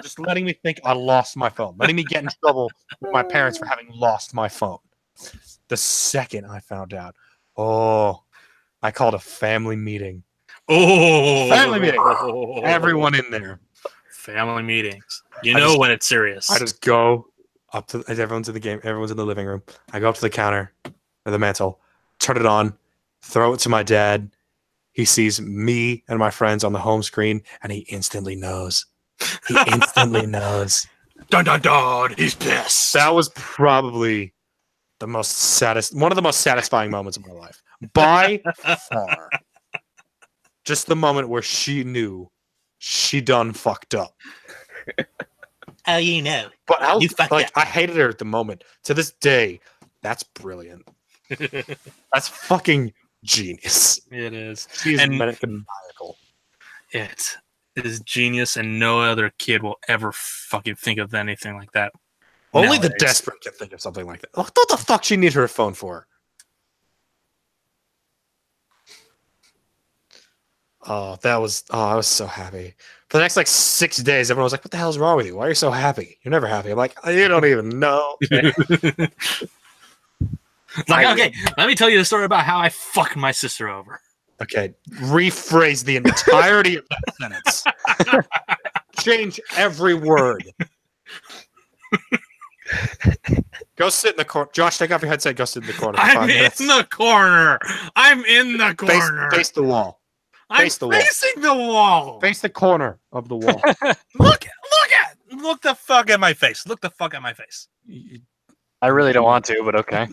Just letting me think I lost my phone, letting me get in trouble with my parents for having lost my phone. The second I found out, I called a family meeting. Oh, Family meeting. Everyone in there. Family meetings. You know when it's serious. I just go up to everyone's in the game. Everyone's in the living room. I go up to the counter or the mantle, turn it on, throw it to my dad. He sees me and my friends on the home screen, and he instantly knows. He instantly knows. Dun dun dun. He's pissed. That was probably one of the most satisfying moments of my life by far. just the moment where she knew she done fucked up. Oh, you know. But You fucked up. I hated her at the moment. To this day, that's brilliant. That's fucking genius. It is. She's And- maniacal. It is genius, and no other kid will ever fucking think of anything like that. Only the nowadays. desperate can think of something like that. What the fuck she need her phone for? I was so happy. For the next like 6 days, everyone was like, "What the hell's wrong with you? Why are you so happy? You're never happy." I'm like, "You don't even know." Okay, let me tell you the story about how I fucked my sister over. Okay, rephrase the entirety of that sentence. Change every word. Go sit in the corner. Josh, take off your headset. Go sit in the corner. For I'm 5 minutes. in the corner. I'm in the corner. Face the wall. I'm face the wall. facing the wall. Face the corner of the wall. Look the fuck at my face. Look the fuck at my face. I really don't want to, but okay.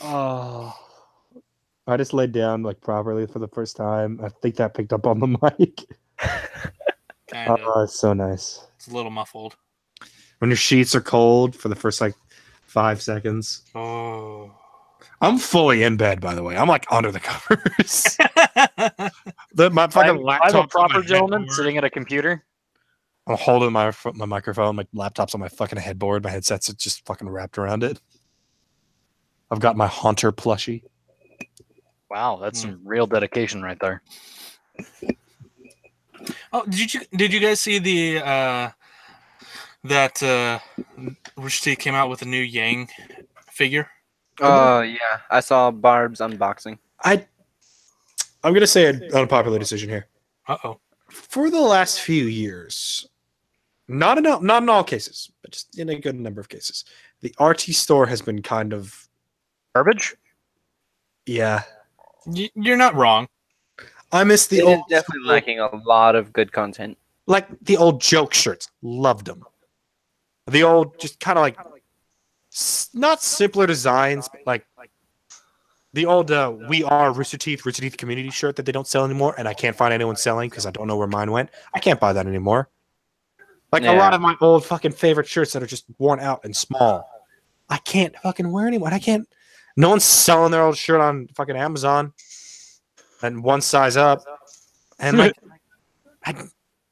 Oh, I just laid down like properly for the first time. I think that picked up on the mic. Kind of. Oh, it's so nice. It's a little muffled. When your sheets are cold for the first like 5 seconds. Oh. I'm fully in bed, by the way. I'm like under the covers. My fucking laptop. I'm a on proper my gentleman headboard. sitting at a computer. I'm holding my microphone. My laptop's on my fucking headboard. My headset's just fucking wrapped around it. I've got my Haunter plushie. Wow, that's some real dedication right there. Oh, did you guys see the that Rooster Teeth came out with a new Yang figure? Oh yeah, I saw Barb's unboxing. I'm gonna say an unpopular decision here. Uh-oh. For the last few years, not in all cases, but just in a good number of cases, the RT store has been kind of Garbage? yeah. You're not wrong. I miss the It is old definitely lacking a lot of good content. like the old joke shirts. Loved them. The old just kind of like not simpler designs, but like the old "We Are Rooster Teeth" community shirt that they don't sell anymore, and I can't find anyone selling because I don't know where mine went. I can't buy that anymore. Like a lot of my old fucking favorite shirts that are just worn out and small, I can't fucking wear anymore. I can't. No one's selling their old shirt on fucking Amazon, and one size up. And like,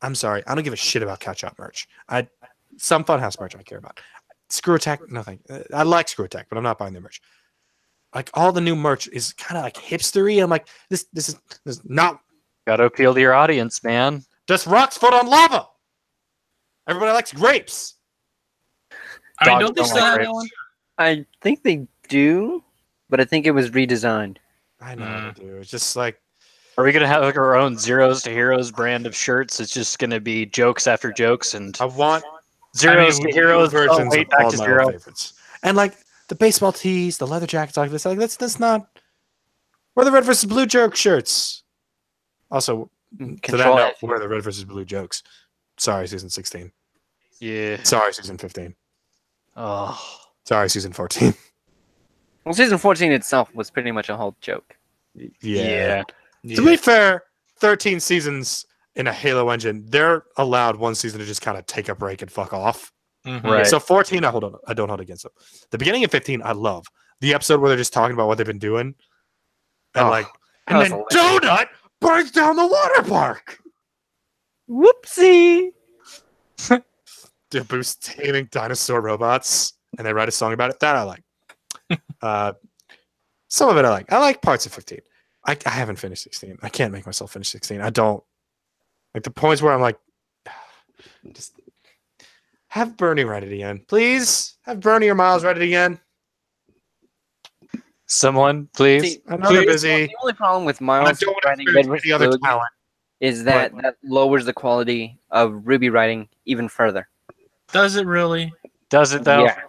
I'm sorry, I don't give a shit about Catch Up merch. Some Funhouse merch I care about. Screw Attack, nothing. I like Screw Attack, but I'm not buying their merch. Like all the new merch is kind of like hipstery. I'm like, this is not. Gotta appeal to your audience, man. Just rocks foot on lava. Everybody likes grapes. I mean, Dogs don't they don't still like have grapes. that one? I think they do, but I think it was redesigned. I know they do. It's just like Are we gonna have like our own Zeros to Heroes brand of shirts? It's just gonna be jokes after jokes and I want Zeros to Heroes. versions Wait, of back all to my zero. old favorites. And like the baseball tees, the leather jackets, like this. Like that's not. We're the red versus blue joke shirts. Also, to that Control note, F. we're the red versus blue jokes. Sorry, season 16. Yeah. Sorry, season 15. Oh. Sorry, season 14. Well, season 14 itself was pretty much a whole joke. Yeah. To be fair, 13 seasons in a Halo engine, they're allowed one season to just kind of take a break and fuck off. Mhm. Right. So 14, I don't hold against them. The beginning of 15, I love the episode where they're just talking about what they've been doing, and Oh, and that then was hilarious. Donut burns down the water park. Whoopsie! Boost taming dinosaur robots, and they write a song about it. That I like. Some of it I like. I like parts of 15. I haven't finished 16. I can't make myself finish 16. I don't like the points where I'm like, just have Bernie write it again, please. Have Bernie or Miles write it again. Someone, please. See, I know they're the busy. only problem with I Miles don't want writing to Red any versus other Blue talent. is that that lowers the quality of Ruby writing even further. Does it really? Does it though? Yeah.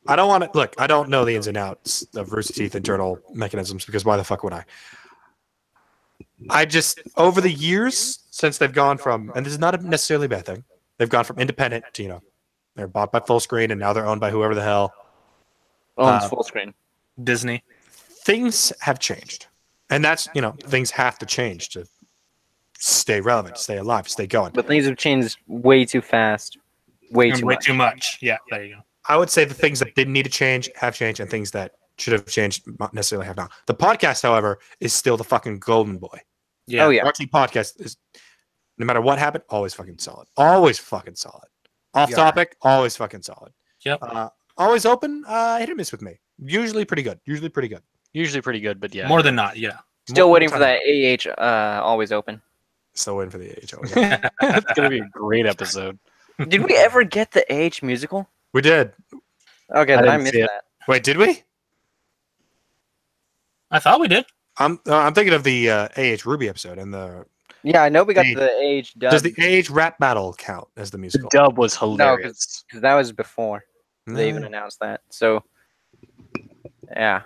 I don't want to look. I don't know the ins and outs of Rooster Teeth internal mechanisms because why the fuck would I? I just over the years since they've gone from, and this is not necessarily a bad thing. They've gone from independent to they're bought by Full Screen and now they're owned by whoever the hell. Owns full screen. Disney. Things have changed. And that's, things have to change to stay relevant, stay alive, stay going. But things have changed way too fast. Way And too way much. too much. Yeah, there you go. I would say the things that didn't need to change have changed, and things that should have changed not necessarily have not. The podcast, however, is still the fucking golden boy. Yeah. Oh, yeah. Roxy podcast is, no matter what happened, always fucking solid. Always fucking solid. Off topic, always fucking solid. Yep. Always open, hit or miss with me. Usually pretty good. Usually pretty good, but yeah. More than not, yeah. Still waiting for that AH always open. Still waiting for the AHO. It's gonna be a great episode. Did we ever get the AH musical? We did. Okay, I then I didn't missed see it. that. Wait, did we? I thought we did. I'm thinking of the AH Ruby episode and the. Yeah, I know we got Hey, the AH dub. Does the AH rap battle count as the The musical? dub was hilarious. because that was before No. they even announced that. So, yeah.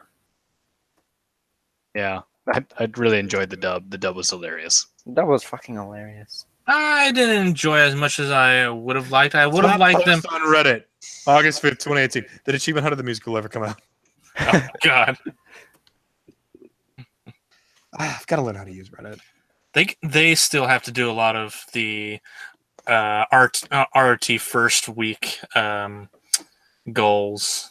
Yeah, I really enjoyed the dub. The dub was hilarious. That was fucking hilarious. I didn't enjoy as much as I would have liked. I would have liked them. on Reddit, August 5th, 2018. Did Achievement Hunter the musical ever come out? Oh, God. I've got to learn how to use Reddit. They still have to do a lot of the RT first week goals.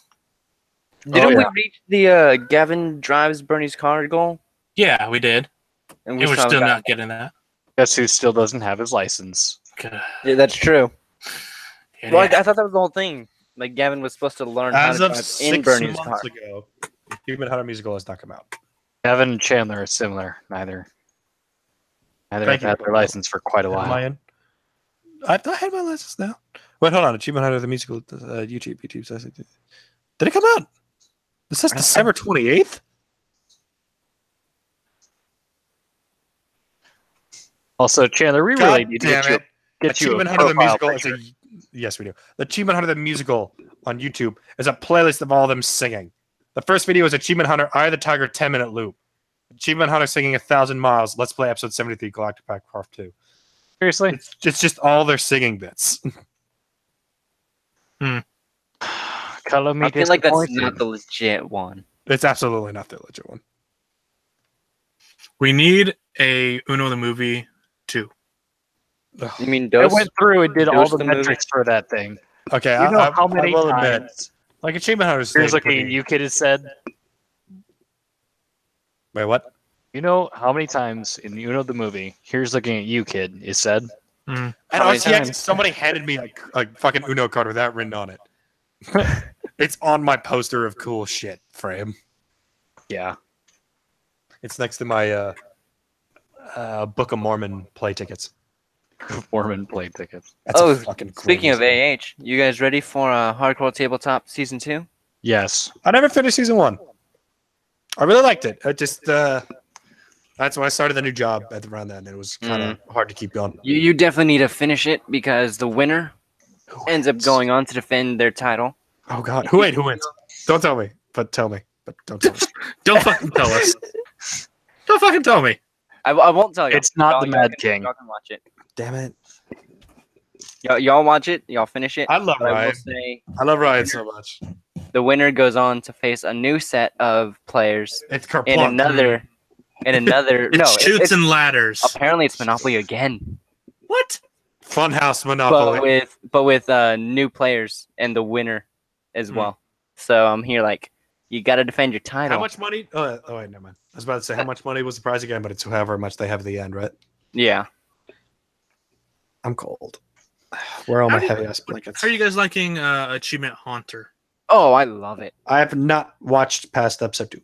Didn't we reach the Gavin drives Bernie's car goal? Yeah, we did. And We're still still haven't not getting that. Guess who still doesn't have his license? God. Yeah, that's true. Yeah. Well, I thought that was the whole thing. Like Gavin was supposed to learn how As to of drive 6 in Bernie's car. months ago, Achievement Hunter musical has not come out. Kevin and Chandler are similar. Neither have Thank you. had their license for quite a Am while. I in? I had my license now. Wait, hold on. Achievement Hunter the musical. YouTube says it. Did it come out? This says December 28th. Also, Chandler, we God really need to damn get you a Achievement Hunter the profile musical picture. yes, we do. The Achievement Hunter the musical on YouTube is a playlist of all of them singing. The first video is Achievement Hunter Eye of the Tiger 10-minute loop. Achievement Hunter singing 1,000 miles. Let's play episode 73 Galactic Pack Part 2. Seriously? It's just all their singing bits. Color me I feel like that's disappointed. not the legit one. It's absolutely not the legit one. We need a Uno the movie 2. You mean I Dose? went through and did all Dose the the movie? metrics for that thing. Okay, You know I how many will admit, times? like Achievement Hunter's Here's stayed looking at pretty- you, kid. Has said. Wait, what? You know how many times in Uno the movie? Here's looking at you, kid. Is said. And How many RTX, times? somebody handed me a fucking Uno card with that written on it. It's on my poster of cool shit frame. Yeah. It's next to my Book of Mormon play tickets. Mormon play tickets. That's a Oh, fucking speaking of crazy- AH, you guys ready for Hardcore Tabletop Season 2? Yes. I never finished season 1. I really liked it. I just that's when I started the new job at around then. It was kind of hard to keep going. You definitely need to finish it because the winner ends up going on to defend their title. Oh God, who wins? Don't tell me, but tell me. But don't tell me. Don't fucking tell us. Don't fucking tell me. I won't tell you. It's not the Mad King. Y'all can watch it. Damn it! Y'all watch it. Y'all finish it. I love But I will Ryan. say I love Ryan so much. the winner goes on to face a new set of players It's in Kerplunk. another. It shoots and ladders. apparently it's Monopoly again, What? Funhouse Monopoly. but with new players and the winner as well. So I'm here like you got to defend your title. How much money? Oh wait, never mind. I was about to say how much money was the prize again, but it's however much they have at the end, right? Yeah. I'm cold. Where are all my How do you- heavy ass blankets? How are you guys liking Achievement Haunter? Oh, I love it. I have not watched past episode 2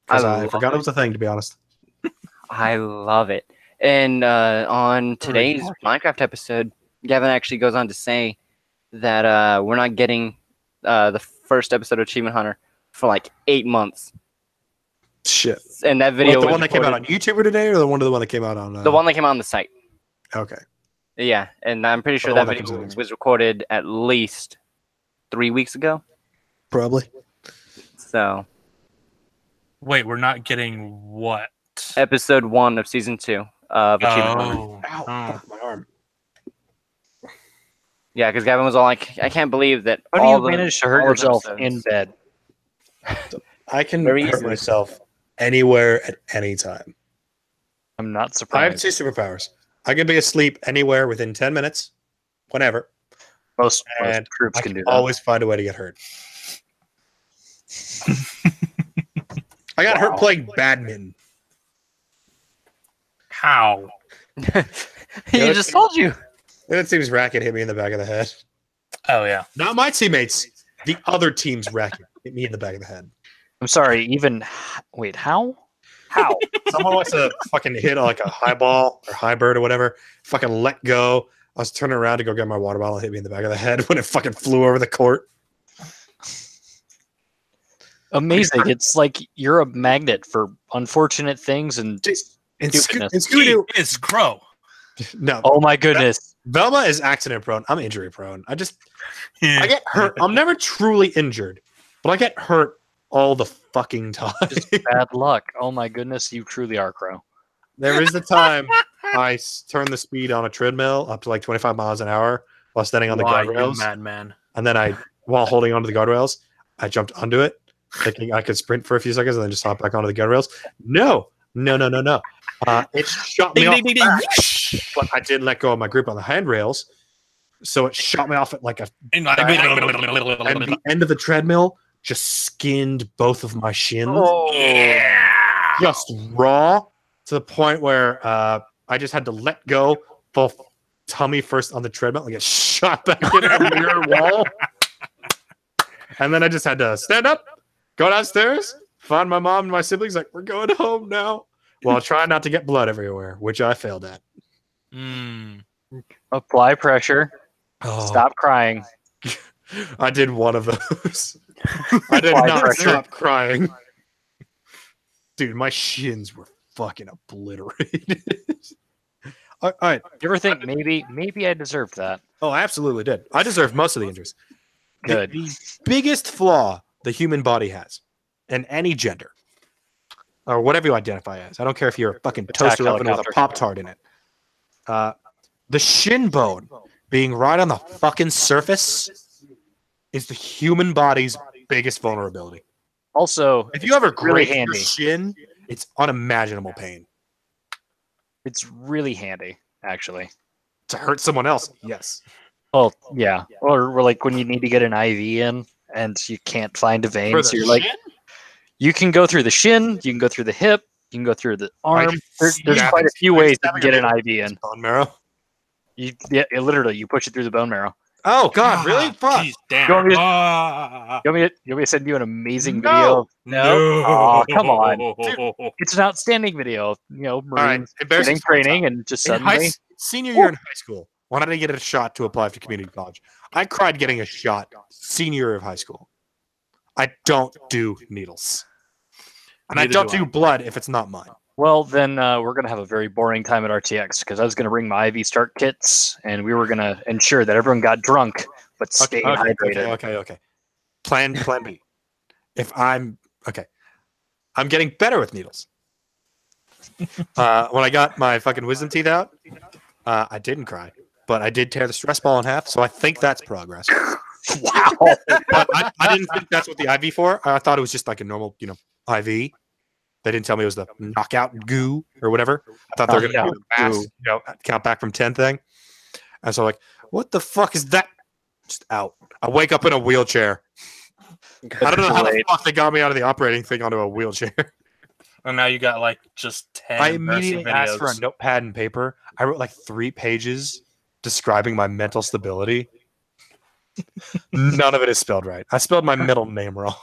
because I I love forgot it. it was a thing. To be honest. I love it. And on today's Minecraft episode, Gavin actually goes on to say that we're not getting the first episode of Achievement Hunter for like 8 months. Shit. And that video the was one that came out on recorded- YouTube today, or the one that came out on the one that came out on the site. Okay. Yeah, and I'm pretty sure The one that that comes video out next was recorded at least 3 weeks ago. Probably. So Wait, we're not getting what? episode 1 of season 2 of Achievement Hunter. Oh. Ow! Oh. Fuck my arm. Yeah, because Gavin was all like, I can't believe that How do all you the manage to hurt all those yourself episodes- in bed? I can Very hurt easily. myself anywhere at any time. I'm not I have surprised. 2 superpowers. I can be asleep anywhere within 10 minutes, whenever, Most and troops I can can do that. always find a way to get hurt. I got hurt playing badminton. How? He just told you. And it seems racket hit me in the back of the head. Oh yeah. Not my teammates. The other team's racket hit me in the back of the head. I'm sorry. Wait, how? How? Someone wants to fucking hit like a high ball or high bird or whatever. Fucking let go. I was turning around to go get my water bottle and hit me in the back of the head when it fucking flew over the court. Amazing. It's like you're a magnet for unfortunate things and And stupidness. Scooby-Doo. He is Crow. No. Oh my goodness. Velma is accident prone. I'm injury prone. I get hurt. I'm never truly injured, but I get hurt all the fucking time. Just bad luck. Oh my goodness, you truly are Crow. There is the time I turned the speed on a treadmill up to like 25 miles an hour while standing on the Why, you guardrails. madman? And then while holding onto the guardrails, I jumped onto it, thinking I could sprint for a few seconds and then just hop back onto the guardrails. No. It shot me off the back, but I didn't let go of my grip on the handrails. So it shot me off at like and the end of the treadmill just skinned both of my shins. Yeah. Just raw to the point where I just had to let go, fall tummy first on the treadmill and get shot back into the mirror wall. And then I just had to stand up, go downstairs, find my mom and my siblings, like, we're going home now. While trying not to get blood everywhere, which I failed at. Apply pressure. Oh, Stop crying. I did one of those. I did Apply not pressure. stop crying. Dude, my shins were fucking obliterated. All right. You ever think maybe I deserved that? Oh, I absolutely did. I deserved most of the injuries. Good. The biggest flaw the human body has, in any gender, or whatever you identify as. I don't care if you're a fucking Attack toaster oven with a helicopter. Pop-Tart in it. The shin bone being right on the fucking surface is the human body's biggest vulnerability. Also, If you ever really grate your handy. shin, it's unimaginable pain. It's really handy, actually. To hurt someone else, yes. Well, yeah. Or like when you need to get an IV in and you can't find a vein, so you're like, you can go through the shin, you can go through the hip, you can go through the arm. There's quite a few ways you can get an IV in. Bone marrow. Literally, you push it through the bone marrow. Oh God, really? Fuck. Jeez, damn. You want me to- Ah. You want me to send you an amazing No. video? No. Aw, come on. It's an outstanding video. All right, Marines embarrassing getting training and just suddenly. Senior year in high school, wanted to get a shot to apply to community college. I cried getting a shot senior year of high school. I don't do needles. And I Neither don't do do blood if it's not mine. Well, then we're going to have a very boring time at RTX because I was going to bring my IV start kits and we were going to ensure that everyone got drunk but stayed hydrated. Okay. Plan B. If I'm getting better with needles. When I got my fucking wisdom teeth out, I didn't cry, but I did tear the stress ball in half, so I think that's progress. Wow. But I didn't think that's what the IV for. I thought it was just like a normal, IV. They didn't tell me it was the knockout goo or whatever. I thought they were going to do the mass, count back from 10 thing. And so what the fuck is that? Just out. I wake up in a wheelchair. I don't know how the fuck they got me out of the operating thing onto a wheelchair. And now you got like just 10 I immediately asked for a videos. notepad and paper. I wrote like 3 pages describing my mental stability. None of it is spelled right. I spelled my middle name wrong.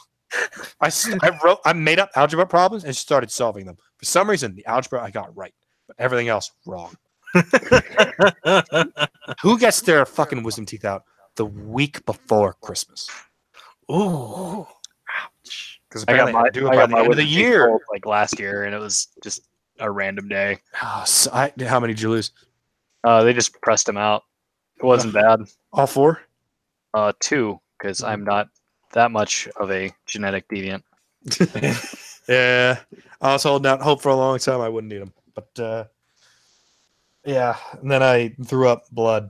I made up algebra problems and started solving them. For some reason, the algebra I got right, but everything else wrong. Who gets their fucking wisdom teeth out the week before Christmas? Ooh. Because I got apparently my, I do it I by got the my end of the wisdom teeth year. pulled, like last year, and it was just a random day. Oh, how many did you lose? They just pressed him out. It wasn't bad. All 4? 2, because I'm not that much of a genetic deviant. Yeah, I was holding out hope for a long time I wouldn't need them, but yeah. And then I threw up blood.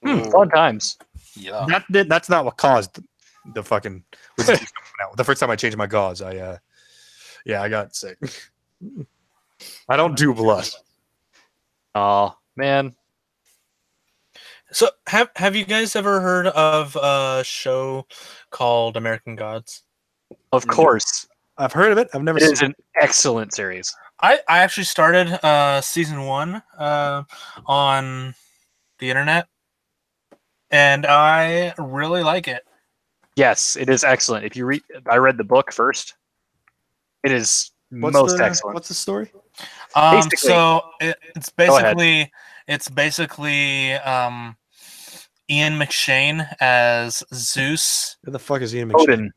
Fun times. Yeah. That's not what caused the fucking. The first time I changed my gauze, I Yeah, I got sick. I don't do blood. Oh man, So have you guys ever heard of a show called American Gods? of course, I've heard of it. I've never it seen is an excellent series. I actually started season 1 on the internet, and I really like it. Yes, it is excellent. If you read, I read the book first. It is most excellent. What's the story? Basically- So it's ahead. basically Ian McShane as Zeus. Who the fuck is Ian McShane? Odin.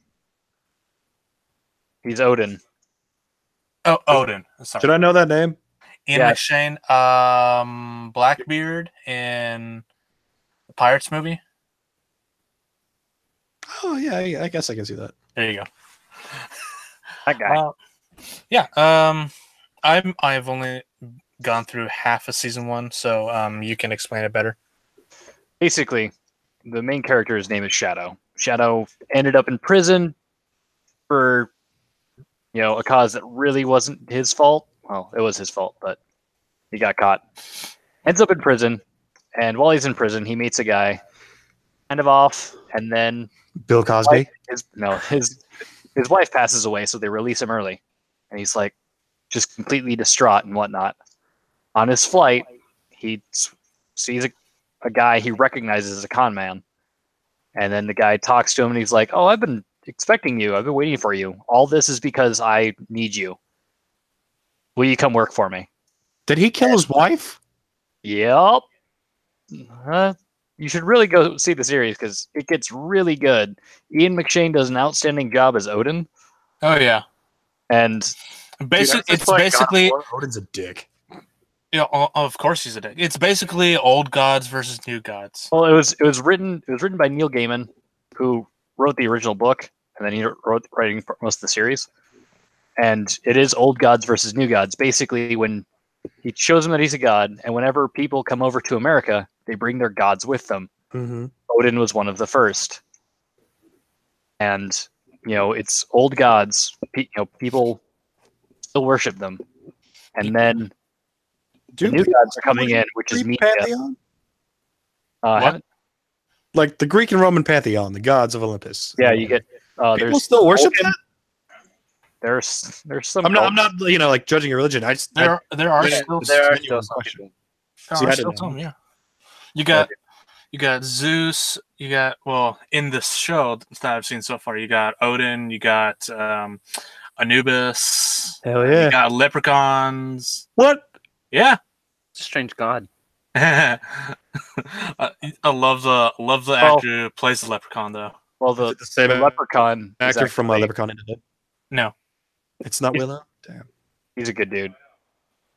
He's Odin. Oh, Odin. Sorry. Should I know that name? Ian Yeah. McShane, Blackbeard in the Pirates movie. Oh yeah, I guess I can see that. There you go. That guy. Yeah. I've only gone through half of season 1, so you can explain it better. Basically, the main character's name is Shadow. Shadow ended up in prison for, a cause that really wasn't his fault. Well, it was his fault, but he got caught. Ends up in prison, and while he's in prison, he meets a guy, kind of off, and then Bill Cosby. his wife passes away, so they release him early, and he's like just completely distraught and whatnot. On his flight, he sees a guy he recognizes as a con man, and then the guy talks to him, and he's like, "Oh, I've been expecting you. I've been waiting for you. All this is because I need you. Will you come work for me?" Did he kill his wife? Yep. You should really go see the series because it gets really good. Ian McShane does an outstanding job as Odin, Oh yeah. and It's basically Odin's a dick. of course he's a dick. It's basically old gods versus new gods. well, it was written by Neil Gaiman, who wrote the original book, and then he wrote writing for most of the series. And it is old gods versus new gods. Basically, when he shows them that he's a god, and whenever people come over to America, they bring their gods with them. Mm-hmm. Odin was one of the first. And, it's old gods. People still worship them. And then the new gods are coming in, which is media. Pantheon? Haven't- Like the Greek and Roman pantheon, the gods of Olympus. yeah, you get. People There's still worship Vulcan. that. There's some. I'm not, like judging your religion. I There are yeah, still There are genuine still some question. people. See, I still didn't some, know. yeah. You got Zeus. You got in this show that I've seen so far. You got Odin. You got Anubis. Hell You yeah! got leprechauns. What? Yeah. Strange god. I love the actor who plays the leprechaun though. Well, Is the it the same leprechaun is actor from actually- Leprechaun into Dead? No. It's not Willow. Damn. He's a good dude.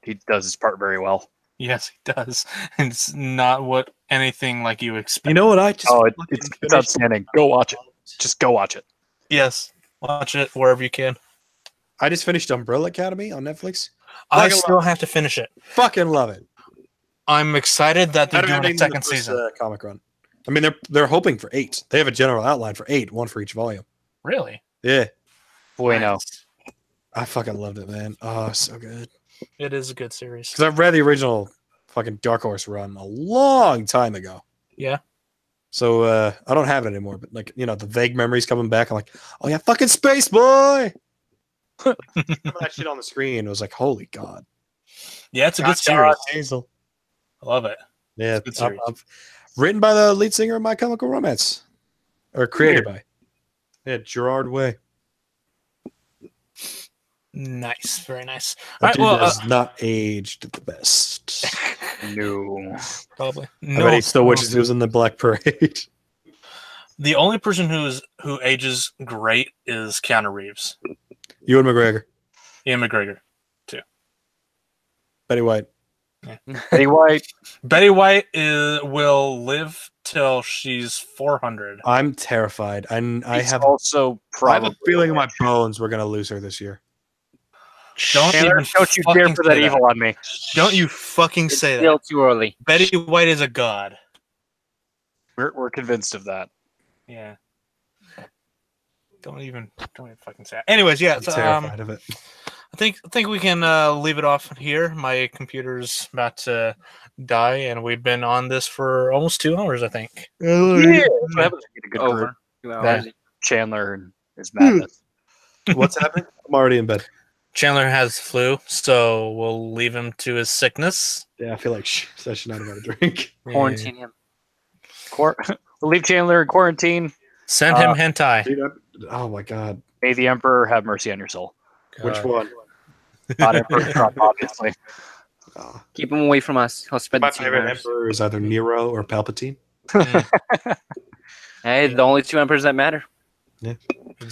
He does his part very well. Yes, he does. It's not what anything like you expect. You know what? I just It's outstanding. Go watch it. Just go watch it. Yes, watch it wherever you can. I just finished Umbrella Academy on Netflix. I Fucking still have to finish it. Fucking love it. I'm excited that they're Better doing ending a than the second first, season. comic run. I mean, they're hoping for 8. They have a general outline for 8, one for each volume. Really? Yeah, Bueno. Nice. I fucking loved it, man. Oh, so good. It is a good series. Because I've read the original fucking Dark Horse run a long time ago. Yeah. So I don't have it anymore. But the vague memories coming back. I'm like, oh yeah, fucking Space Boy. That shit on the screen. It was like, holy god. Yeah, it's a good God, series. Hazel. I love it. Yeah, It's a good series. written by the lead singer of My Chemical Romance, or created by. Yeah, Gerard Way. Nice, very nice. That All right, dude well, has not aged the best. No. probably. I bet he still wishes he was in the Black Parade. The only person who ages great is Keanu Reeves. Ewan McGregor, Ian McGregor. Betty White. Betty White. Betty White will live till she's 400. I'm terrified. I He's have also I have probably. a feeling in my bones we're gonna lose her this year. Don't Taylor, even don't you fucking dare put say that evil on me. Don't you fucking It's say still that. too early. Betty White is a god. We're convinced of that. Yeah. Don't even fucking say it. Anyways, yeah. I'm So, terrified of it. I think we can leave it off here. My computer's about to die, and we've been on this for almost 2 hours, I think. Yeah, that's what happens when you get a good group. Over 2 hours. Chandler and his madness. What's happening? I'm already in bed. Chandler has flu, so we'll leave him to his sickness. Yeah, I feel like I should not have had a drink. Quarantine him. We'll leave Chandler in quarantine. Send him hentai. Dude, oh my god. May the Emperor have mercy on your soul. Which one? Not Emperor Trump, obviously. Oh. Keep him away from us. He'll spend My the 2 favorite hours. emperor is either Nero or Palpatine. Hey, the only 2 emperors that matter. Yeah.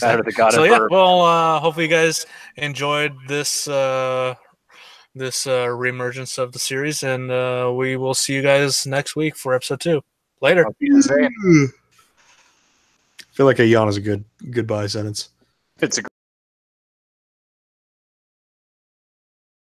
Out of the God So yeah, Emperor. well, hopefully you guys enjoyed this reemergence of the series, and we will see you guys next week for episode 2. Later. I'll be insane. I feel like a yawn is a good goodbye sentence. It's a